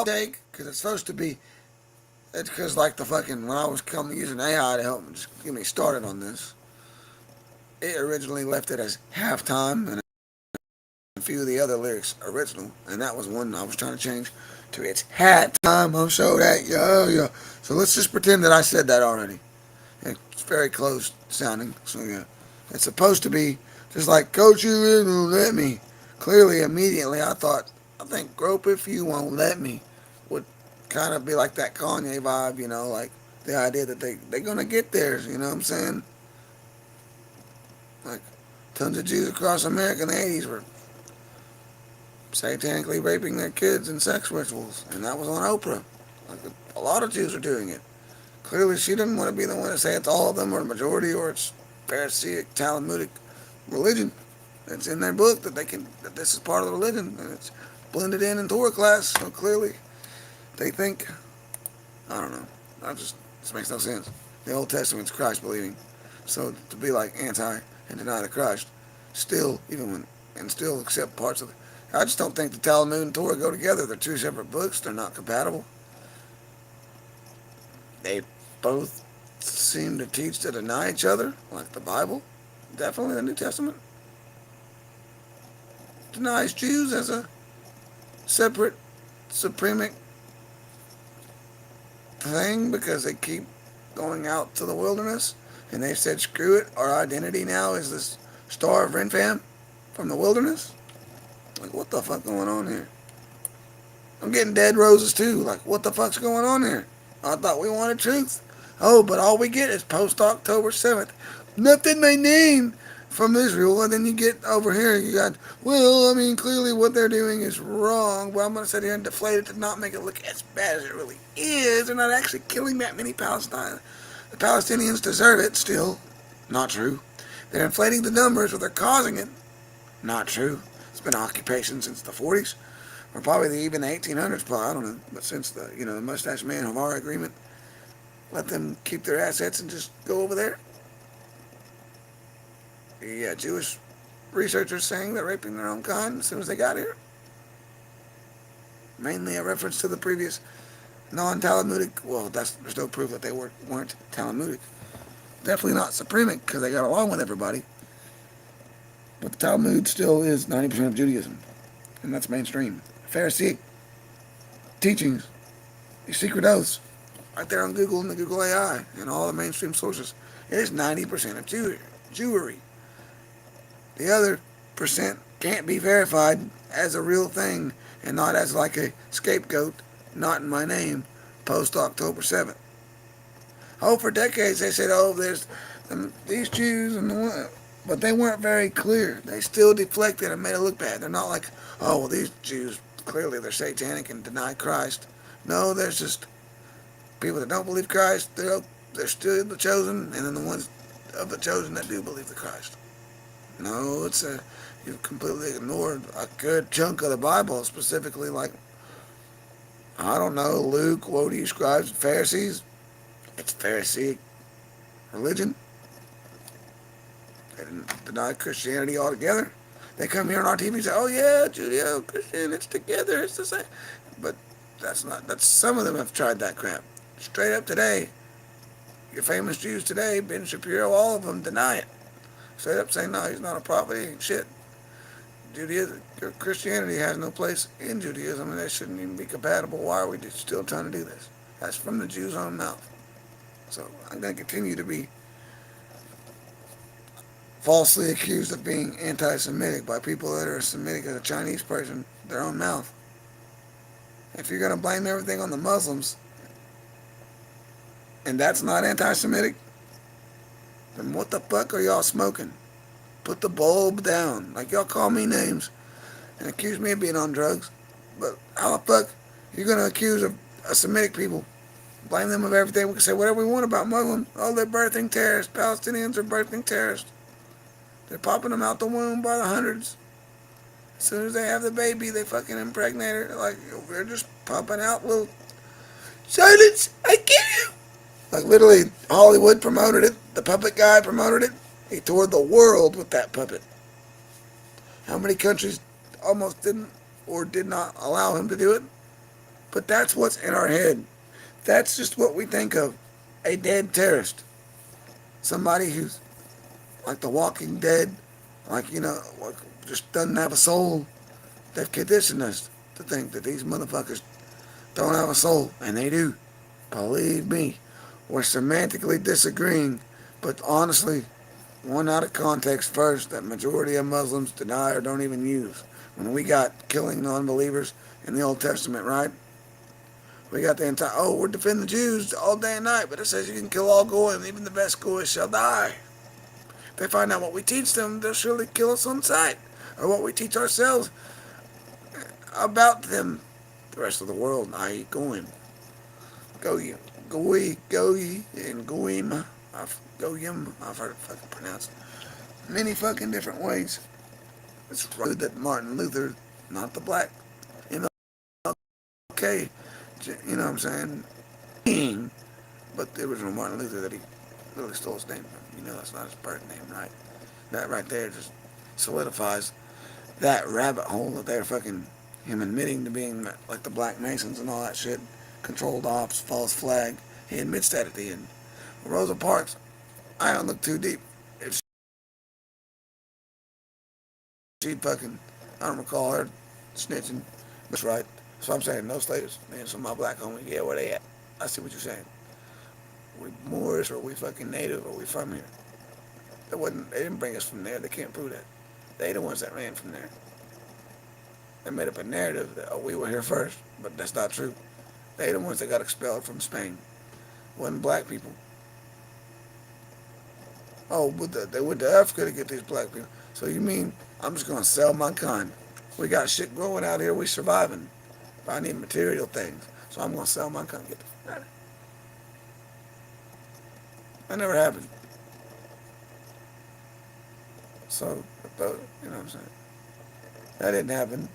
take, because it's supposed to be, it's because like the fucking, when I was coming using AI to help me just get me started on this, it originally left it as halftime and a few of the other lyrics original, and that was one I was trying to change to it's hat time. I'm so that yeah. So let's just pretend that I said that already. It's very close sounding. So yeah, it's supposed to be just like Coach, you won't let me. Clearly, immediately I think grope if you won't let me would kind of be like that Kanye vibe, like the idea that they're gonna get theirs. You know what I'm saying? Like tons of Jews across America in the '80s were satanically raping their kids in sex rituals, and that was on Oprah. Like a lot of Jews are doing it. Clearly, she didn't want to be the one to say it's all of them or the majority or it's Pharisaic, Talmudic religion. It's in their book that this is part of the religion and it's blended in Torah class. So clearly, they think I don't know. This makes no sense. The Old Testament's Christ believing, so to be like anti and deny the Christ, still still accept parts of it. I just don't think the Talmud and Torah go together. They're two separate books. They're not compatible. They both seem to teach to deny each other, like the Bible. Definitely the New Testament denies Jews as a separate, supremic thing because they keep going out to the wilderness and they said, screw it, our identity now is this star of Renfam from the wilderness. Like, what the fuck going on here? I'm getting dead roses too. Like, what the fuck's going on here? I thought we wanted truth. Oh, but all we get is post October 7th. Nothing my name from Israel. And then you get over here, you got, well, I mean, clearly what they're doing is wrong. But I'm going to sit here and deflate it to not make it look as bad as it really is. They're not actually killing that many Palestinians. The Palestinians deserve it still. Not true. They're inflating the numbers, but they're causing it. Not true. It's been occupation since the 40s. Or probably even the 1800s, probably, I don't know. But since the Mustache Man Havar agreement, let them keep their assets and just go over there. Yeah, Jewish researchers saying they're raping their own kind as soon as they got here. Mainly a reference to the previous non-Talmudic. Well, there's no proof that they weren't Talmudic. Definitely not supremic because they got along with everybody. But the Talmud still is 90% of Judaism, and that's mainstream. Pharisaic teachings, these secret oaths, right there on Google and the Google AI and all the mainstream sources. It is 90% of Jewry. The other percent can't be verified as a real thing and not as like a scapegoat, not in my name, post October 7th. Oh, for decades they said, oh, there's these Jews and the one, but they weren't very clear. They still deflected and made it look bad. They're not like, oh, well, these Jews, clearly they're satanic and deny Christ. No, there's just people that don't believe Christ, they're still the chosen, and then the ones of the chosen that do believe the Christ. No, you've completely ignored a good chunk of the Bible, specifically like, I don't know, Luke, woe to you scribes and Pharisees. It's Pharisaic religion. They didn't deny Christianity altogether. They come here on our TV and say, oh yeah, Judeo-Christian, it's together, it's the same. But that's some of them have tried that crap. Straight up today, your famous Jews today, Ben Shapiro, all of them deny it. Straight up saying, no, he's not a prophet, he ain't shit. Christianity has no place in Judaism, and they shouldn't even be compatible. Why are we still trying to do this? That's from the Jews' own mouth. So I'm going to continue to be falsely accused of being anti-Semitic by people that are Semitic as a Chinese person, their own mouth. If you're going to blame everything on the Muslims, and that's not anti-Semitic, then what the fuck are y'all smoking? Put the bulb down. Like, y'all call me names and accuse me of being on drugs, but how the fuck you're going to accuse a Semitic people? Blame them of everything. We can say whatever we want about Muslims. Oh, they're birthing terrorists. Palestinians are birthing terrorists. They're popping them out the womb by the hundreds. As soon as they have the baby, they fucking impregnate her. Like, they're just popping out little... Silence! I kill you! Like, literally, Hollywood promoted it. The puppet guy promoted it. He toured the world with that puppet. How many countries almost didn't or did not allow him to do it? But that's what's in our head. That's just what we think of. A dead terrorist. Somebody who's like the Walking Dead, like, like just doesn't have a soul. They've conditioned us to think that these motherfuckers don't have a soul, and they do. Believe me. We're semantically disagreeing, but honestly, one out of context first that majority of Muslims deny or don't even use. When we got killing non-believers in the Old Testament, right? We got the entire, oh, we're defending the Jews all day and night, but it says you can kill all goyim, even the best goy shall die. If they find out what we teach them, they'll surely kill us on sight. Or what we teach ourselves about them. The rest of the world, i.e. goyim. Goyim. Goy, and goyim. Goyim, I've heard it fucking pronounced many fucking different ways. It's good that Martin Luther, not the black MLK, you know what I'm saying, but the original Martin Luther that he really stole his name from. You know that's not his birth name, right? That right there just solidifies that rabbit hole that they're fucking, him admitting to being like the Black Masons and all that shit, controlled ops, false flag. He admits that at the end. Rosa Parks, I don't look too deep. If she fucking, I don't recall her snitching. That's right. So I'm saying no slaves. Man, some of my black homies, yeah, where they at? I see what you're saying. We Moorish or we fucking native or we from here. They didn't bring us from there. They can't prove that. They the ones that ran from there. They made up a narrative that, oh, we were here first, but that's not true. They the ones that got expelled from Spain. It wasn't black people. Oh, but they went to Africa to get these black people. So you mean I'm just gonna sell my kind? We got shit growing out here. We surviving. But I need material things, so I'm gonna sell my kind. Get the fuck out of here. That never happened. So, you know what I'm saying? That didn't happen.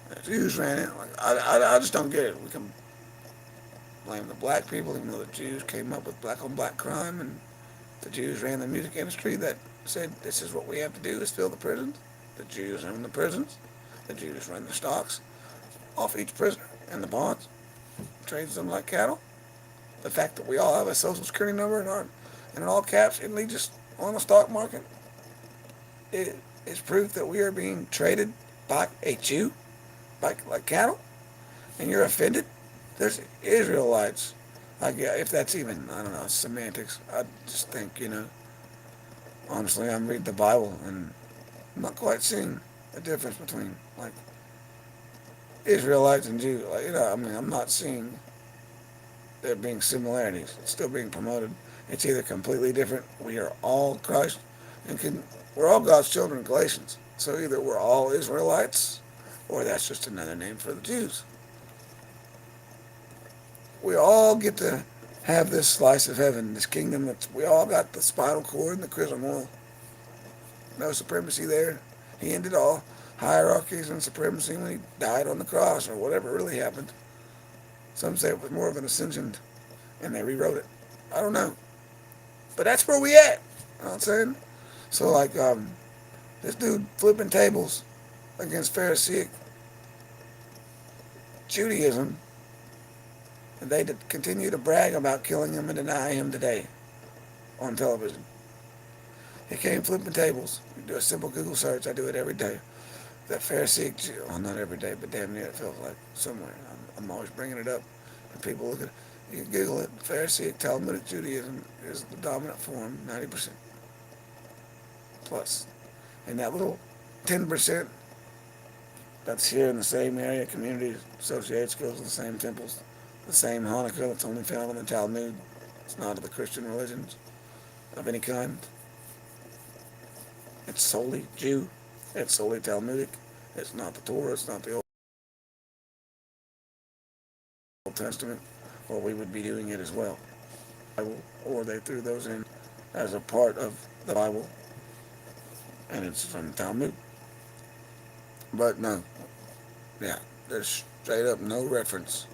The Jews ran it. Like, I just don't get it. We can blame the black people, even though the Jews came up with black on black crime, and the Jews ran the music industry that said this is what we have to do is fill the prisons. The Jews own the prisons. The Jews run the stocks off each prisoner and the bonds, trades them like cattle. The fact that we all have a social security number in all caps and just on the stock market, it is proof that we are being traded by a Jew, like cattle, and you're offended. There's Israelites. Like, yeah, if that's even, I don't know, semantics. I just think, honestly, I'm reading the Bible and I'm not quite seeing the difference between, like, Israelites and Jews. Like, I'm not seeing there being similarities. It's still being promoted. It's either completely different. We are all Christ, and we're all God's children, Galatians. So either we're all Israelites, or that's just another name for the Jews. We all get to have this slice of heaven, this kingdom that we all got the spinal cord and the chrism oil. No supremacy there. He ended all hierarchies and supremacy when he died on the cross or whatever really happened. Some say it was more of an ascension and they rewrote it. I don't know. But that's where we at. You know what I'm saying? So like this dude flipping tables against Pharisaic Judaism, and they continue to brag about killing him and deny him today on television. He came flipping tables. You do a simple Google search. I do it every day. That Pharisaic Jew, well, not every day, but damn near it feels like somewhere. I'm always bringing it up, and people look at it. You can Google it. Pharisaic Talmudic Judaism is the dominant form, 90% plus. And that little 10% that's here in the same area, community associates, goes to the same temples, the same Hanukkah that's only found in the Talmud. It's not of the Christian religions of any kind. It's solely Jew. It's solely Talmudic. It's not the Torah. It's not the Old Testament, or we would be doing it as well. Or they threw those in as a part of the Bible, and it's from the Talmud. But no, yeah, there's straight up no reference.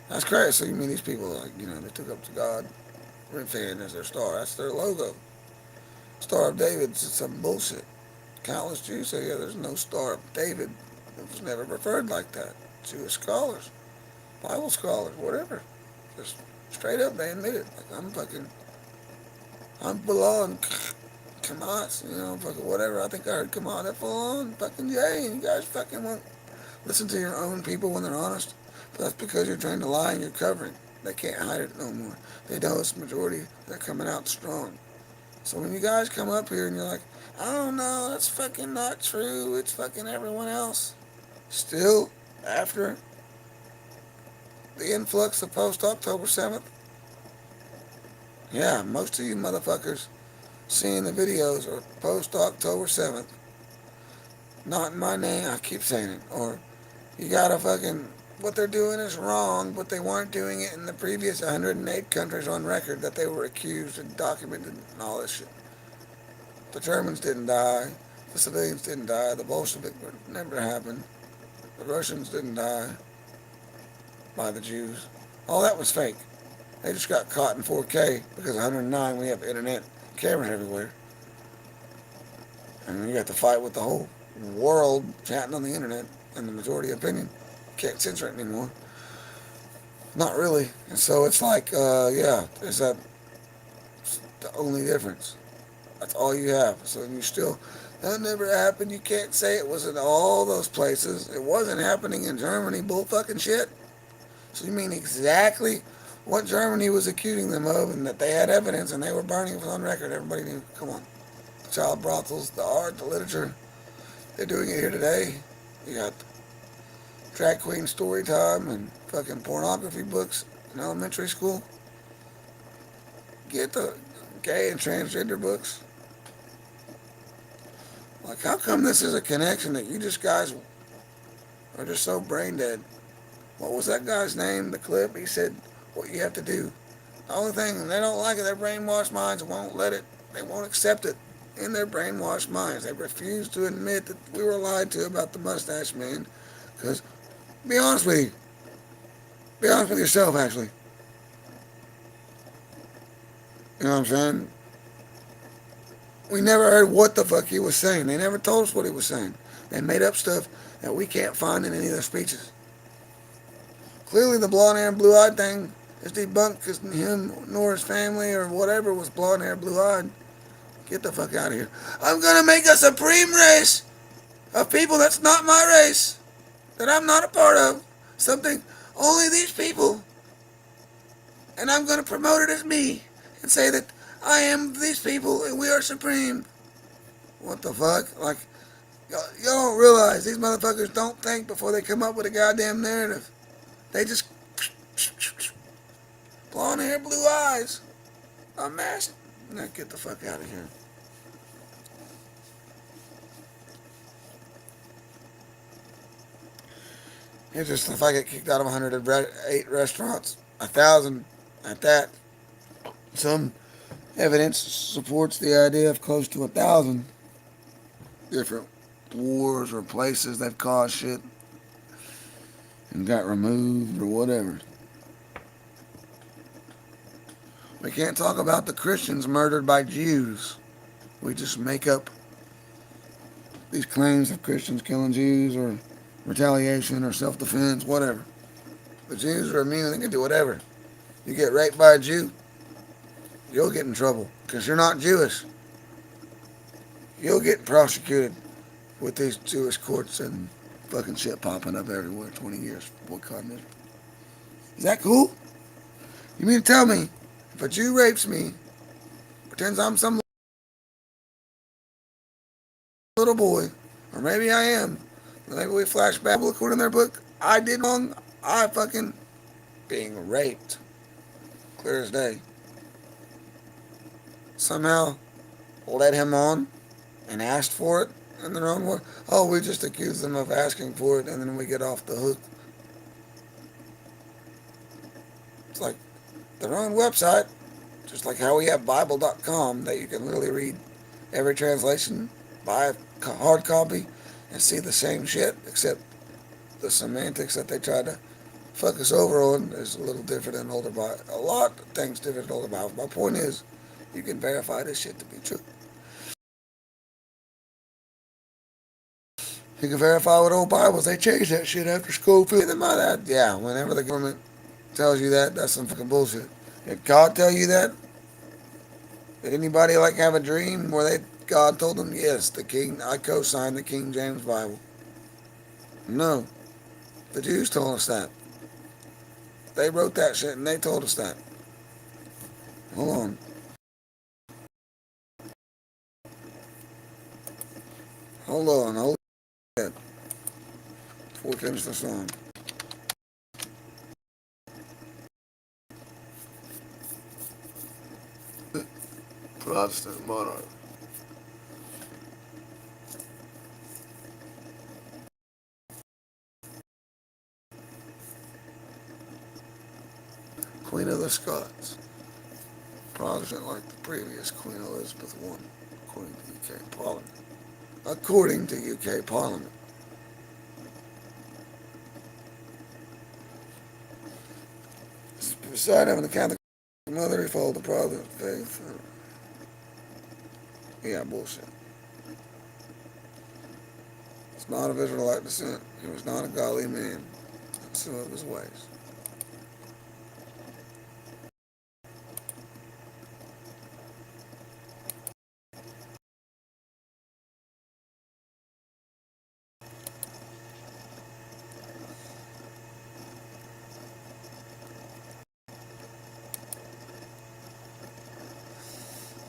That's crazy. So you mean these people, like, they took up to God, Remphan as their star. That's their logo. Star of David's some bullshit. Countless Jews say, yeah, there's no Star of David. It was never referred like that. Jewish scholars, Bible scholars, whatever. Just straight up, they admit it. Like, I'm belong. Come on, fucking whatever. I think I heard come on, that full on fucking yay, and you guys fucking won't listen to your own people when they're honest. But that's because you're trying to lie and you're covering. They can't hide it no more. They know it's majority. They're coming out strong. So when you guys come up here and you're like, I don't know, that's fucking not true. It's fucking everyone else. Still, after the influx of post October 7th, yeah, most of you motherfuckers seeing the videos are post October 7th. Not in my name, I keep saying it. Or you gotta fucking, what they're doing is wrong, but they weren't doing it in the previous 108 countries on record that they were accused and documented and all this shit. The Germans didn't die. The civilians didn't die. The Bolsheviks never happened. The Russians didn't die by the Jews. All that was fake. They just got caught in 4K because 109 we have internet cameras everywhere. And you have to fight with the whole world chatting on the internet and the majority opinion. Can't censor it anymore. Not really. And so it's like, yeah, is that the only difference? That's all you have. So you still, that never happened. You can't say it was in all those places. It wasn't happening in Germany. Bull fucking shit. So you mean exactly what Germany was accusing them of, and that they had evidence and they were burning it on record. Everybody knew. Come on. Child brothels, the art, the literature. They're doing it here today. You got drag queen story time and fucking pornography books in elementary school. Get the gay and transgender books. Like, how come this is a connection that you just guys are just so brain dead? What was that guy's name? The clip? He said, what you have to do. The only thing, they don't like it, their brainwashed minds won't let it, they won't accept it in their brainwashed minds. They refuse to admit that we were lied to about the mustache man. Because, be honest with you. Be honest with yourself, actually. You know what I'm saying? We never heard what the fuck he was saying. They never told us what he was saying. They made up stuff that we can't find in any of their speeches. Clearly the blonde hair and blue eyed thing is debunked because him nor his family or whatever was blonde hair, blue eyed. Get the fuck out of here. I'm gonna make a supreme race of people that's not my race, that I'm not a part of. Something only these people. And I'm gonna promote it as me and say that I am these people and we are supreme. What the fuck? Like, y'all don't realize these motherfuckers don't think before they come up with a goddamn narrative. They just blonde hair, blue eyes, a mask. Now get the fuck out of here. It's just if I get kicked out of 108 restaurants, 1,000 at that. Some evidence supports the idea of close to 1,000 different wars or places they've caused shit and got removed or whatever. We can't talk about the Christians murdered by Jews. We just make up these claims of Christians killing Jews or retaliation or self-defense, whatever. The Jews are immune. They can do whatever. You get raped by a Jew, you'll get in trouble because you're not Jewish. You'll get prosecuted with these Jewish courts and fucking shit popping up everywhere. 20 years boycotting it. Is that cool? You mean to tell me if a Jew rapes me, pretends I'm some little boy, or maybe I am, maybe we flash back, according to their book, I did wrong, I fucking being raped. Clear as day. Somehow led him on and asked for it in their own word. Oh, we just accuse them of asking for it and then we get off the hook. It's like their own website, just like how we have Bible.com that you can literally read every translation, buy a hard copy, and see the same shit, except the semantics that they try to fuck us over on is a little different than older Bible. A lot of things different than older Bible. My point is, you can verify this shit to be true. You can verify with old Bibles. They changed that shit after Schofield. Them by that, yeah. Whenever the government tells you that, that's some fucking bullshit. Did God tell you that? Did anybody like have a dream where God told them? Yes, the King. I co-signed the King James Bible. No, the Jews told us that. They wrote that shit and they told us that. Hold on. Hold on. Hold on. Before we finish the song. Protestant monarch. Queen of the Scots. Protestant like the previous Queen Elizabeth I, according to UK Parliament. According to UK Parliament. Beside having the Catholic mother, he followed the Protestant faith. Yeah, bullshit. It's not of Israelite descent. He was not a godly man. That's some of his ways.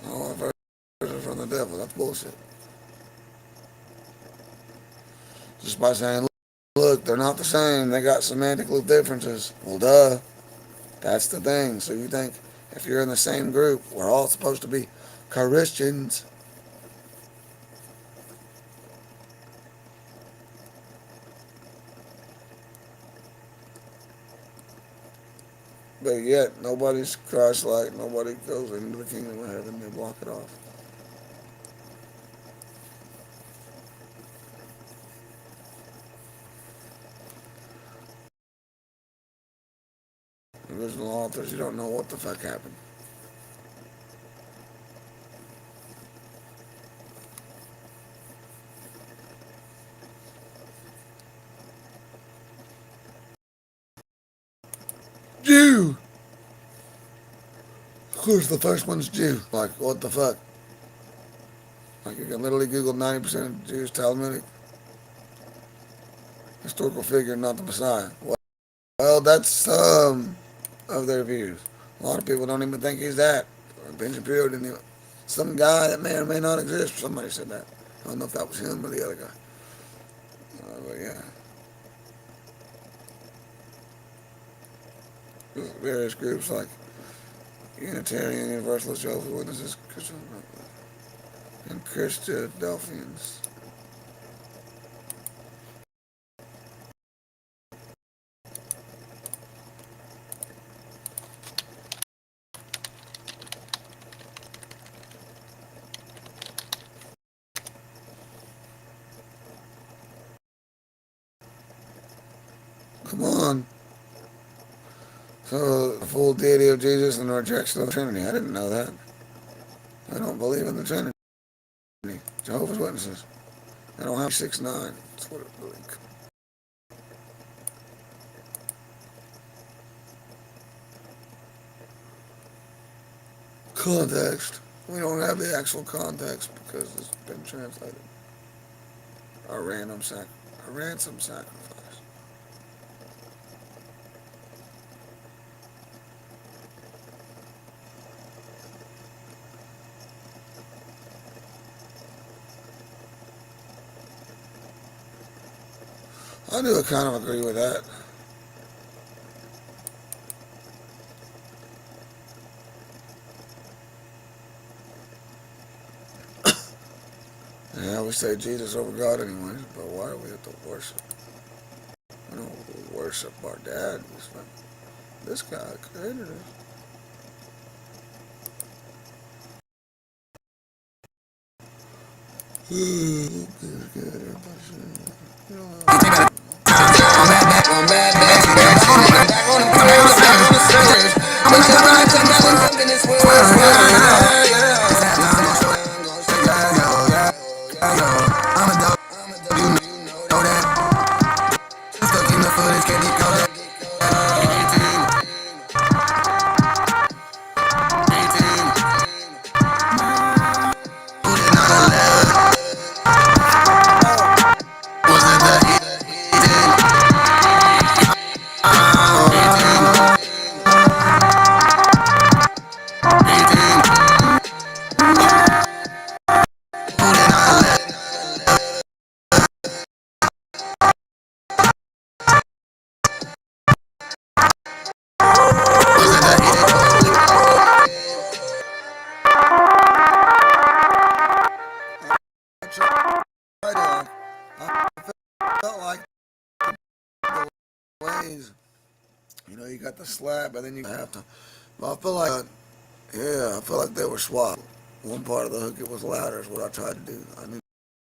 All I've heard is from the devil. That's bullshit. Just by saying, look, they're not the same. They got semantic differences. Well, duh. That's the thing. So you think if you're in the same group, we're all supposed to be Christians. But yet, nobody's Christ-like. Nobody goes into the kingdom of heaven. They block it off. The original authors, you don't know what the fuck happened. Jew! Of course, the first one's Jew. Like, what the fuck? Like, you can literally Google 90% of Jews Talmudic. Historical figure, not the Messiah. Well, that's some of their views. A lot of people don't even think he's that. Benjamin Peel didn't even. Some guy that may or may not exist. Somebody said that. I don't know if that was him or the other guy. But yeah. There's various groups like Unitarian, Universalist, Jehovah's Witnesses, Christian, and Christadelphians. Come on. So, the full deity of Jesus and the rejection of the Trinity. I didn't know that. I don't believe in the Trinity. Jehovah's Witnesses. I don't have 6'9". That's what it believes. Context. We don't have the actual context because it's been translated. A ransom sacrifice. I do kind of agree with that. Yeah, we say Jesus over God anyway, but why do we have to worship? We don't worship our dad. This guy created us. I tried to. I felt like the ways, you got the slab, but then you have to. But I feel like, yeah, I feel like they were swapped. One part of the hook it was louder is what I tried to do. I need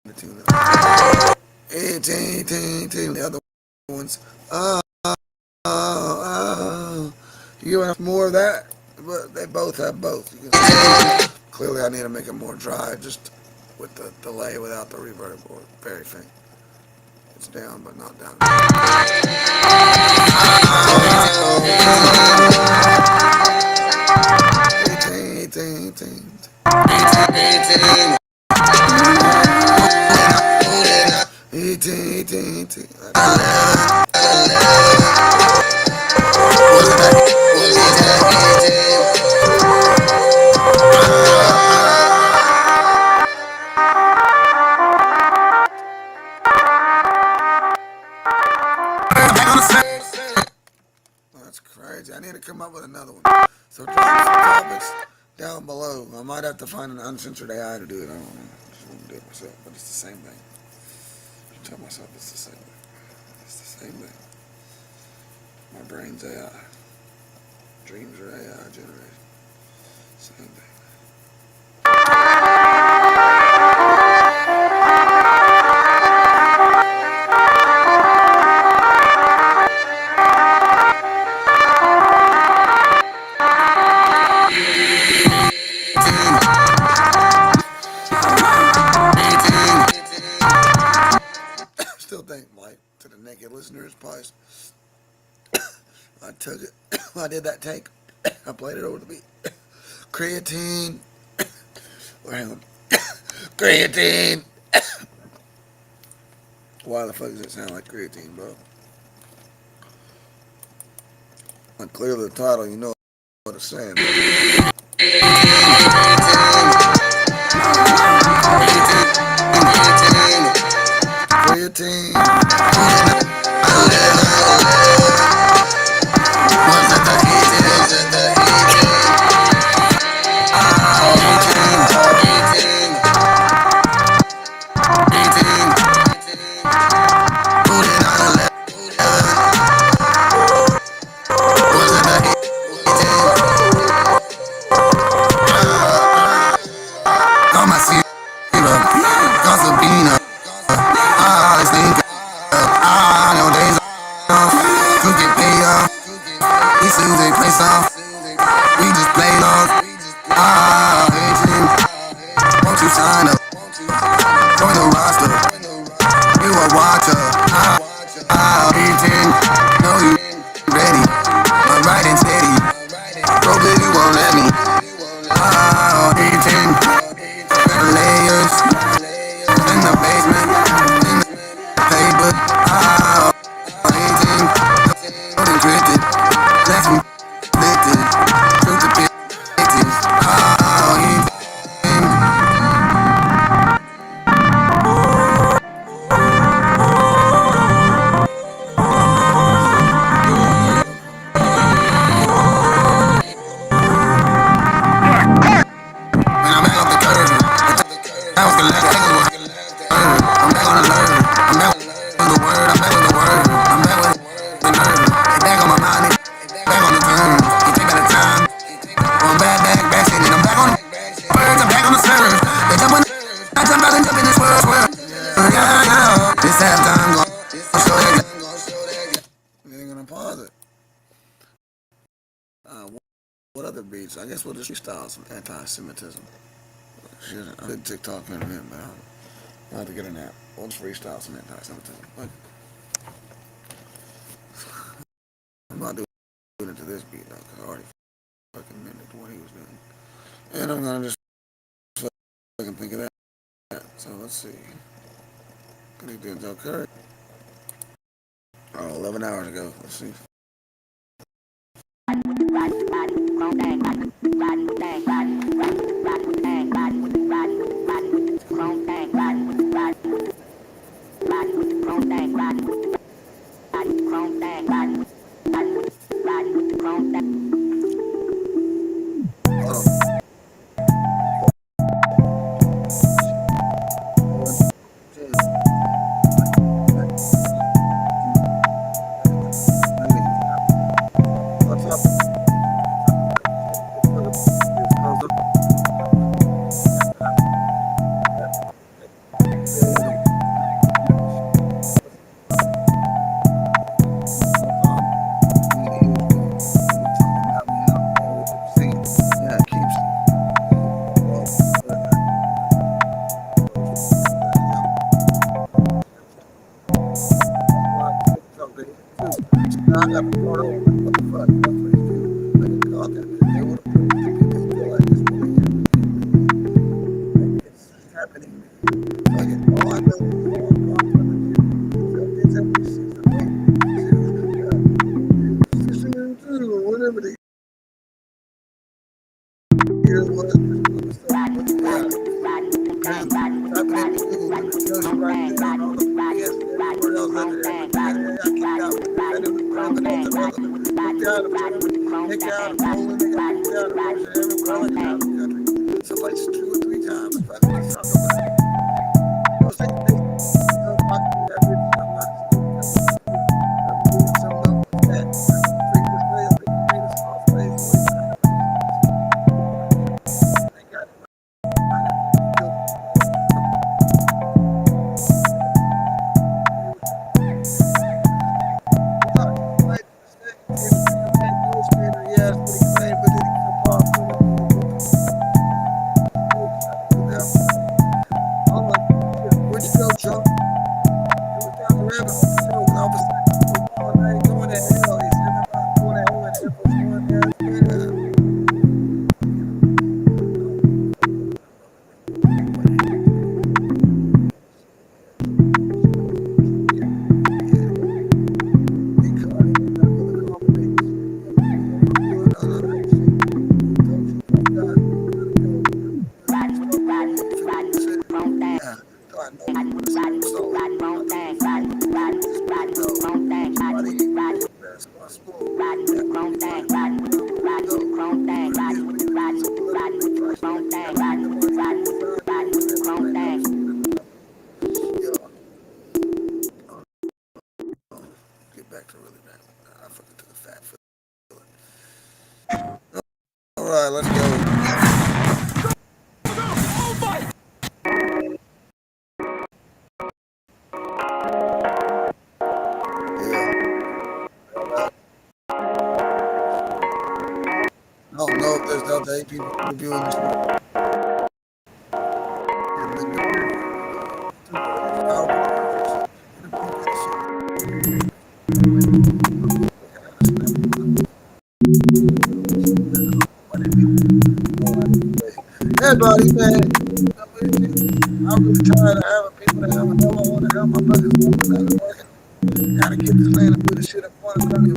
to tune it. 18, 18, the other ones. You get more of that, but they both have both. Clearly, I need to make it more dry, just with the delay without the reverb, or very faint. It's down, but not down. 18, 18, 18, 18, 18. That's crazy. I need to come up with another one. So drop some topics down below. I might have to find an uncensored AI to do it. I don't know. I just want to do it myself, but it's the same thing. I tell myself it's the same thing. It's the same thing. My brain's AI. Dreams are AI generated. Same thing. Still think, like, to the naked listeners, probably I took it. I did that take. I played it over the beat. Creatine. Or hang on. Creatine. Why the fuck does it sound like creatine, bro? Like, clearly the title, you know what it's saying. Creatine. What other beats? I guess we'll just freestyle some anti-Semitism. Shit, I did TikTok in a minute, but I'll have to get an app. We'll just freestyle some anti-Semitism. But I'm not doing it to this beat, though, because I already fucking mimicked what he was doing. And I'm gonna just fucking think of that. So let's see. What are you doing, Joe Curry? Oh, 11 hours ago. Let's see. Chrome Somebody's 2 or 3 times. Get back to really bad. I forgot to the fat foot. All right, let's go. Yeah. I don't know if there's Delta 8 people reviewing this. Everybody, man, I'm really tired of having people that have a devil on to help my brothers. Gotta get this land and put this shit up on the ground.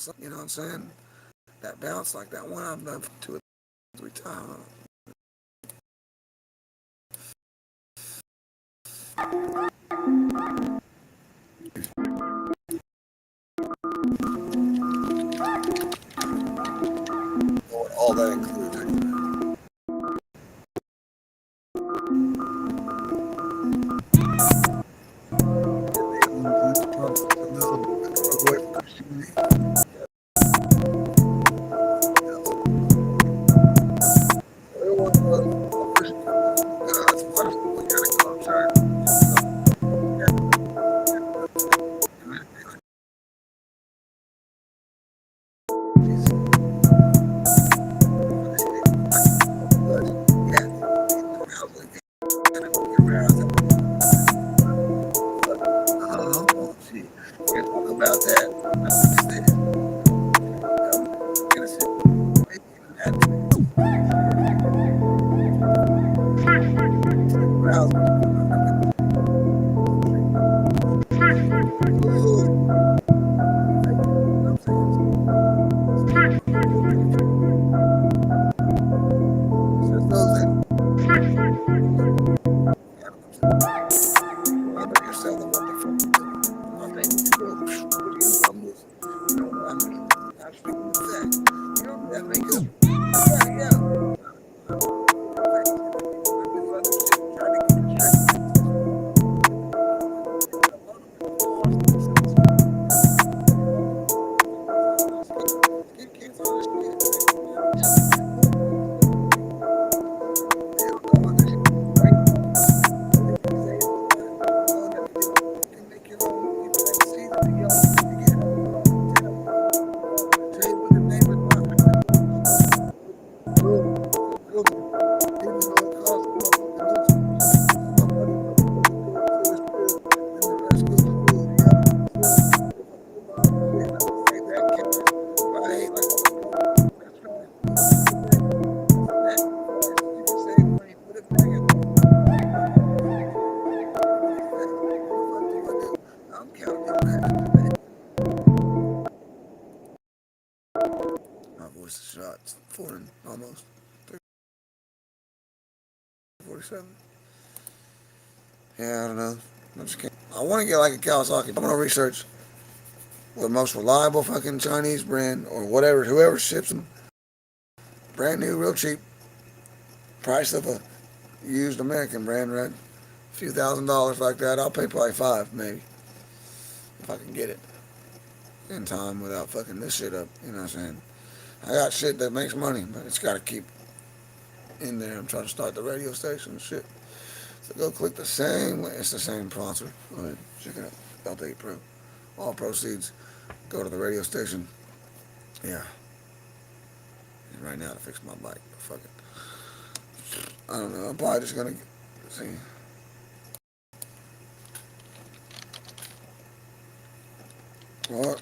You know what I'm saying? That bounce like that one I've done 2 or 3 times. All that includes. About that. My voice is shot. It's 4 and almost 47. Yeah, I don't know. I just can't. I want to get like a Kawasaki. I'm gonna research the most reliable fucking Chinese brand or whatever, whoever ships them, brand new, real cheap, price of a used American brand, right? A few $1,000s like that. I'll pay probably 5 maybe if I can get it in time without fucking this shit up. You know what I'm saying? I got shit that makes money, but it's got to keep in there. I'm trying to start the radio station and shit. So go click the same link. It's the same sponsor. Go ahead, check it out. Delta 8 Pro. All proceeds go to the radio station. Yeah. And right now to fix my bike. But fuck it. I don't know. I'm probably just gonna see. What?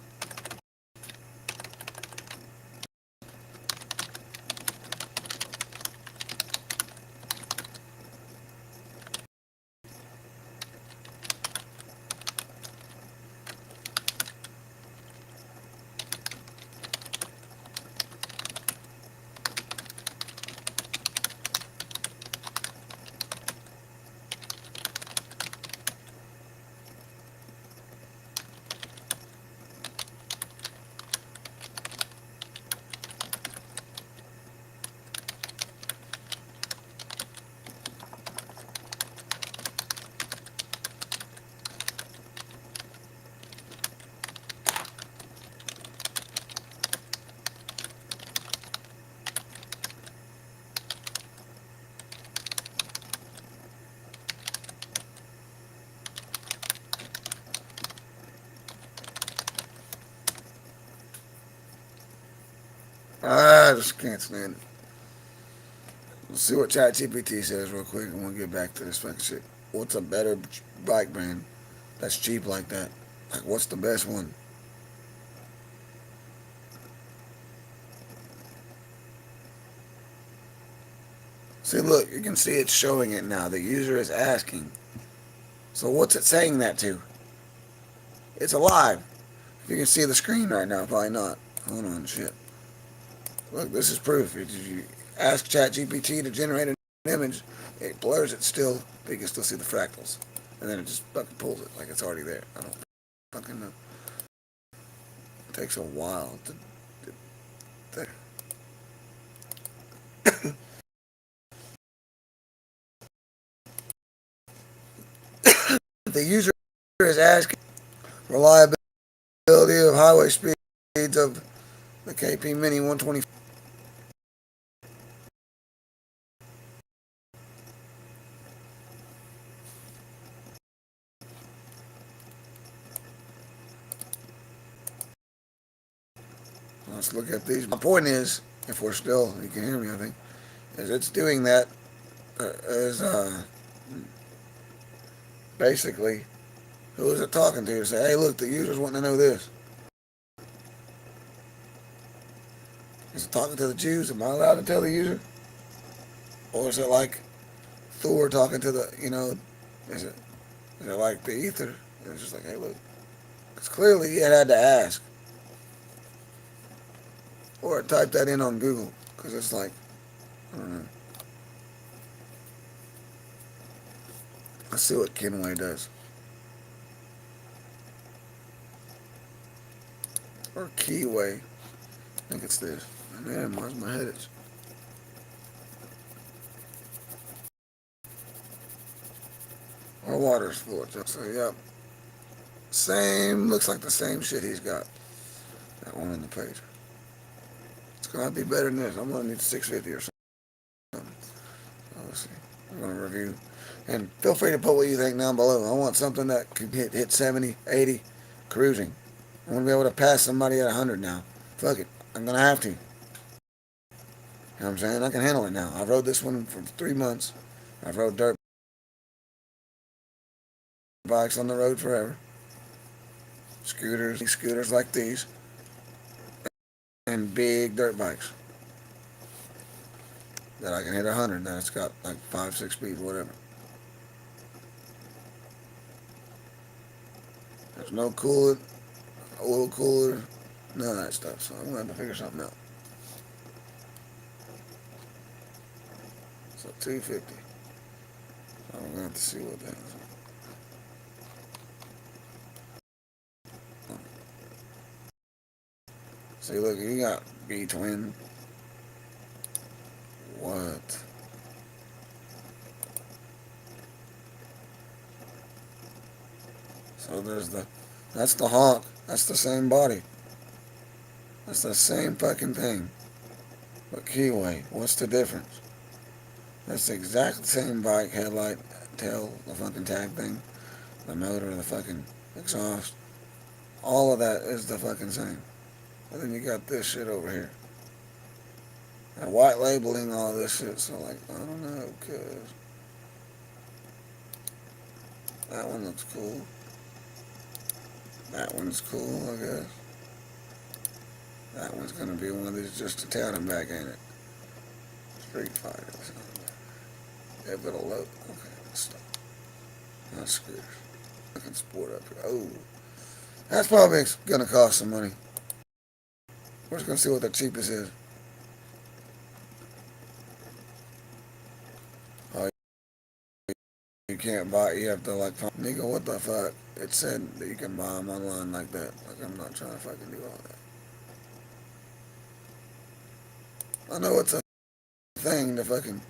I just can't stand it. Let's see what ChatGPT says real quick, and we'll get back to this fucking shit. What's a better bike brand that's cheap like that? Like, what's the best one? See, look, you can see it's showing it now. The user is asking. So what's it saying that to? It's alive. If you can see the screen right now, probably not. Hold on, shit. Look, this is proof. If you ask ChatGPT to generate an image, it blurs it still, but you can still see the fractals. And then it just fucking pulls it like it's already there. I don't fucking know. It takes a while to there. The user is asking reliability of highway speeds of the KP Mini 120. Let's look at these. My point is, if we're still, you can hear me, I think, is it's doing that is basically, who is it talking to? Say, hey, look, the user's wanting to know this. Is it talking to the Jews? Am I allowed to tell the user? Or is it like Thor talking to the, is it like the ether? It's just like, hey, look. Because clearly it had to ask. Or type that in on Google. Because it's like, I don't know. Let's see what Kenway does. Or Keyway. I think it's this. Man, where's my head? Our water's full. So, yep. Same, looks like the same shit he's got. That one on the page. It's going to be better than this. I'm going to need 650 or something. So let's see. I'm going to review. And feel free to put what you think down below. I want something that can hit 70, 80, cruising. I want to be able to pass somebody at 100 now. Fuck it. I'm going to have to. You know what I'm saying? I can handle it now. I've rode this one for 3 months. I've rode dirt bikes on the road forever. Scooters like these. And big dirt bikes. That I can hit 100. That it's got like 5, 6 speed, whatever. There's no coolant, oil cooler, none of that stuff. So I'm going to have to figure something out. So 250. I'm going to have to see what that is. See, look, you got B-twin. What? So that's the Hawk. That's the same body. That's the same fucking thing. But Keyway, what's the difference? That's the exact same bike, headlight, tail, the fucking tag thing, the motor, the fucking exhaust. All of that is the fucking same. And then you got this shit over here. And white labeling all this shit, so like, I don't know, cause that one looks cool. That one's cool, I guess. That one's gonna be one of these just to town and back, ain't it? Street Fighter. Yeah, but a load. Okay, let's stop. Not scooters. Fucking sport up here. Oh, that's probably gonna cost some money. We're just gonna see what the cheapest is. Oh, you can't buy. You have to like. Nigga, what the fuck? It said that you can buy them online like that. Like I'm not trying to fucking do all that. I know it's a thing to fucking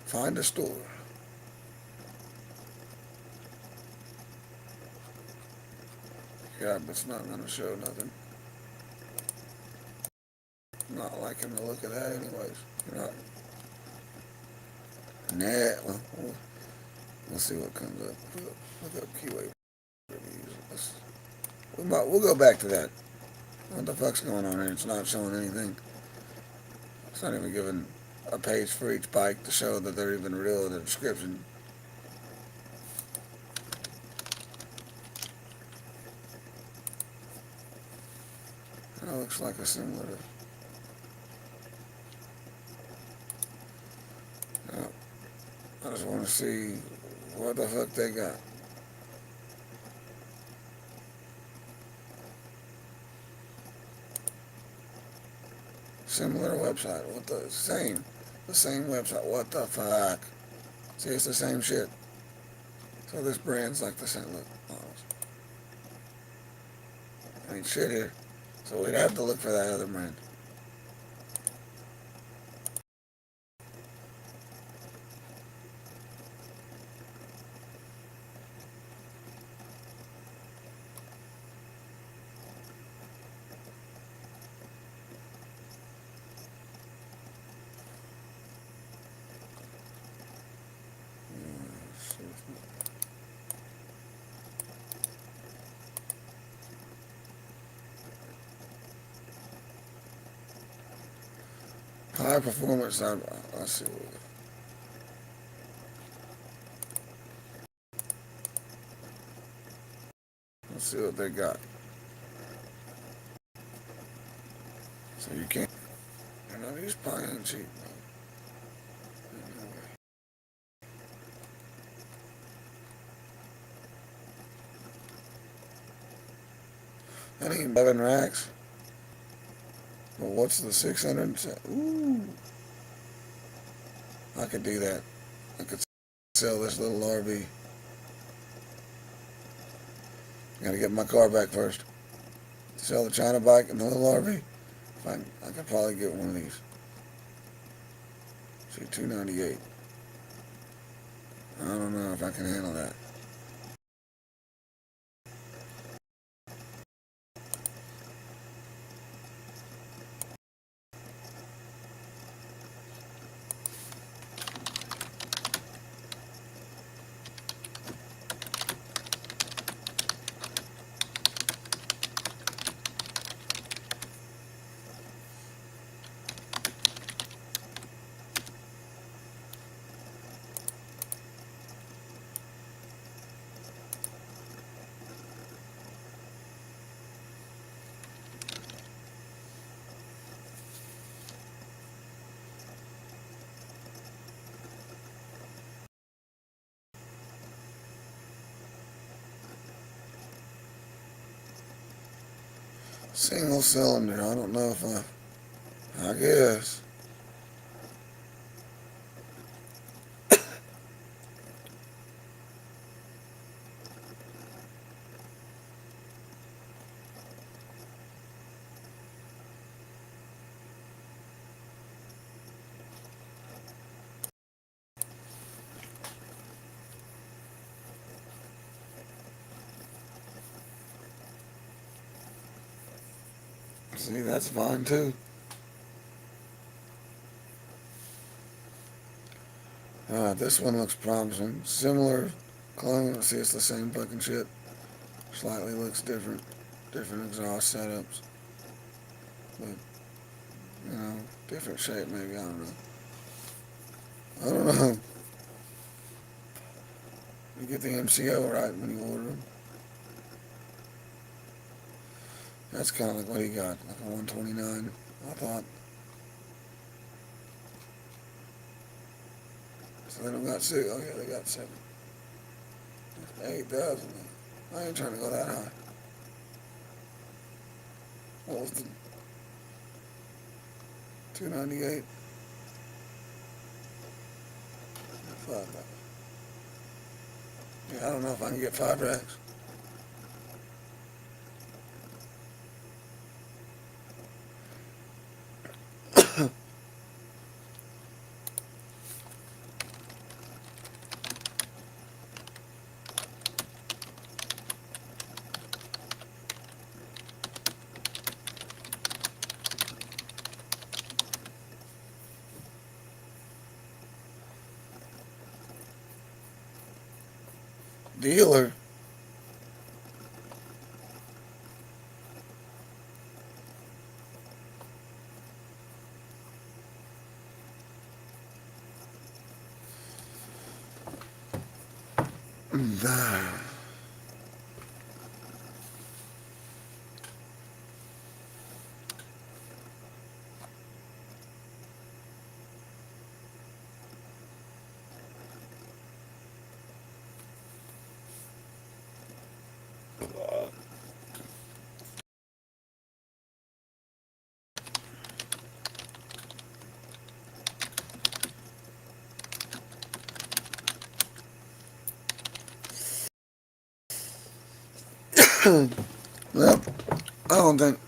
find a store. Yeah, but it's not gonna show nothing. Not liking the look of that anyways. You're not. Nah, well, we'll see what comes up. Look up keyway reviews. We'll go back to that. What the fuck's going on here? It's not showing anything. It's not even giving a page for each bike to show that they're even real in the description. That looks like a similar to... I just want to see what the fuck they got. Similar website. What the same? The same website. What the fuck? See, it's the same shit. So this brand's like the same. Look, ain't shit here. So we'd have to look for that other brand. High performance. Let's see. Let's see what they got. So you can't. You know, these probably ain't cheap. That ain't 11 racks. But what's the 600? Ooh. I could do that. I could sell this little RV. Gotta get my car back first. Sell the China bike and the little RV. I could probably get one of these. See, $298. I don't know if I can handle that. Single cylinder. I don't know if I guess. See, that's fine too. This one looks promising. Similar clone. See, it's the same fucking shit. Slightly looks different. Different exhaust setups. But, you know, different shape maybe. I don't know. I don't know. You get the MCO right when you order them. That's kind of like what he got. Like a 129, I thought. So they don't got 6. Oh yeah, they got 7. 8,000. I ain't trying to go that high. What was the 298? Five. Yeah, I don't know if I can get 5 racks. Dealer. Nah. Well, I don't think.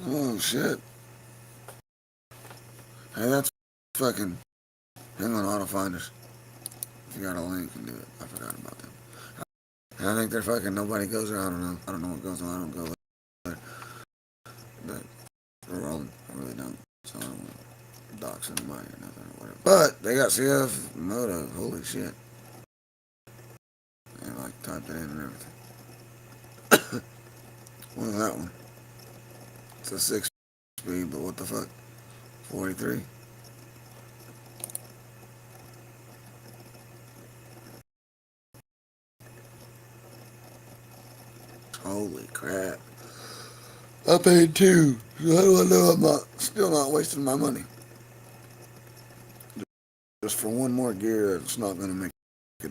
Oh shit. Hey, that's fucking. Hang on, auto finders. If you got a link, you can do it. I forgot about them. I think they're fucking. Nobody goes there. I don't know. I don't know what goes on. I don't go there. But we're rolling. I really don't. So I don't want to dox anybody or nothing or whatever. But they got CF Moto. Holy shit. And like typed it in and everything. What is that one? It's a 6 speed, but what the fuck? 43. Holy crap. I paid 2. So how do I know I'm still not wasting my money? Just for one more gear, it's not going to make a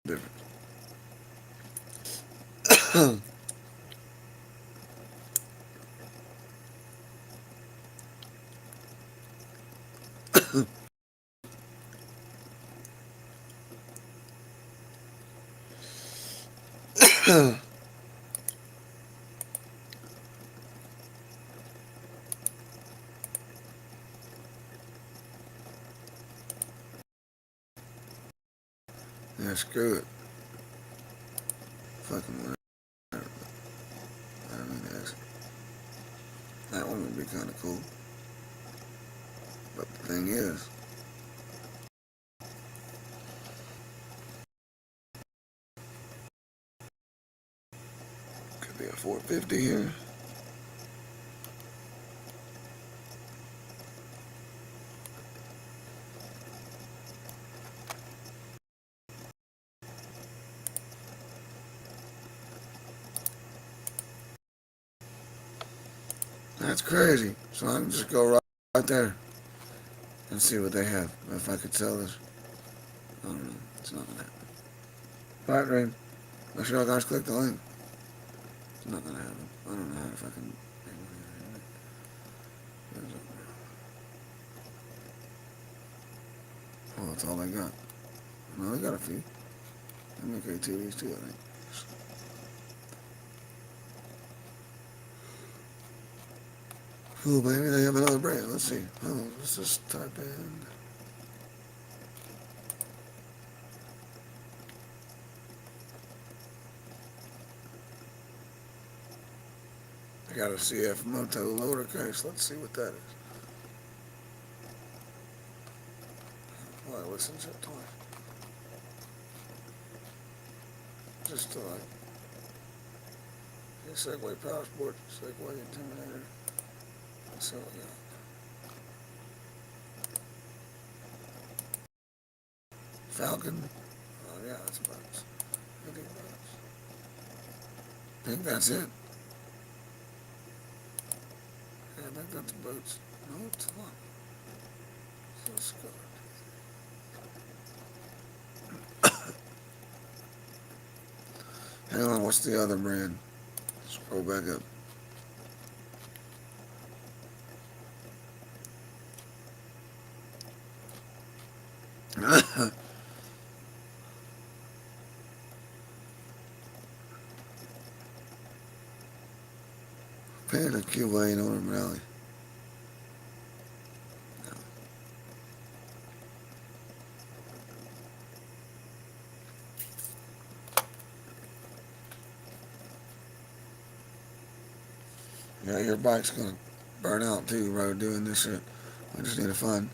difference. Yeah, screw it. Fucking whatever. I don't mean to ask. That one would be kind of cool. But the thing is, could be a 450 here. That's crazy. So I can just go right there and see what they have. If I could sell this, I don't know. It's not gonna happen. Alright, Ray. Make sure you guys click the link. It's not gonna happen. I don't know how to fucking. Oh, that's all I got. No, they got a few. They make ATVs too, I think. Oh, baby, they have another brand. Let's see. Oh, let's just type in. I got a CF Moto loader case. Let's see what that is. Well, I listened to it twice. Just to like. Segway Power Sport, Segway Intimidator. Let's see what we got. Falcon. Oh, yeah, that's bucks. 50 bucks. I think that's it. Yeah, I think that's boots. No, it's not. So let's go. Hang on, what's the other brand? Scroll back up. Panda QA and Orem Rally. Yeah, your bike's gonna burn out too, bro, doing this shit. We just need to find.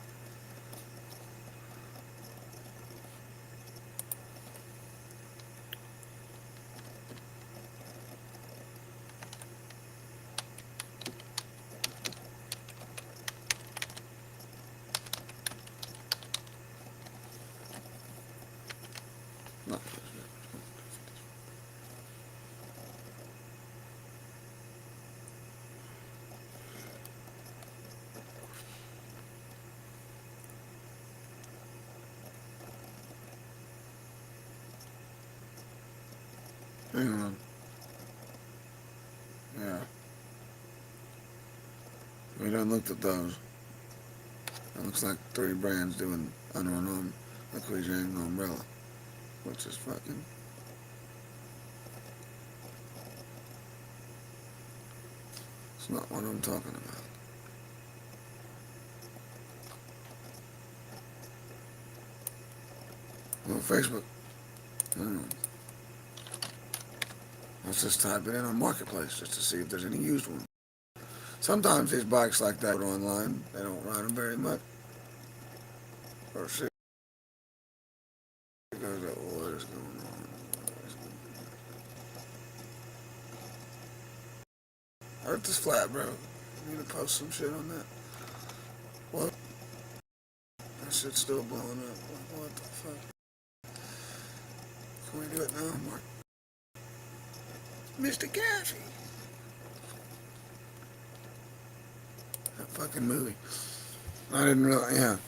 Not this shit. Hang on. Yeah. We done looked at those. It looks like 3 brands doing under an arm, the Kuijang umbrella, which is fucking. It's not what I'm talking about. On Facebook. Hang on. Let's just type it in on Marketplace just to see if there's any used ones. Sometimes these bikes like that are online. They don't ride them very much. Or shit. What is going on? Earth is flat, bro. You need to post some shit on that. What? That shit's still blowing up. What the fuck? Can we do it now, Mark? Mr. Gaffy. That fucking movie. I didn't really, yeah.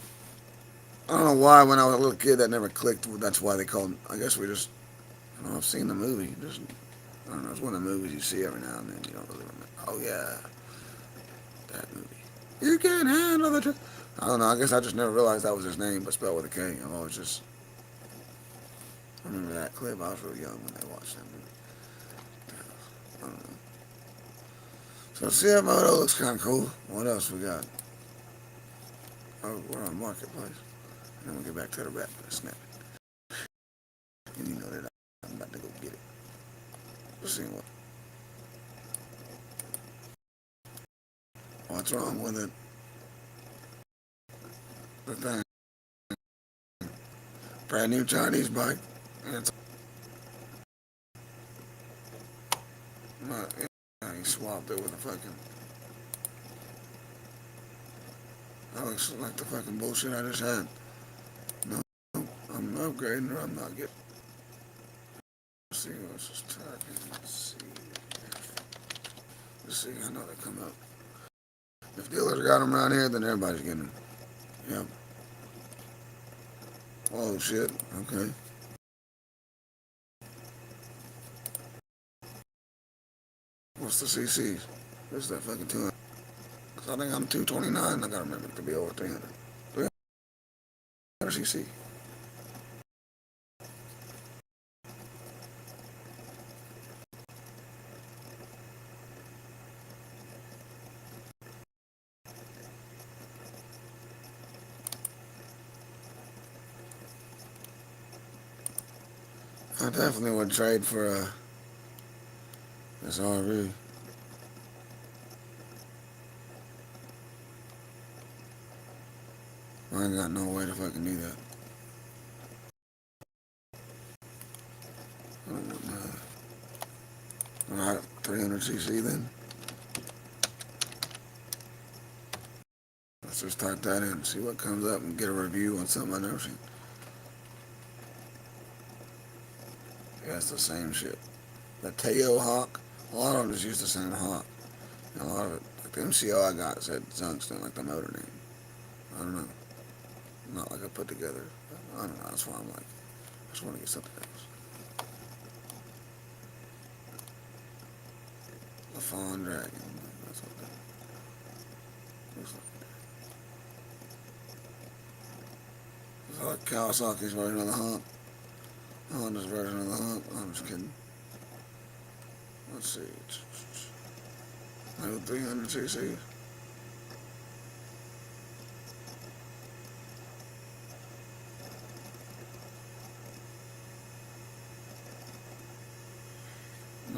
I don't know why when I was a little kid that never clicked. That's why they called. I guess we just. I don't know. I've seen the movie. Just. I don't know. It's one of the movies you see every now and then. You don't really remember. Oh yeah, that movie. You can't handle the truth. I don't know. I guess I just never realized that was his name, but spelled with a K. I've always just. I remember that clip. I was really young when they watched that movie. I don't know. So CFMoto looks kind of cool. What else we got? Oh, we're on Marketplace. And then we'll get back to the rap and snap it. And you know that I'm about to go get it. Let's see what. What's wrong with it? The thing. Brand new Chinese bike. And it's. He swapped it with a fucking. That looks like the fucking bullshit I just had. No, I'm upgrading or I'm not getting. Let's see, let's just type in. Let's see, I know they come up. If dealers got them around here, then everybody's getting them. Yep. Oh shit, okay. What's the CCs? What's that fucking 200? Cause I think I'm 229. I gotta remember it to be over 300. 300 CC. I definitely would trade for this RV. I ain't got no way to fucking do that. I don't know. Alright, 300cc then. Let's just type that in, see what comes up, and get a review on something I've never seen. Yeah, it's the same shit. The Teo Hawk, a lot of them just use the same Hawk. And a lot of it, like the MCO I got said Zungston, like the motor name. I don't know. Not like I put together. I don't know, that's why I'm like, I just want to get something else. The Fawn Dragon, that's what that looks like. It's like Kawasaki's version of the Hawk. Honda's version of the Hawk. I'm just kidding. Let's see. No 300cc.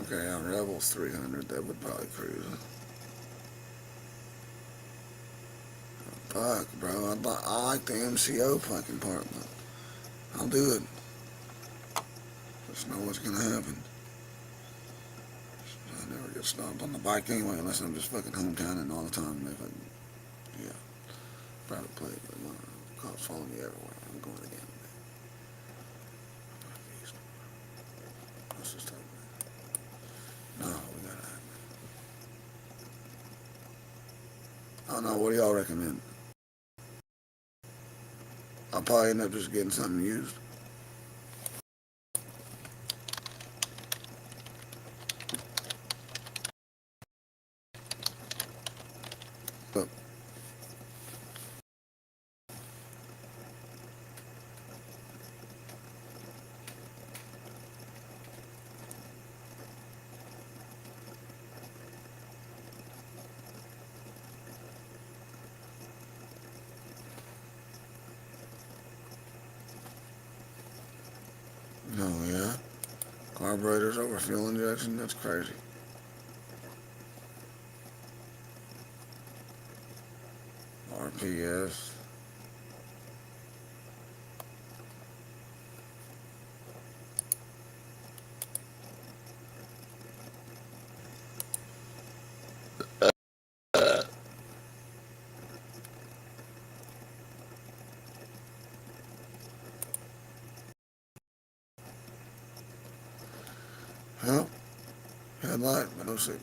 Okay, our Rebel's 300. That would probably cruise. Fuck, bro. I like the MCO fucking part, but I'll do it. Just know what's gonna happen. I never get stopped on the bike anyway, unless I'm just fucking hometowning all the time. They fucking, yeah, private plate. But cops follow me everywhere. I'm going again. Let's just talk about it. No, we gotta. I don't know. What do y'all recommend? I'll probably end up just getting something used. Look. No, yeah. Carburetors over fuel injection, that's crazy. RPS. Huh? Headlight, but no signals.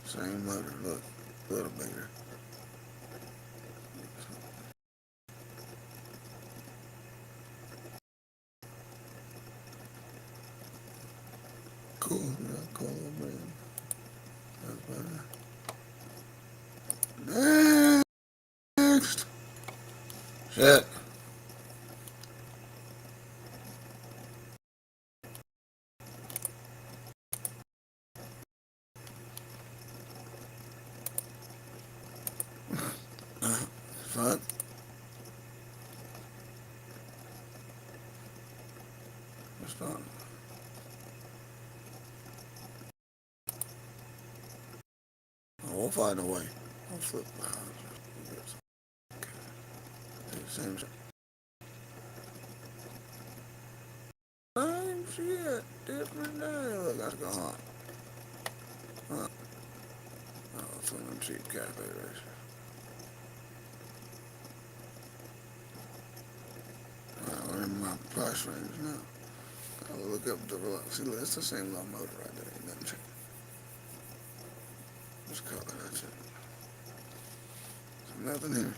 Same motor, look. A little bigger. Cool, yeah, cool little brand. That's better. Next. Shit. Fuck. What's that? We'll find a way. I'll flip the house. Same shit. Same shit. Different day. Look, that's gone. Huh. Oh, it's one of them cheap cafe racers. We're in my price range now. I'll look up the see, it's the same little motor right there. Ain't nothing changed. Just color, that's it. So nothing here.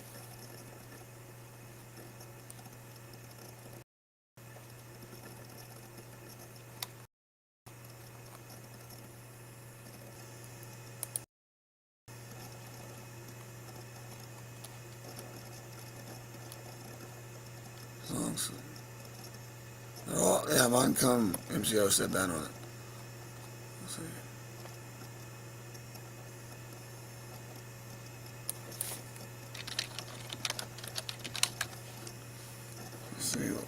As long as they're all, yeah, mine come MCO set down on it. Let's see. Let's see what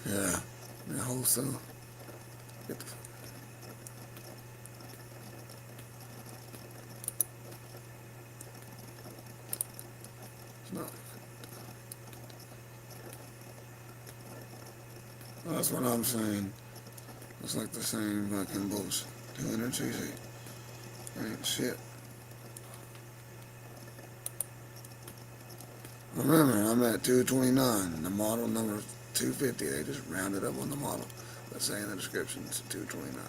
yeah, the wholesale. Get the it's not. That's what I'm saying. It's like the same fucking bullshit. 200 cc. Ain't shit. Remember, I'm at 229. The model number 250. They just rounded up on the model. But say in the description it's 229.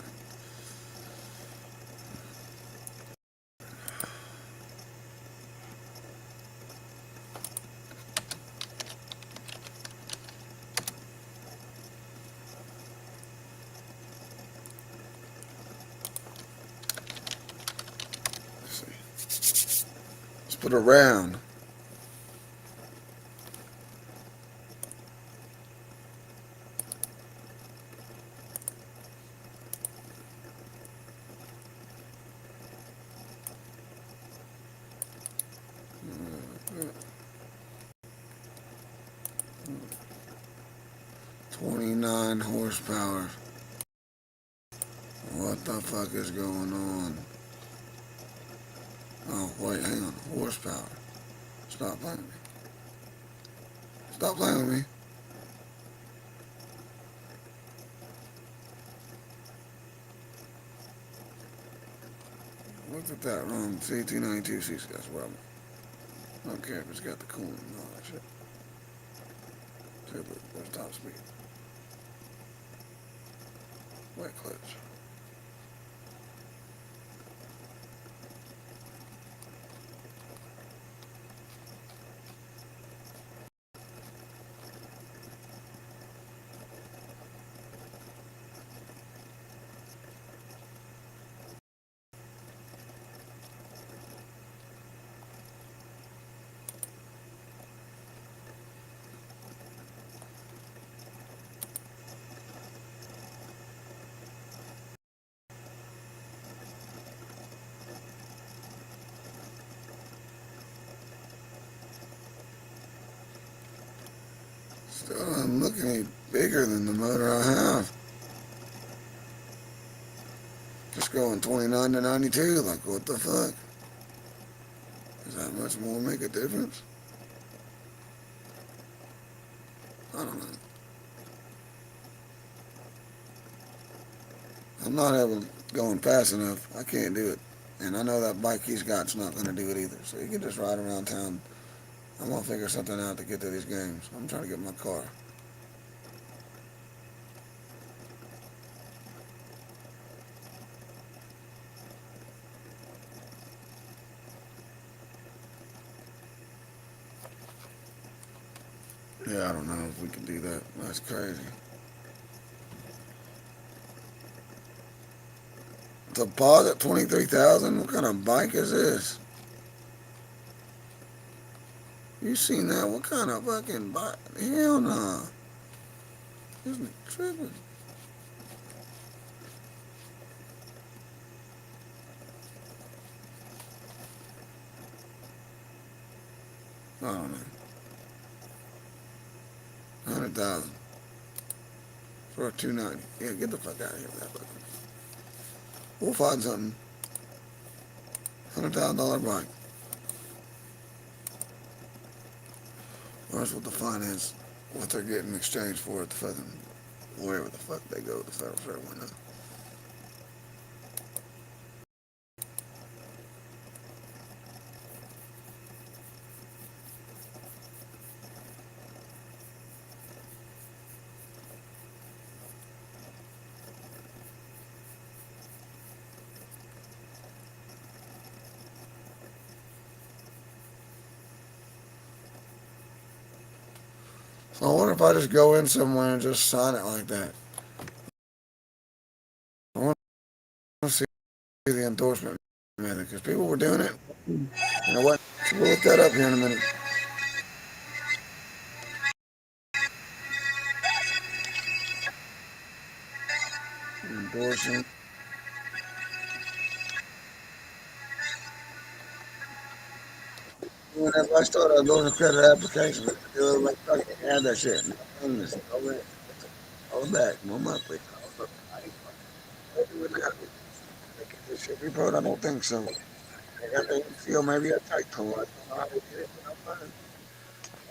Let's see. Let's put a round. Uh, 29 horsepower. What the fuck is going on? Oh, wait, hang on. Horsepower. Stop playing with me. Stop playing with me. Looked at that wrong. See, 292 cc. That's where I'm at. I don't care if it's got the coolant and all that shit. See, look, there's top speed. Wet clutch. Still doesn't look any bigger than the motor I have. Just going 29 to 92. Like, what the fuck? Does that much more make a difference? I don't know. I'm not ever going fast enough. I can't do it. And I know that bike he's got's not going to do it either. So he can just ride around town. I'm going to figure something out to get to these games. I'm trying to get my car. Yeah, I don't know if we can do that. That's crazy. Deposit 23,000. What kind of bike is this? You seen that? What kind of fucking bike? Hell no. This is tripping. I don't know. 100,000 for a 290. Yeah, get the fuck out of here with that fucking. We'll find something. $100,000 bike. Or else what the finance, what they're getting in exchange for at the fucking, wherever the fuck they go, the Federal Reserve window. So I wonder if I just go in somewhere and just sign it like that. I want to see the endorsement method because people were doing it. You know what? So we'll look that up here in a minute. Endorsing. Whenever I started endorsing credit applications, I do it like fucking add that shit. All back, no monthly. I ain't fucking with that. This should be pro. I don't think so. I got to feel maybe a tight toe. I don't know how they did it, but I'm fine.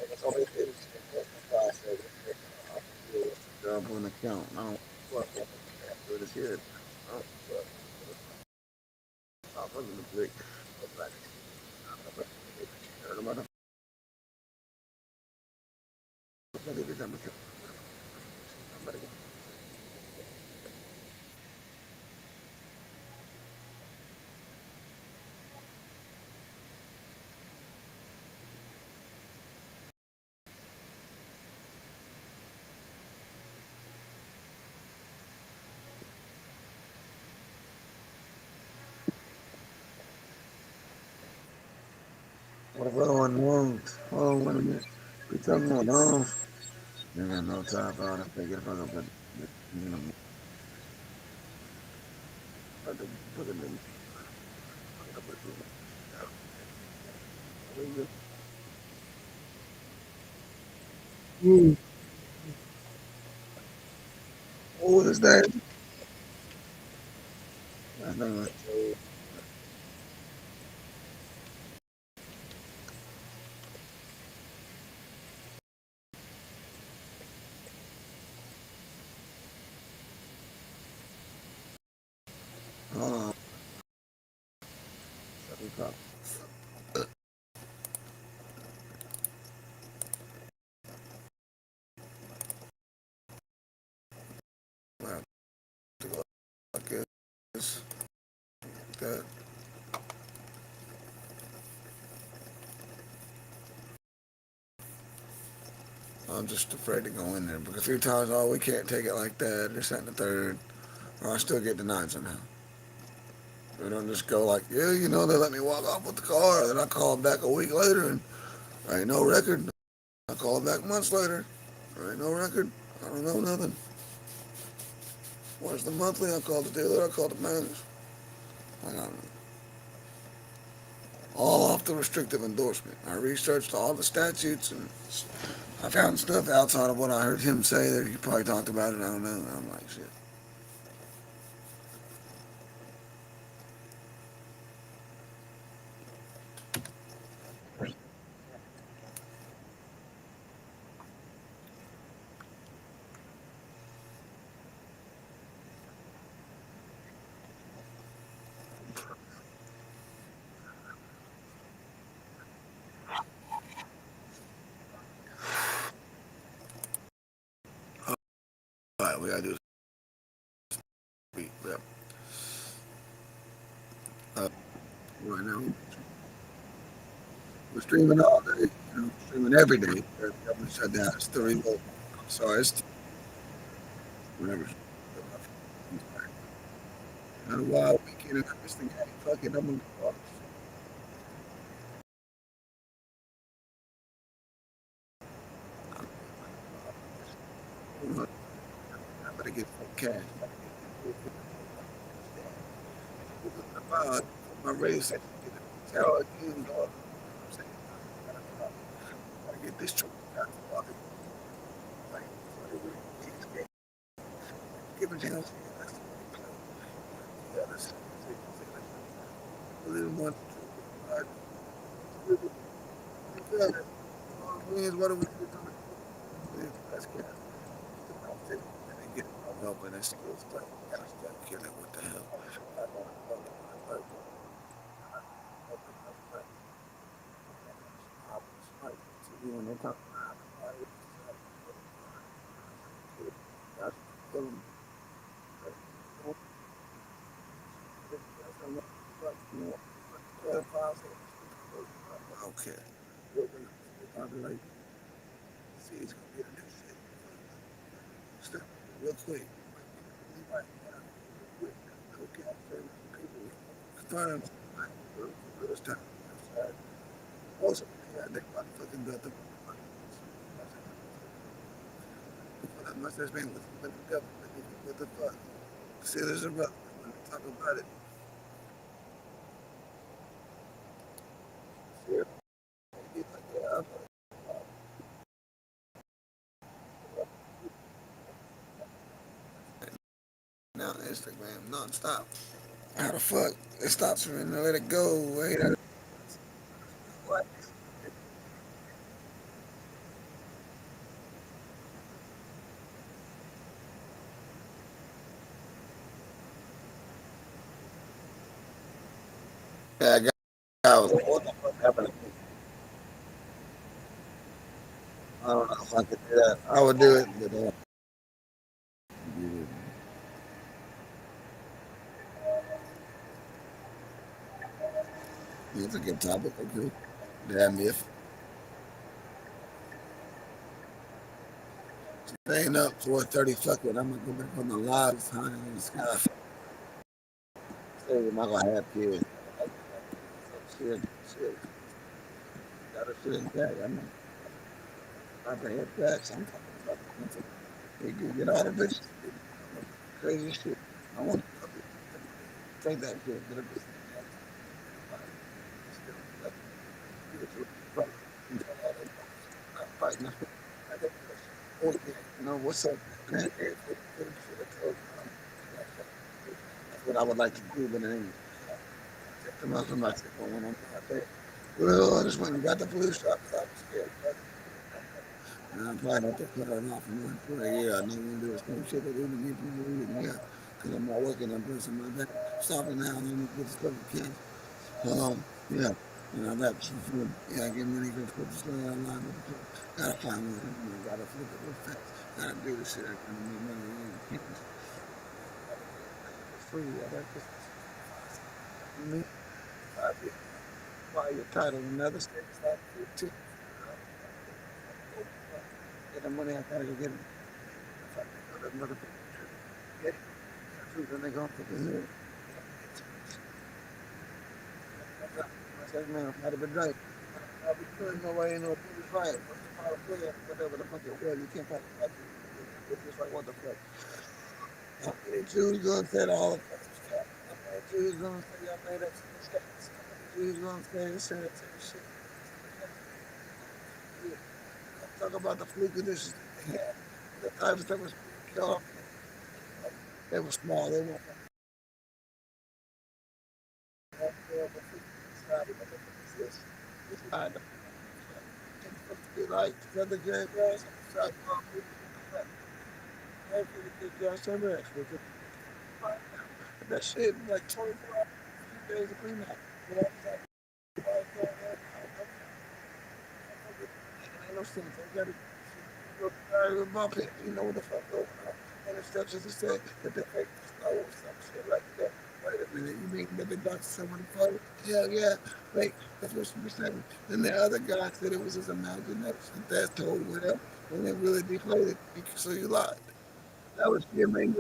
I guess all they did is investment process. Job on the account. I don't fuck with it. Good as good. I don't fuck. Stop looking at the break. Heard about it? What if everyone won't? Oh, wait a minute. We talking about off. You got no time for all that. Figure if I go put, you know, put it in. What is that? I know. Oh, like this. That. I'm just afraid to go in there because 3 times, oh, we can't take it like that. This, that, and the third. Or I still get denied somehow. They don't just go like, yeah, you know, they let me walk off with the car. Then I call back a week later and there ain't no record. I call back months later. There ain't no record. I don't know nothing. Where's the monthly? I called the dealer. I called the manager. I don't know. All off the restrictive endorsement. I researched all the statutes and I found stuff outside of what I heard him say that he probably talked about it. I don't know. I'm like, shit. All right, we gotta do this beat. Yep. Uh, right now, we're streaming all day. Streaming every day. The government shut down. It's still remote. Sorry, it's whatever. Not a wild weekend. I missed the game. Fuck it. I'm gonna. I better get some cash. My race. Tell again, dog. I'm saying, I gotta get this truck. Like, give a chance. A little more. What are we doing? That's good. Get help and it's skills. Gotta start killing. What the hell? When they talk okay. Probably like, see, it's gonna be a new shit. Step real quick. Okay, confirm. First time. Also, yeah, I think about fucking built up. That much that's been with the government. What the fuck? See, there's a brother. When we talk about it, see, yeah, now Instagram non-stop. How the fuck it stops for me to let it go? Wait, what? Yeah, I was like, what the fuck happened? I don't know if I could do that. I would do it, but it's a good topic. Okay. Damn if staying up 4:30, fuck it. I'm gonna go back on the live. It's high in the sky. Say I'm not gonna have kids. Shit, shit. Got a shit intact. I'm not gonna hit that. So I'm talking about you can get all the bitches. Crazy shit. I want to take that shit. Get a bitch. Fighting. You know what's up? That's what I would like to do, but it ain't. I'm not going on that. Well, I just went and got the flu shot because I was scared. And I'm probably not to cut it off and run for a year. I know I'm do the same shit that they're doing for me. Yeah, because I'm not working. I'm doing some of that. Stopping now and then get the stuff I can. Yeah. You know, that's food. Yeah, I get money for put the story online. Gotta find one. Gotta flip it real fast. Gotta do the shit. I can make money. It's free. I got this. Me, I did. Buy your title in another state. Start 15. Get the money. I gotta go get it. If I can go to another get it. Then they go for the hill. I said, man, I'd have been right. I'll be putting my way into a big fight. Whatever the fuck it was, you can't fight it. It's just like, what the fuck? Who's gonna say all of that? Who's gonna say I made up some mistakes? Who's gonna say this shit? talk about the flu conditions they had. The types that was killed. They were small. They weren't like the other game was. That shit like 24 hours, 2 days of cleanup. Ain't no sense. I gotta bump it. You know what the fuck going on. And it's such as I said that they fake the snow or some shit like that. Wait a minute, you mean that the doctor said when he fought? Hell yeah. Wait, that's what she was saying. Then the other guy said it was his imagination. That's told well. When it really deflated, so you lied. That was your main.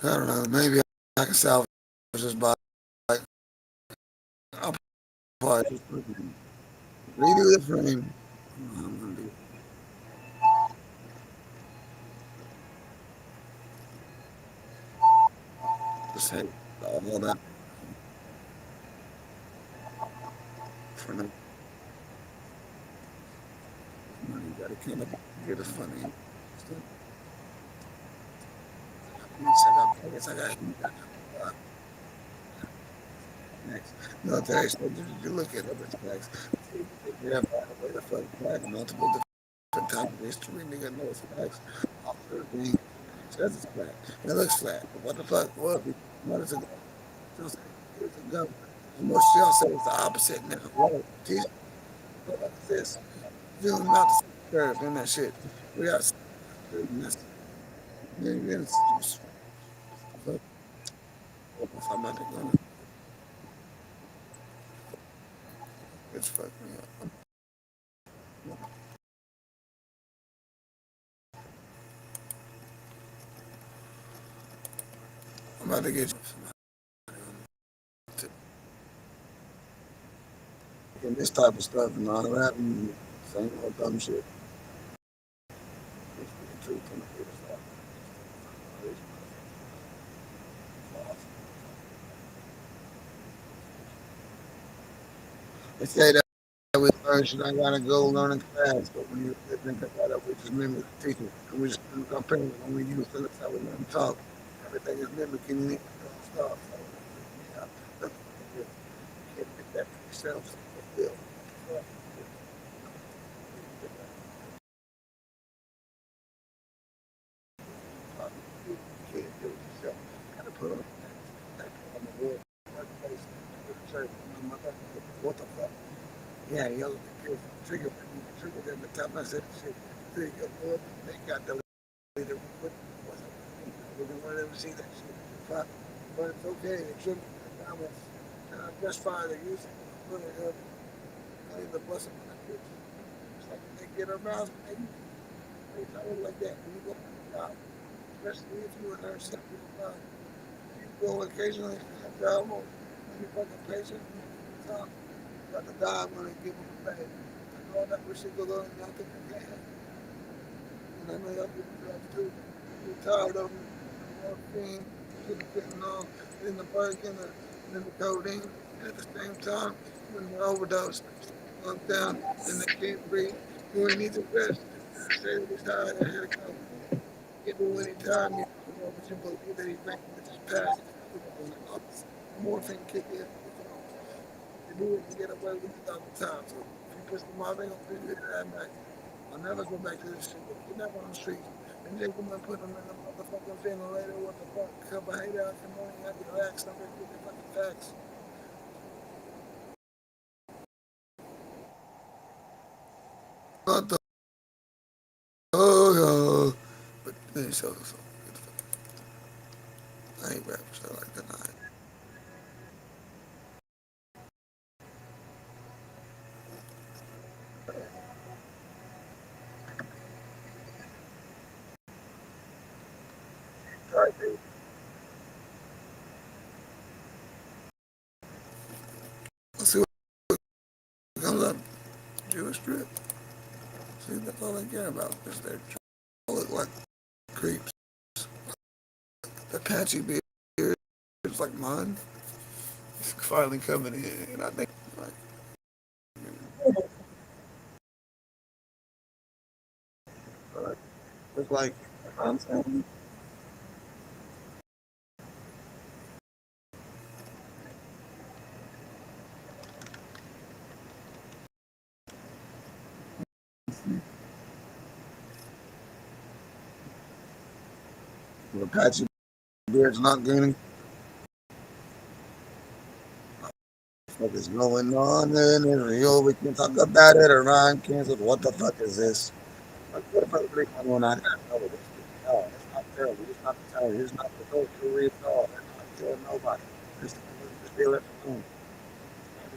I don't know. Maybe I can salvage this by like, I'll probably just redo the frame. I'm gonna do just say all that for no money. You gotta kind of get it funny. I guess I got next. Military soldiers, you look at other facts. You have way to fuck back multiple different times in history, nigga knows facts. Officer being says it's flat. It looks flat. But what the fuck? What is it? She'll say it's a gun. And what she'll say is the opposite now. What? Jesus, what is this? Zoom out the curve and that shit. We got this. It's I'm about to go. It's fucked me up. I'm about to get in this type of stuff and all that and same old dumb shit. They say that we learn shit I gotta go learn in class, but when you think about it, we just mimic the teacher. And we just mimic our parents. When we use that's how we learn to talk. Everything is mimicking the stuff. So, yeah, you can't get that for yourself. So, you can't do it yourself. You gotta put on the word. What the fuck? Yeah, yellow trigger them the time I said shit. Trigger, boy, they got the leader. We didn't want to ever see that shit. But it's okay. It shouldn't be comments. Just fine. They use it. But I need the blessing of my kids. It's like they get our mouths, maybe. They tell them like that. When you go to the job, especially if you learn something about you go occasionally to that job or you fucking patient, got the die money, give them a pay. And all that we should go on and nothing again. And I know y'all people jobs too. You're tired of them, morphine, getting on in the Birkin and in the codeine. And at the same time, when they're overdosed, on down and they can't breathe, you need to rest. Say that he's tired, I had to go. Get to any time you know, but you believe that he's making it just past. Morphine kick in. They do it to get away with it all the time. So if you push them off, they gonna figure that back. I'll never go back to this shit. Get up on the street. And they come and put them in the motherfucking ventilator. What the fuck? Couple hate out the money. I be relaxed. I'm gonna get the fucking facts. What the oh, yeah. But then so I ain't rapping so like that. Right, dude. Let's see what comes up. Jewish strip. See, that's all they care about. Is their look like creeps. Apache beard. it's like mine. It's finally coming in, and I think like it's like I'm saying the patchy beard's not gaining. What is going on in Israel? We can talk about it. Iran canceled. What the fuck is this? Like, what about the Greek one? I don't know this. No, it's not terrible. It's not terrible. It's not the North Korea at all. They're not killing nobody. Just they left alone.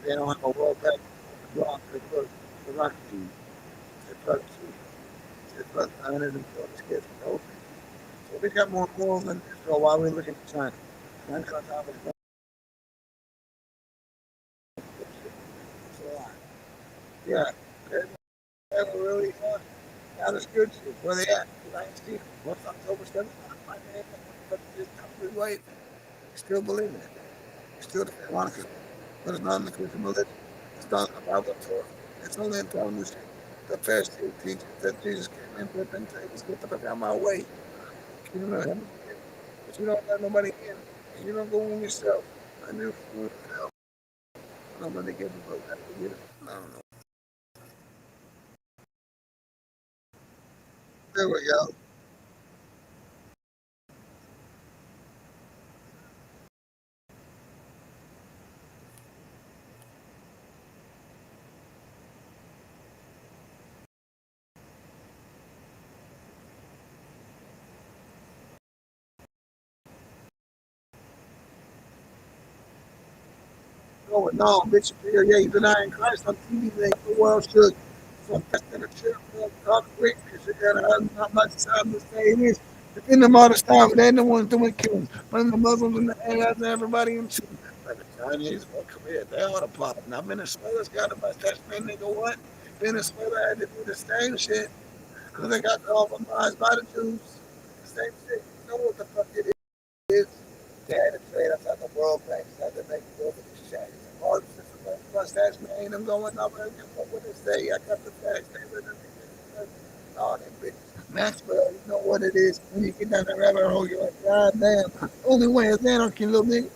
They don't have a world bank. They put the rocket team. They put they put 140 kids. So we got more morals than Israel. Why are we looking at China? China's on top of the shit. Yeah, they were really now that's good shit. Where they at? I ain't seen it. What's October 7th? My man, but this time we wait. Still believe in it. Still defend Monica. But it's not in the Christian religion. It's not in the Bible Torah. It's only in Talmud. The Pharisees teach that Jesus came in, but then say, let's get the fuck out of my way. You know what I mean? But you don't let nobody in. And you don't go in yourself. I knew for myself. Nobody gives a fuck that you get it. I don't know. There we go. Going on, bitch. Yeah, you denying Christ on TV, they the world should. So that's gonna chill, talk quick, because you gotta have not much time to say it is. Defend them all the time, but they're the ones doing killings. Putting the Muslims in the ass and everybody in tune. Like the Chinese or Korea, they all the problem. Now Venezuela's got a bust that man, nigga, what? Venezuela had to do the same shit, because they got compromised by the Jews. Same shit. You know what the fuck it is? They had to trade outside the world bank, had to make a little exchange. All this is like, plus that's me, I'm going over and what would it say? I got the facts, they live in all that bitch. Maxwell, you know what it is. When you get down that rabbit hole, you're like, God damn. Only way is anarchy, little nigga.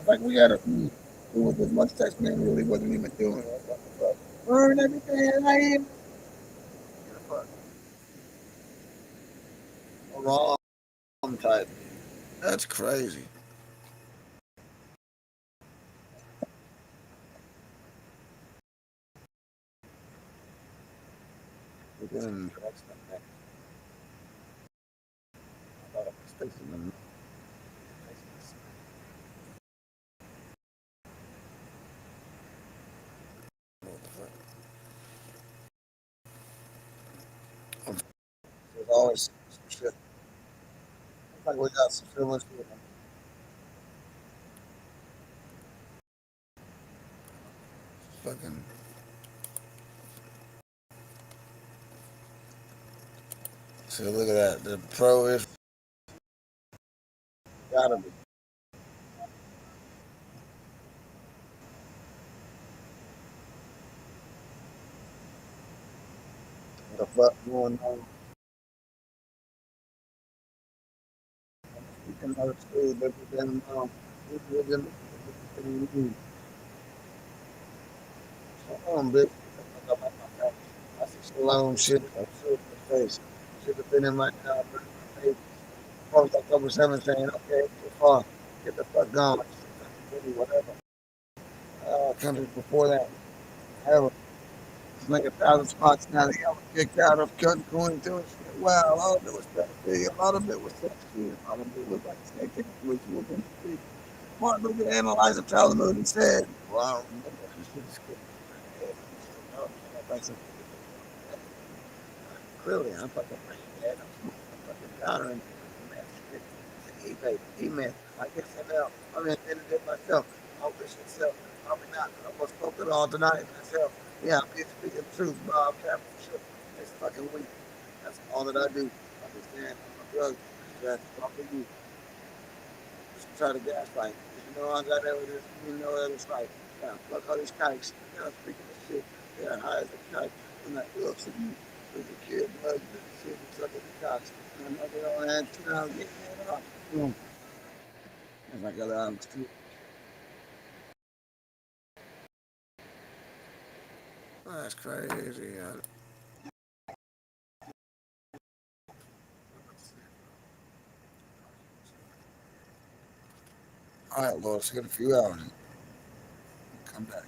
Like, we gotta do with as much text man really wasn't even doing. What the fuck? Learn everything I am. Wrong type. That's crazy. Within there's always some shit. Like we got some feelings with them. Fucking. So look at that. The pro is gotta be. What the fuck going on? You can understand that we didn't know. We didn't. Come on, bitch. I see some long shit. I'm sure in the face. Should have been in my job. Post October 7th saying, okay, too far. Get the fuck gone. Whatever. Countries before that. Hell, it's like 1,000 spots now. They got kicked out of going through it. Wow, a lot of it was pedophilia. A lot of it was sexy. A lot of it was like snake rituals and shit. Martin Luther analyzed the Talmud and said, wow, this shit is good. Clearly, I'm fucking brain dead. I'm fucking countering email. I guess ML. I'm invented it myself. I'll wish itself. Probably not. I almost spoke it all tonight myself. Yeah, I'm just speaking the truth, Bob. Capital shit. It's fucking weak. That's all that I do. Understand? I'm a drug. That's all for you. try to gaslight me. You know, I got evidence. You know that it's like, yeah, fuck all these kikes. Yeah, speaking of shit. Yeah, high as a kite. And that looks at me with the kid, husband, shit, and sucking the cocks. And I get on that town, getting it off. Boom. It's like a lot of street. That's crazy. All right, Lord, let's get a few hours. Come back.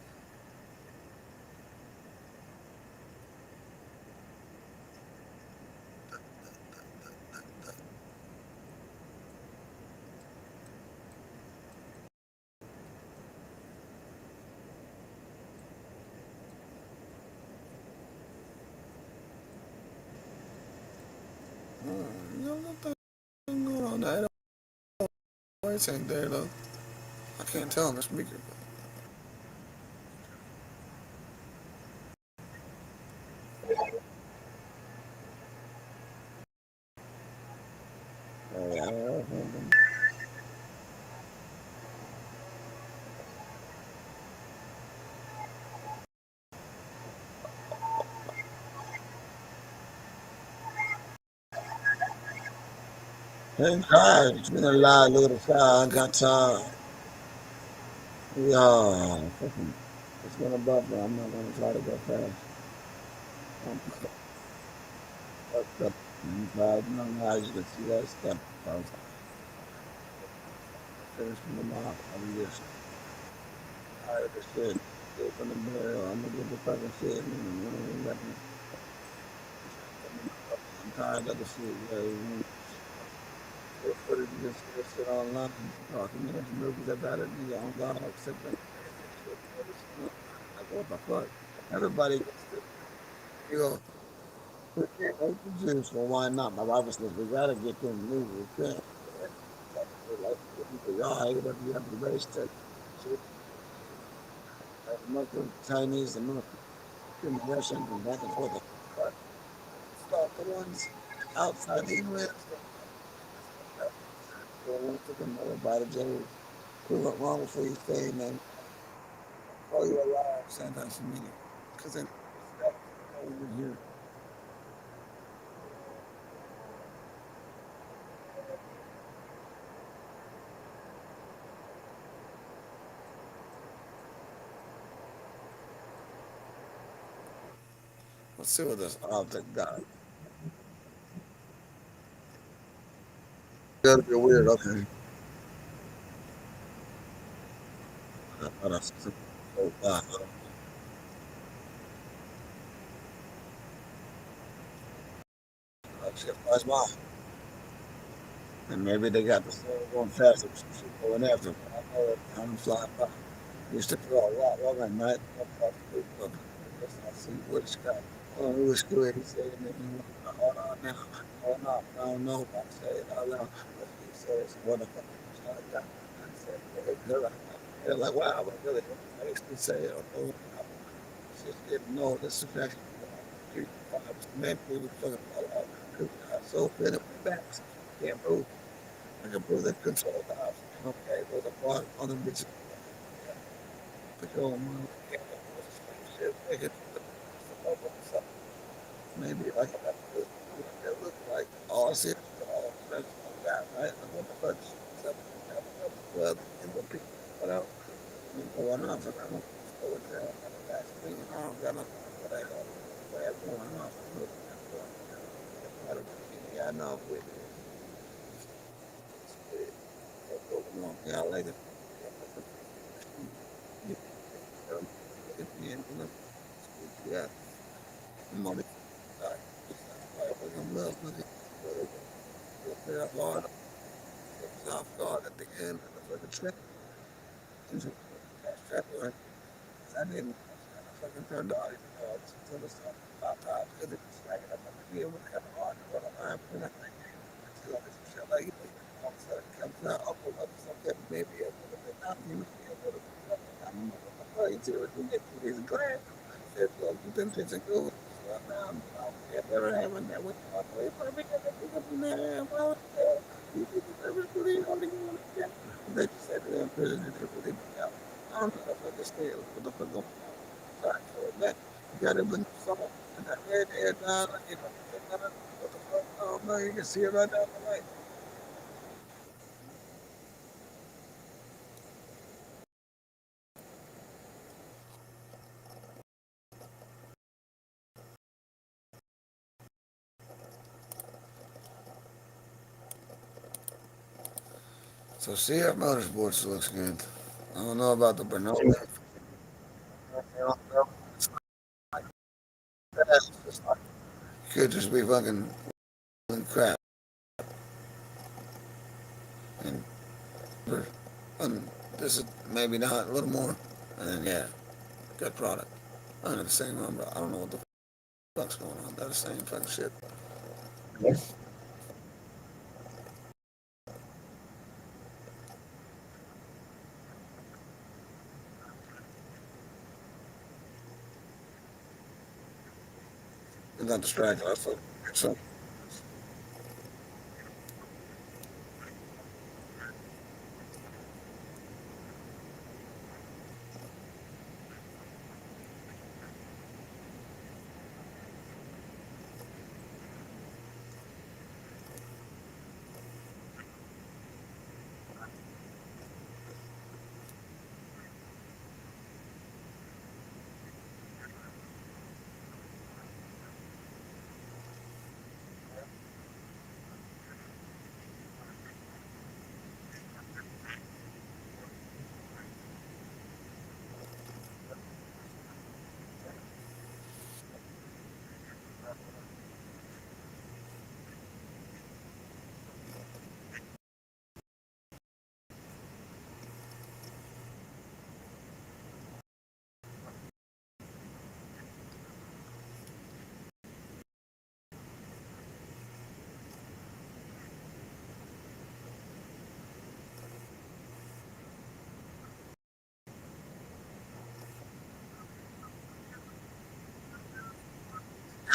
You know, nothing going on there. Voice ain't there, though. I can't tell on the speaker. Thank God. It's been a lot, little child. I got time. Yeah, fucking. It's gonna buffer. I'm not gonna try to go fast. I'm fucked up. No, no, you can see that stuff. I was finishing the mop. I'm just tired of the shit. Still from the burial. I'm gonna get the fucking shit. I'm tired of the shit. Yeah, feel free to just hear shit online. Talking to some movies about it. You know, God, except that. Like, what the fuck? Everybody gets to, you know, we can't make the juice, well, why not? My wife says, we gotta get them movies. We can't. Like, y'all, whatever you have to race to. Muslim, Chinese, and Muslim, Russians, and back and forth. But start the ones outside the U.S. So I want to know about it, Joe. We went wrong before you say, man. Call you alive, sometimes for me. Because then, over here. Let's see what this object got. Gotta be weird, okay. That's so bad. Shit flies by. And maybe they got the story going faster. Some shit going after. I know that time fly by. Used to throw a lot at night. I see what it's got. Oh, it was good. He said, hold on now. Hold on. I don't know if I say it out loud. But he says, what the fuck? I said, yeah, good. They're like, wow, but really, I used to say it. Oh, just didn't know this is actually 3 5 maybe we were fucking fall out. Because I got so fit in my back. Can't move. I can prove that control the option. Okay, those are part on the bitches. Patrol move. Shit, make it. Maybe like it look like all shit, all friends like that, right? Like what the fuck? Well, and what people put out, going on for them. So with that, that's me. I don't got nothing for that. What's going on? Yeah, I know. Yeah, I like it. Yeah, money. I'm love with it. They're hard. It's off guard at the end of the fucking trip. I didn't fucking turn the audio on until the song about time because it was like I'm gonna be able to have a hard to line for that thing. So it's shit like all of a sudden it comes out, I'll pull up something, maybe a little bit down, maybe a little bit up. I'm going to get to these glad. Said, well, you've been pitching good. So now I'm never having that with my way for me. Well, you really only want to get. Prison and people leaving out. I don't know if I can stay. What the fuck going on? Sorry, go back. You gotta bring the song. And that red air down. Like, you know, what the fuck? I don't know. You can see it right down the way. So CF Motorsports looks good. I don't know about the Bernoulli. Could just be fucking crap. And, and this is maybe not a little more. And then yeah, good product. Under the same umbrella. I don't know what the fuck's going on. They're the same fucking shit. It's not distracted. I thought so.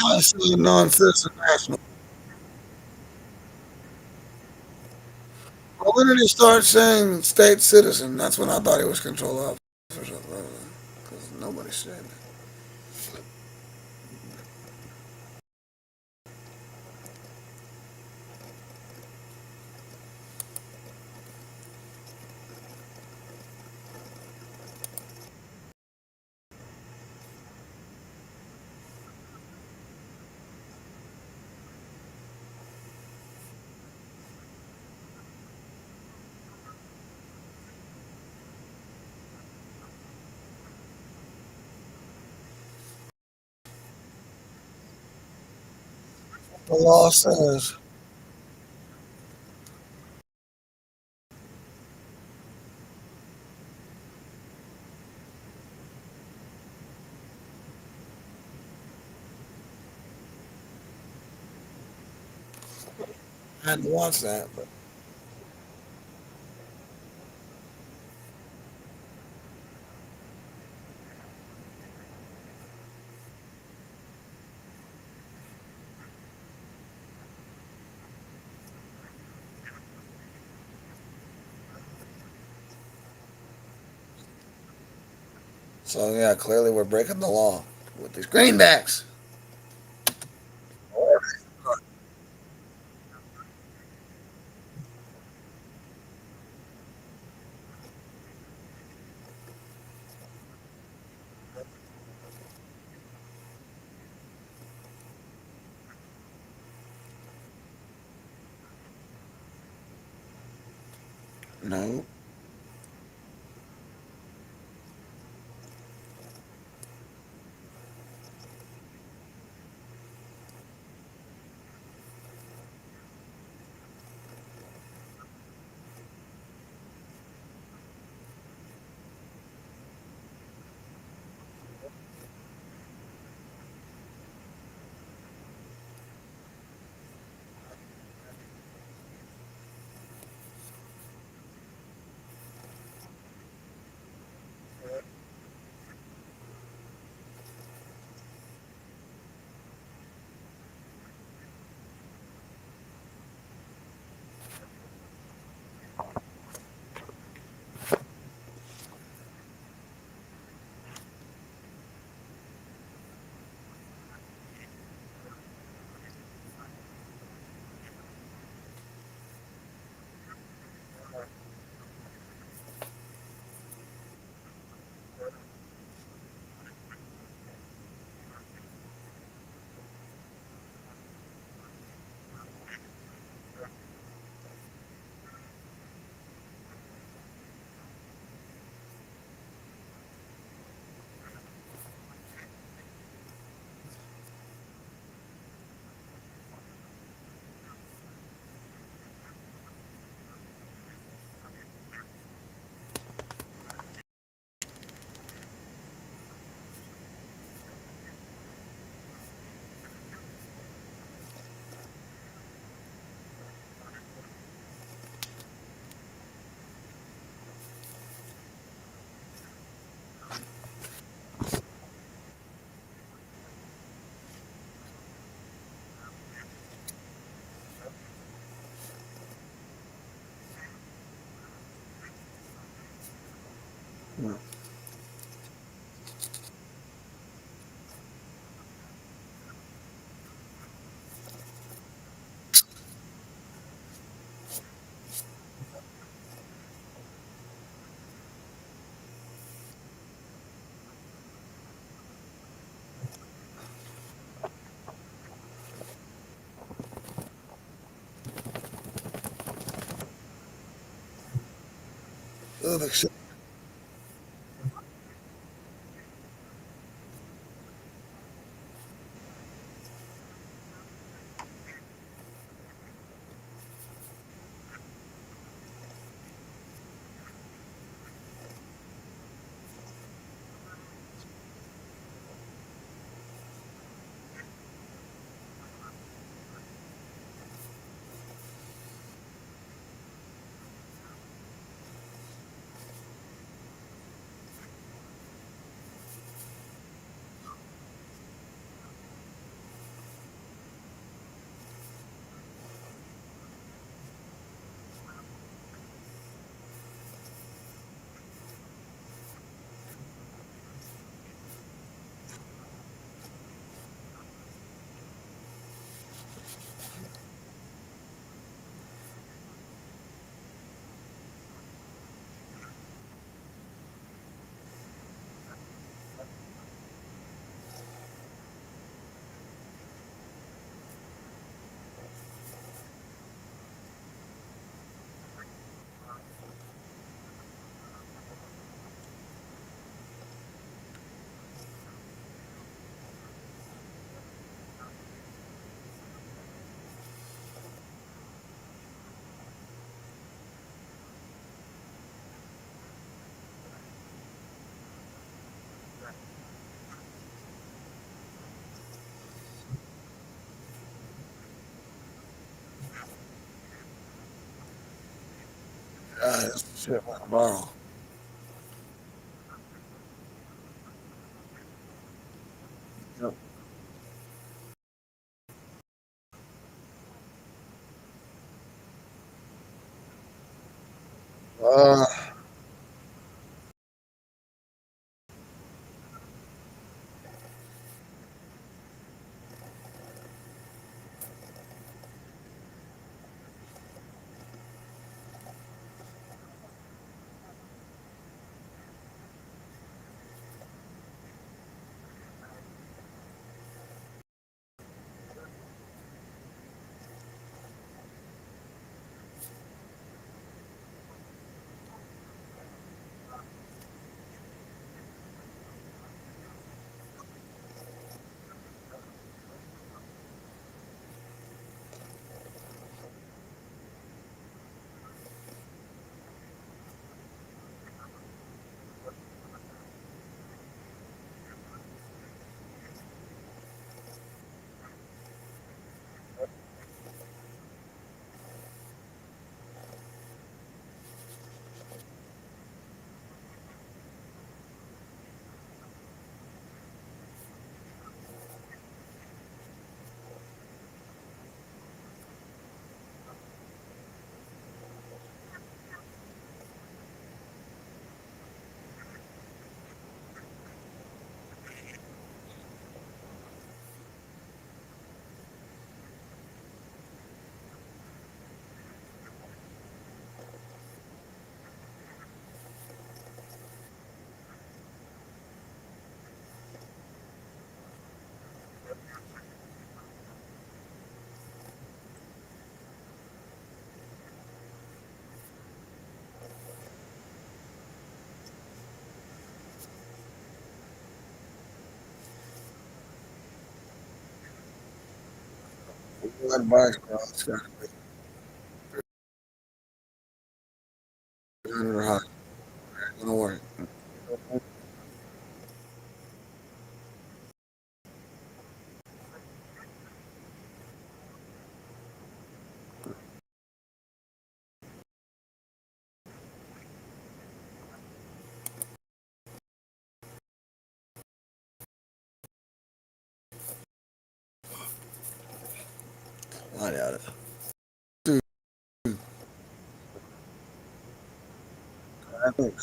I see non-citizen national. Well, when did he start saying state citizen? That's when I thought he was control officer. Because nobody said that. The law says. I hadn't watched that, but so yeah, clearly we're breaking the law with these greenbacks. No. Yeah. Oh, the shit. This shit went viral. Yep. Uh, advice, bro. It's got to be hot. It's gonna work. I doubt it. Dude, I think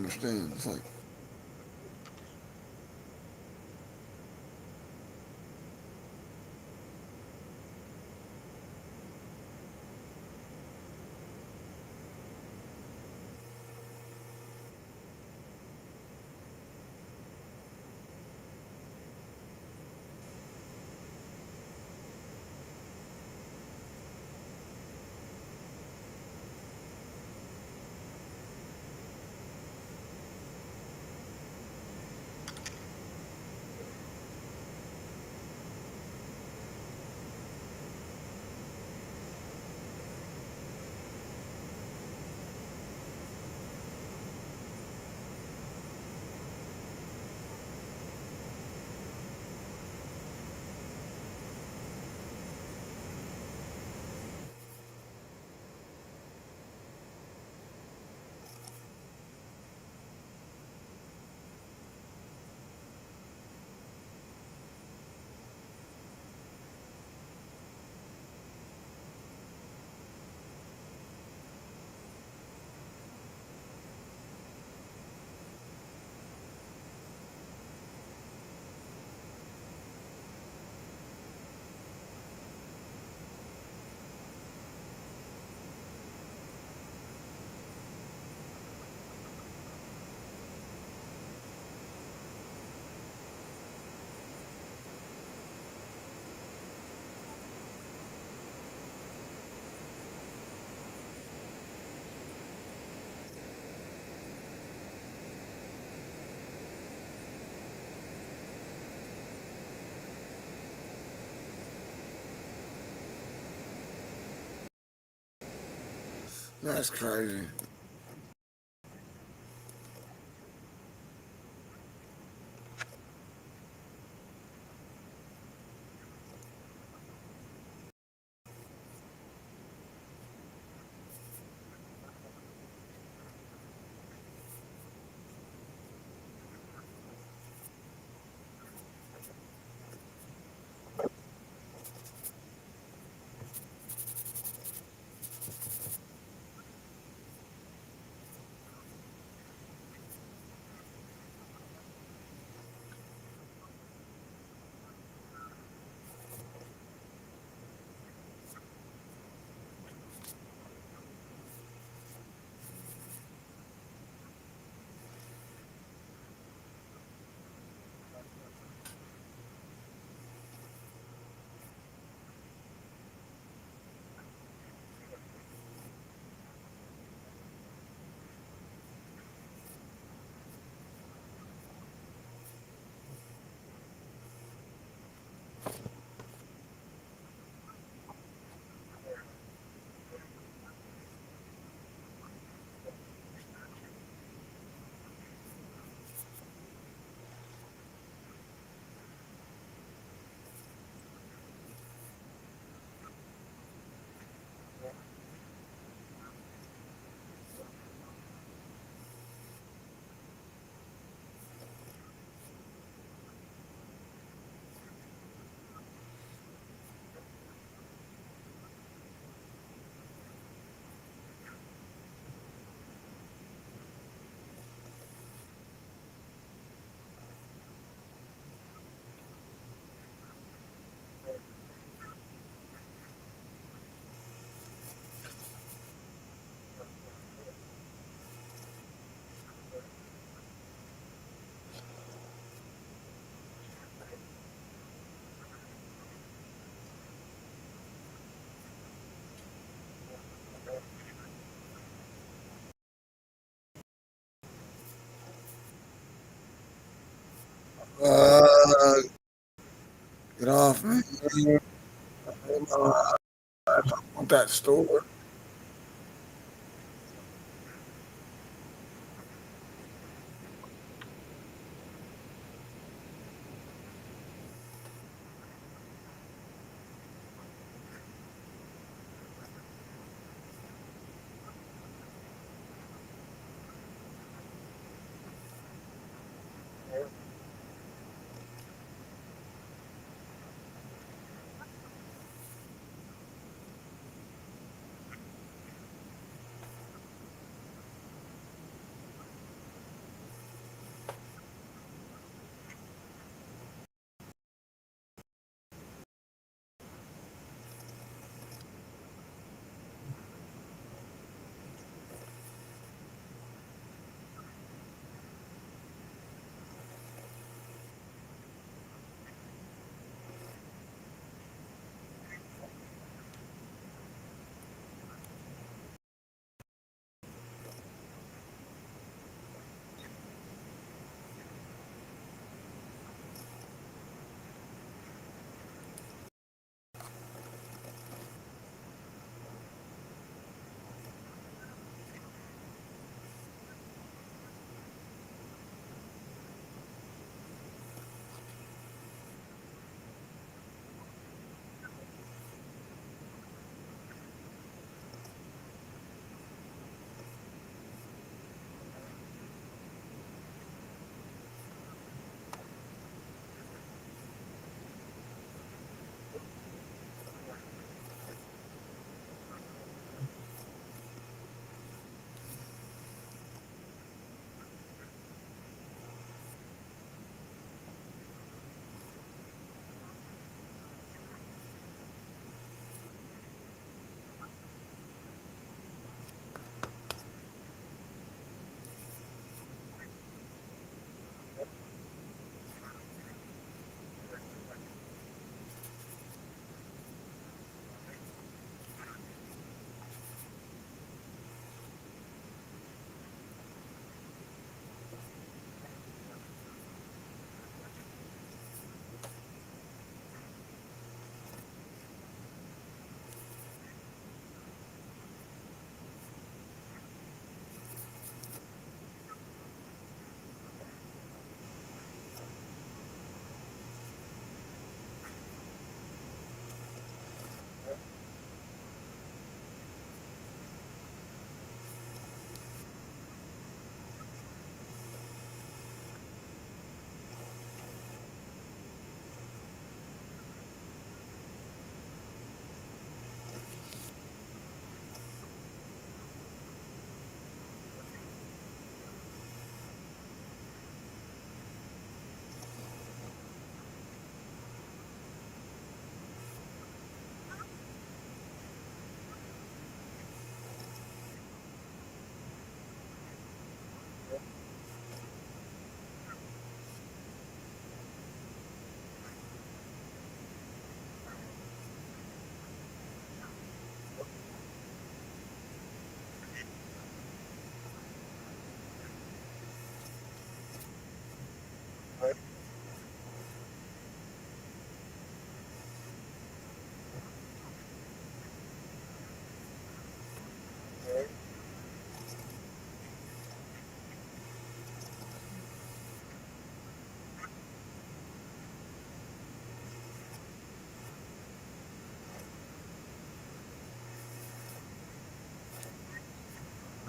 understand. It's like, that's crazy. Uh, get off me. I want that store.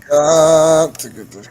Got to get this.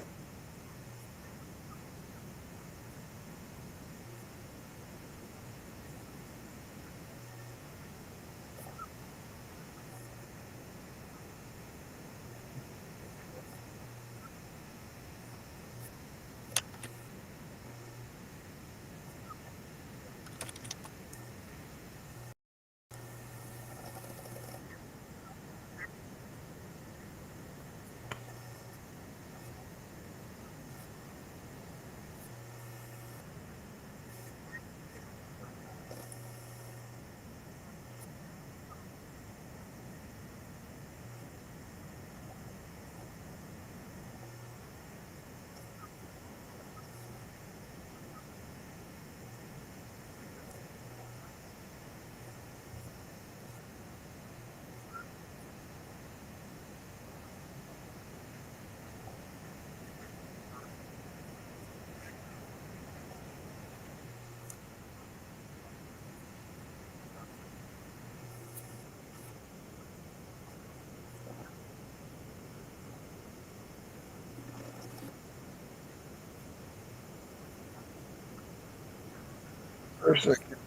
For a second.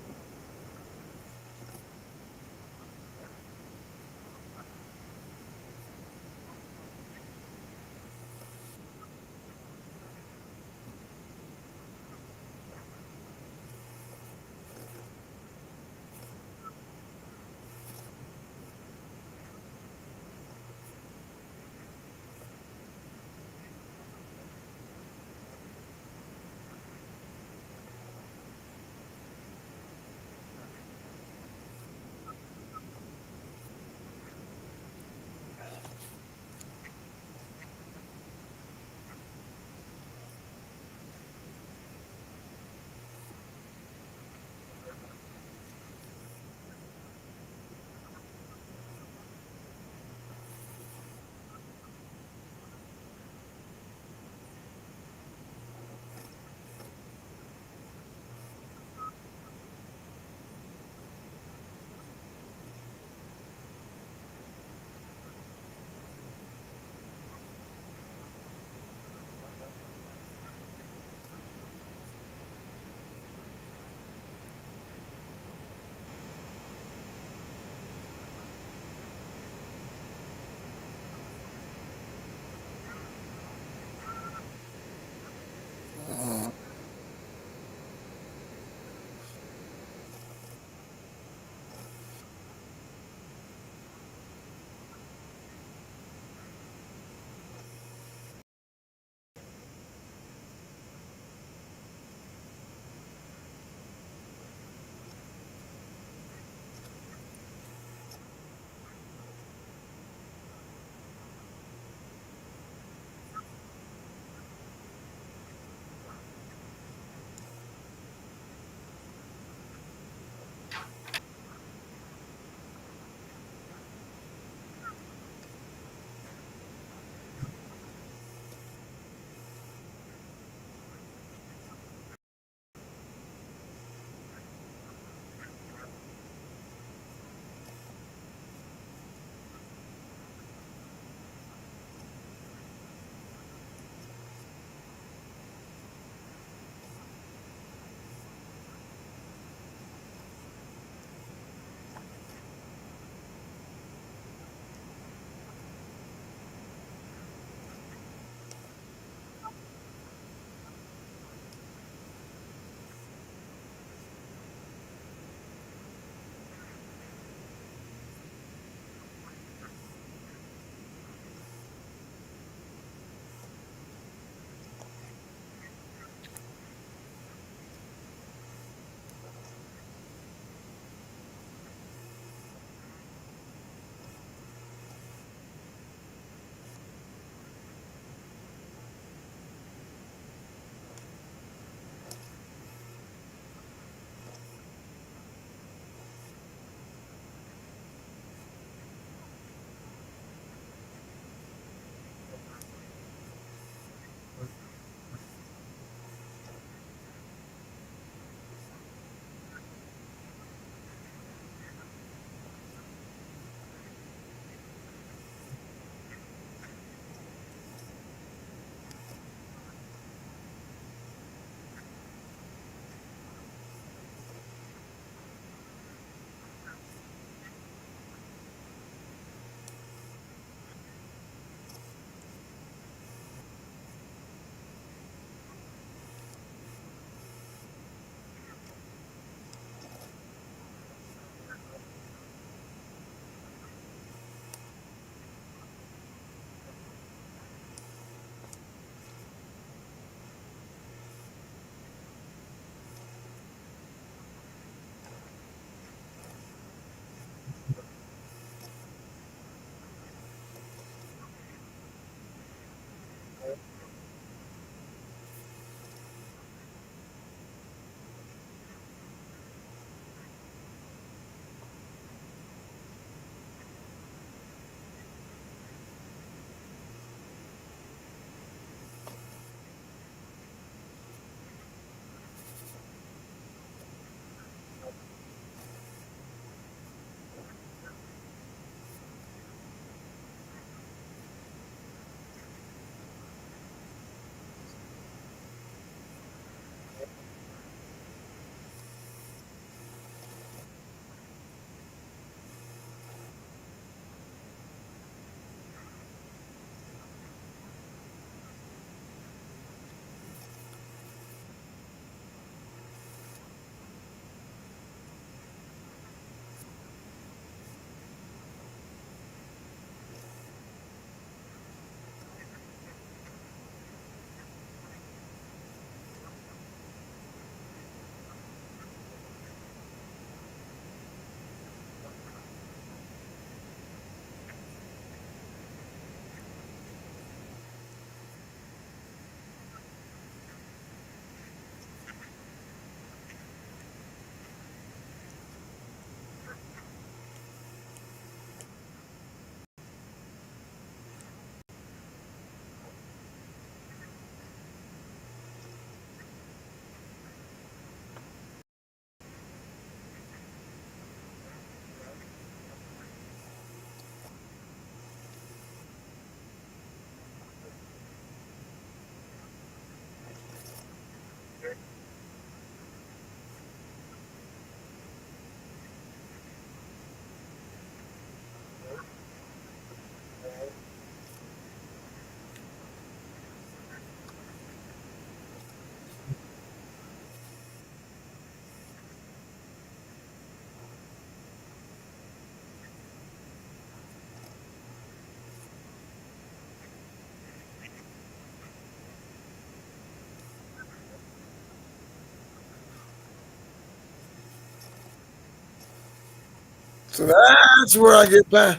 So that's where I get back.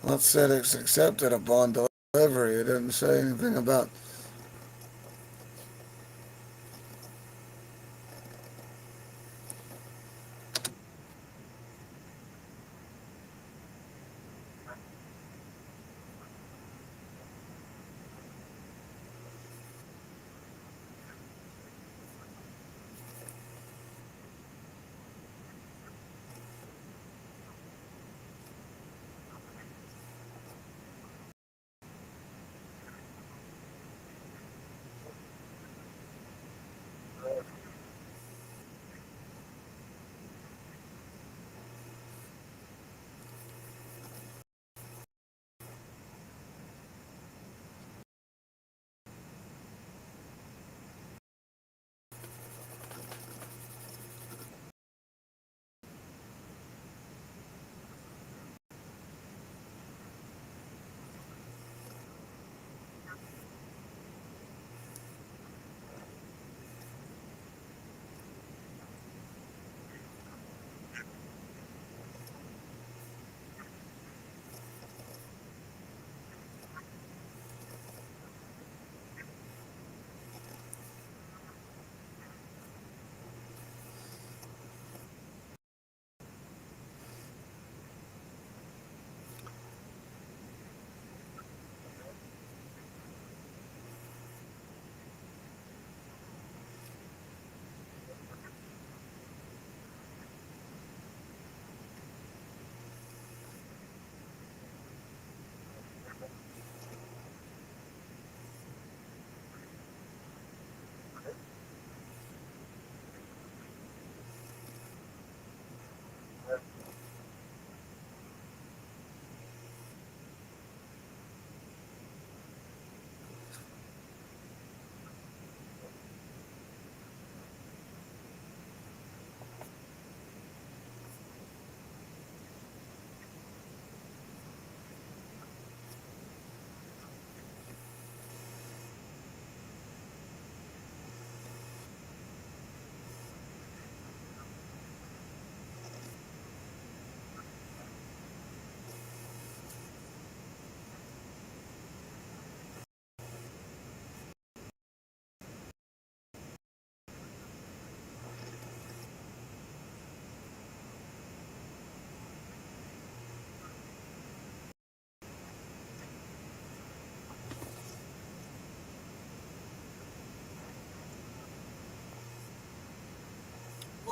Let's say it's accepted upon delivery. It didn't say anything about.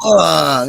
Ah,